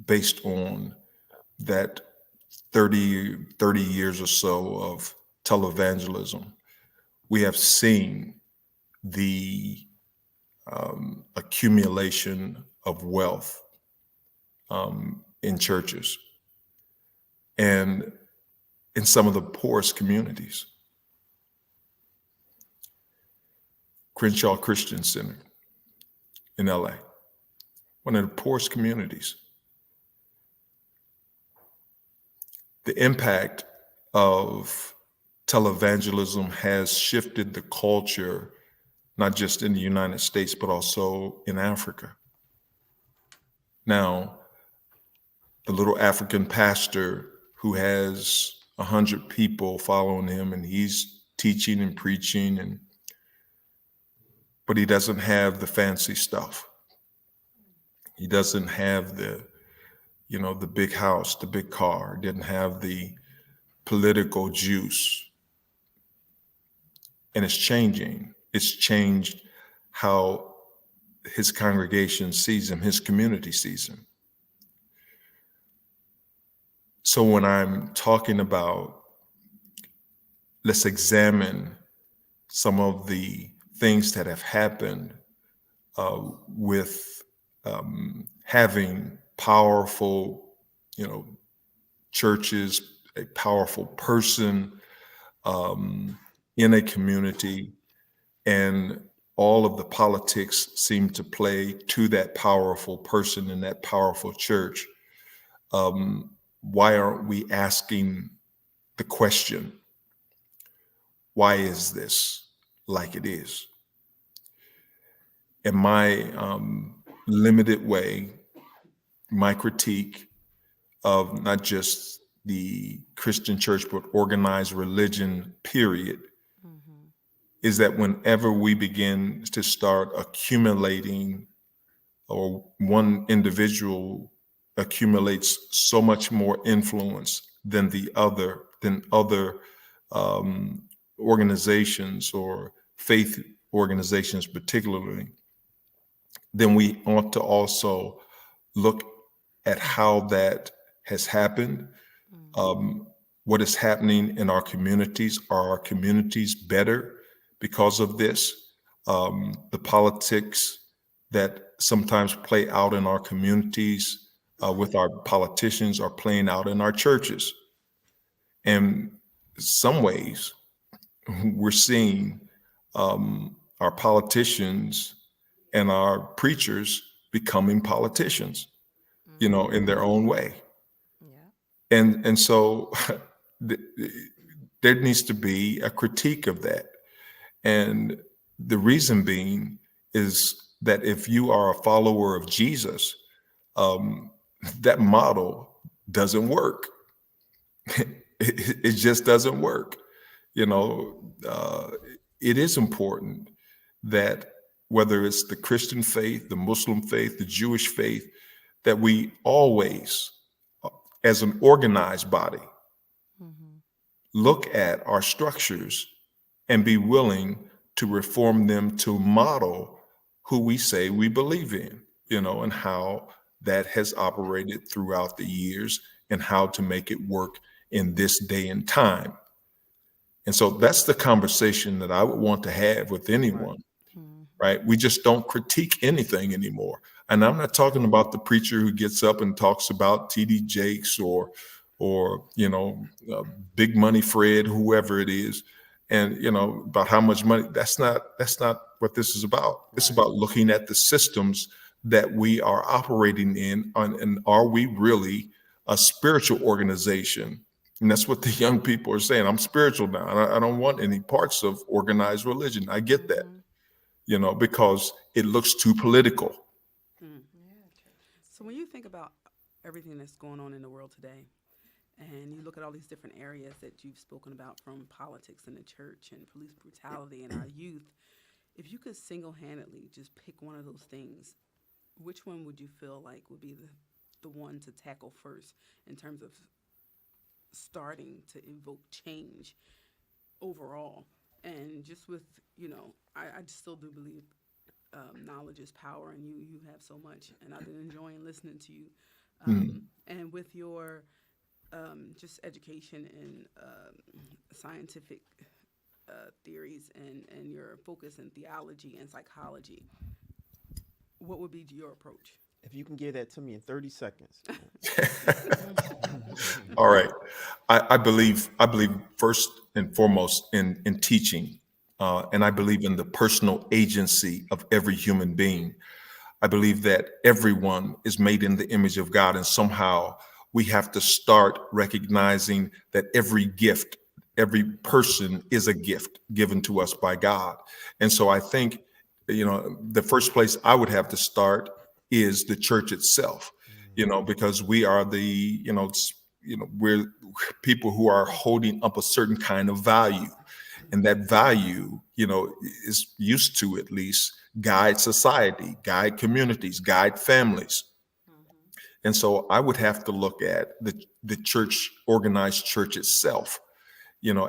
based on that 30 years or so of televangelism, we have seen the accumulation of wealth in churches and in some of the poorest communities. Crenshaw Christian Center in LA, one of the poorest communities. The impact of televangelism has shifted the culture, not just in the United States, but also in Africa. Now, the little African pastor who has 100 people following him, and he's teaching and preaching, but he doesn't have the fancy stuff. He doesn't have the big house, the big car, didn't have the political juice. And it's changing. It's changed how his congregation sees him, his community sees him. So when I'm talking about, let's examine some of the things that have happened with having powerful, churches, a powerful person in a community, and all of the politics seem to play to that powerful person in that powerful church. Why aren't we asking the question, why is this like it is? In my limited way, my critique of not just the Christian church, but organized religion, period, is that whenever we begin to start accumulating, or one individual accumulates so much more influence than other organizations or faith organizations particularly, then we ought to also look at how that has happened. What is happening in our communities? Are our communities better because of this? The politics that sometimes play out in our communities with our politicians are playing out in our churches. And some ways we're seeing our politicians and our preachers becoming politicians, in their own way. And so there needs to be a critique of that. And the reason being is that if you are a follower of Jesus, that model doesn't work. It just doesn't work. It is important that whether it's the Christian faith, the Muslim faith, the Jewish faith, that we always, as an organized body, look at our structures and be willing to reform them to model who we say we believe in, and how that has operated throughout the years and how to make it work in this day and time. And so that's the conversation that I would want to have with anyone, right? We just don't critique anything anymore. And I'm not talking about the preacher who gets up and talks about TD Jakes or Big Money Fred, whoever it is, and about how much money. That's not what this is about. It's about looking at the systems that we are operating in, and are we really a spiritual organization? And that's what the young people are saying. I'm spiritual now. I don't want any parts of organized religion. I get that, because it looks too political. So when you think about everything that's going on in the world today, and you look at all these different areas that you've spoken about, from politics and the church and police brutality and our youth, if you could single-handedly just pick one of those things, which one would you feel like would be the one to tackle first in terms of starting to evoke change overall? And just with, I still do believe knowledge is power, and you have so much, and I've been enjoying listening to you. And with your just education in scientific theories and your focus in theology and psychology, what would be your approach? If you can give that to me in 30 seconds. All right. I believe first and foremost in teaching and I believe in the personal agency of every human being. I believe that everyone is made in the image of God, and somehow we have to start recognizing that every gift, every person is a gift given to us by God. And so I think, the first place I would have to start is the church itself, because we are we're people who are holding up a certain kind of value. And that value, is used to at least guide society, guide communities, guide families. And so I would have to look at the church, organized church itself,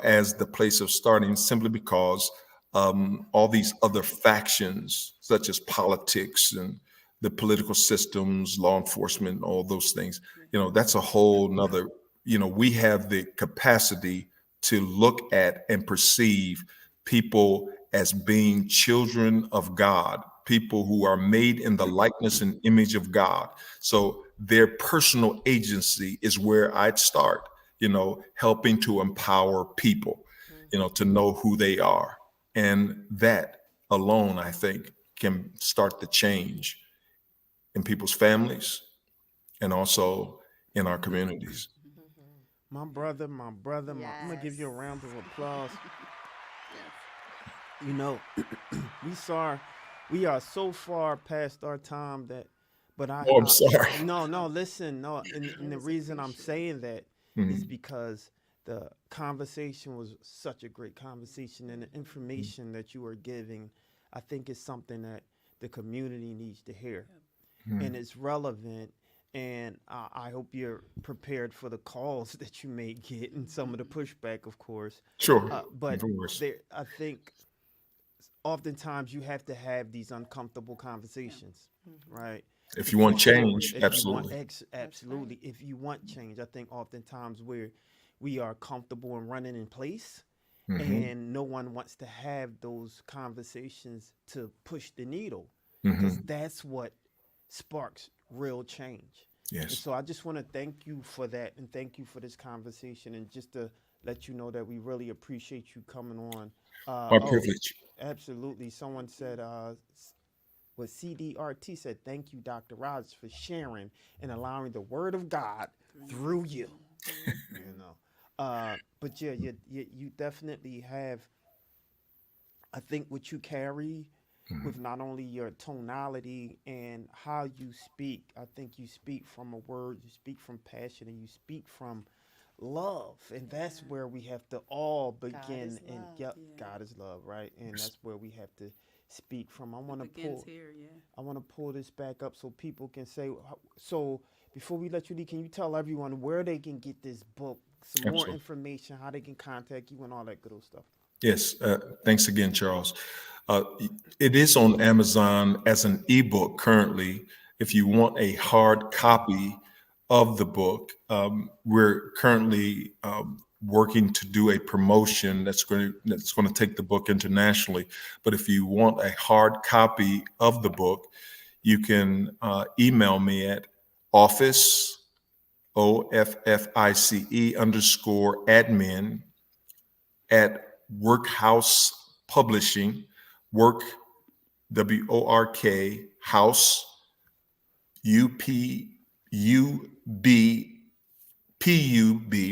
as the place of starting, simply because all these other factions, such as politics and the political systems, law enforcement, all those things, that's a whole nother, we have the capacity to look at and perceive people as being children of God, people who are made in the likeness and image of God. So their personal agency is where I'd start, helping to empower people, to know who they are. And that alone, I think, can start the change in people's families and also in our communities. My brother, I'm gonna give you a round of applause. We are so far past our time that, but I'm sorry. Listen, and the reason I'm saying that is because the conversation was such a great conversation, and the information that you are giving, I think, is something that the community needs to hear, and it's relevant. And I hope you're prepared for the calls that you may get and some of the pushback, of course. Sure. But of course. I think oftentimes you have to have these uncomfortable conversations, right? If you want change, absolutely. Absolutely. If you want change, I think oftentimes we are comfortable in running in place, and no one wants to have those conversations to push the needle, because that's what sparks real change. Yes. And so I just want to thank you for that, and thank you for this conversation, and just to let you know that we really appreciate you coming on. My privilege. Absolutely. Someone said, CDRT said, thank you, Dr. Rogers, for sharing and allowing the word of God through you. But yeah, you definitely have, I think, what you carry with not only your tonality and how you speak. I think you speak from a word, you speak from passion, and you speak from love. And that's where we have to all begin. And God is love, right? And that's where we have to speak from. I want to pull this back up so people can say. So before we let you leave, can you tell everyone where they can get this book, some more information, how they can contact you, and all that good old stuff? Yes. Thanks again, Charles. It is on Amazon as an ebook currently. If you want a hard copy of the book, we're currently working to do a promotion that's going to take the book internationally. But if you want a hard copy of the book, you can email me at office, OFFICE_admin at Workhouse Publishing, work, WORK, house, PUB,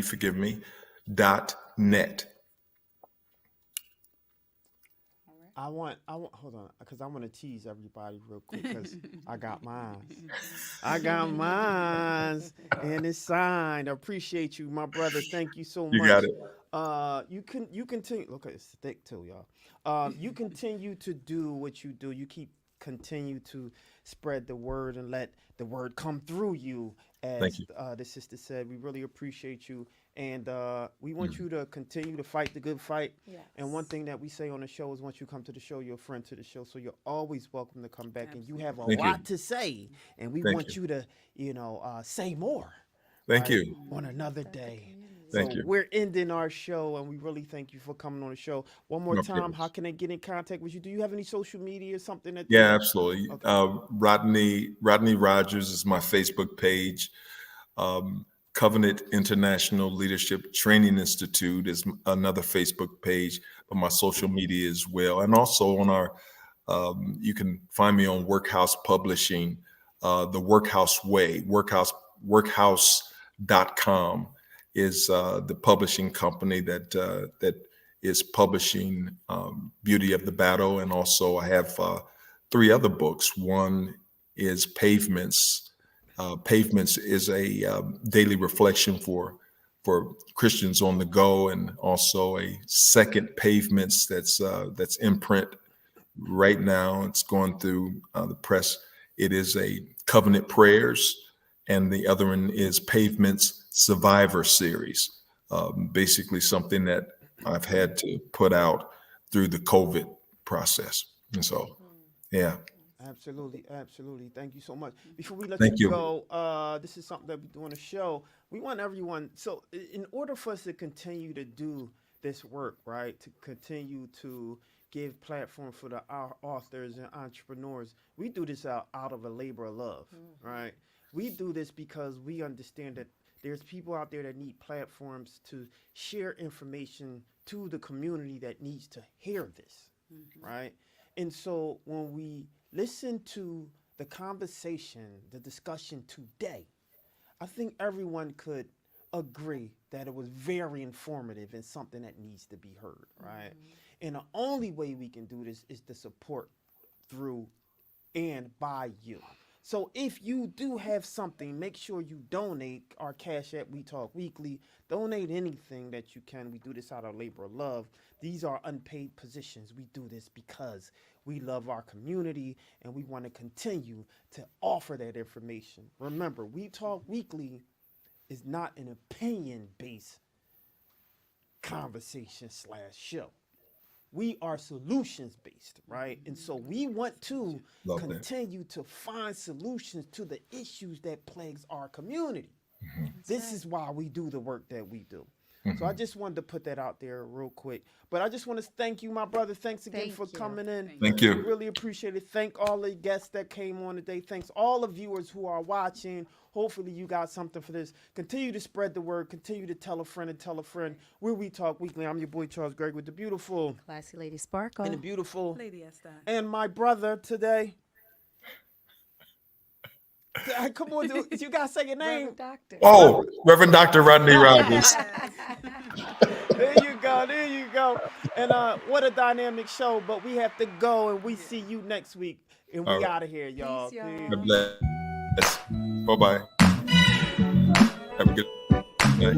forgive me, .net. I want, hold on, because I want to tease everybody real quick, because I got mine. And it's signed. I appreciate you, my brother. Thank you so much. You got it. You continue. Look, it's thick too, y'all. You continue to do what you do. You continue to spread the word and let the word come through you. As the sister said, we really appreciate you, and we want you to continue to fight the good fight. Yes. And one thing that we say on the show is, once you come to the show, you're a friend to the show, so you're always welcome to come back. Absolutely. And you have a lot to say, and we want you to, say more. Thank you. On another day. Thank you. We're ending our show, and we really thank you for coming on the show. One more time, how can they get in contact with you? Do you have any social media or something? Yeah, absolutely. Okay. Rodney Rogers is my Facebook page. Covenant International Leadership Training Institute is another Facebook page, but my social media as well. And also on our, you can find me on Workhouse Publishing, the Workhouse Way, workhouse.com is the publishing company that is publishing Beauty of the Battle. And also I have 3 other books. One is Pavements. Pavements is a daily reflection for Christians on the go, and also a second Pavements that's in print right now. It's going through the press. It is a Covenant Prayers, and the other one is Pavements Survivor Series. Basically something that I've had to put out through the COVID process. And so, yeah. Absolutely, absolutely. Thank you so much. Before we let Thank you you. go, this is something that we do on the show. We want everyone, so in order for us to continue to do this work, right, to continue to give platform for our authors and entrepreneurs, we do this out of a labor of love, right? We do this because we understand that there's people out there that need platforms to share information to the community that needs to hear this, right? And so when we listen to the conversation, the discussion today, I think everyone could agree that it was very informative and something that needs to be heard, right? And the only way we can do this is to support through and by you. So if you do have something, make sure you donate. Our Cash App, We Talk Weekly. Donate anything that you can. We do this out of labor of love. These are unpaid positions. We do this because we love our community and we want to continue to offer that information. Remember, We Talk Weekly is not an opinion-based conversation/show. We are solutions-based, right? And so we want to Love that. continue to find solutions to the issues that plagues our community. This is why we do the work that we do. So I just wanted to put that out there real quick. But I just want to thank you, my brother. Thanks again Thank for you. coming in. Thank you. Really appreciate it. Thank all the guests that came on today. Thanks all the viewers who are watching. Hopefully you got something for this. Continue to spread the word. Continue to tell a friend and tell a friend. Where We Talk Weekly. I'm your boy Charles Gregg with the beautiful Classy Lady Sparkle. and the beautiful Lady S. Dot. and my brother today. Come on, dude. You gotta say your name. Reverend Doctor. Oh, Reverend Dr. Rodney Rogers. There you go. There you go. And what a dynamic show. But we have to go, and we see you next week. And we All right. out of here, y'all. Peace, y'all. Peace. God bless. Bye-bye. Have a good day.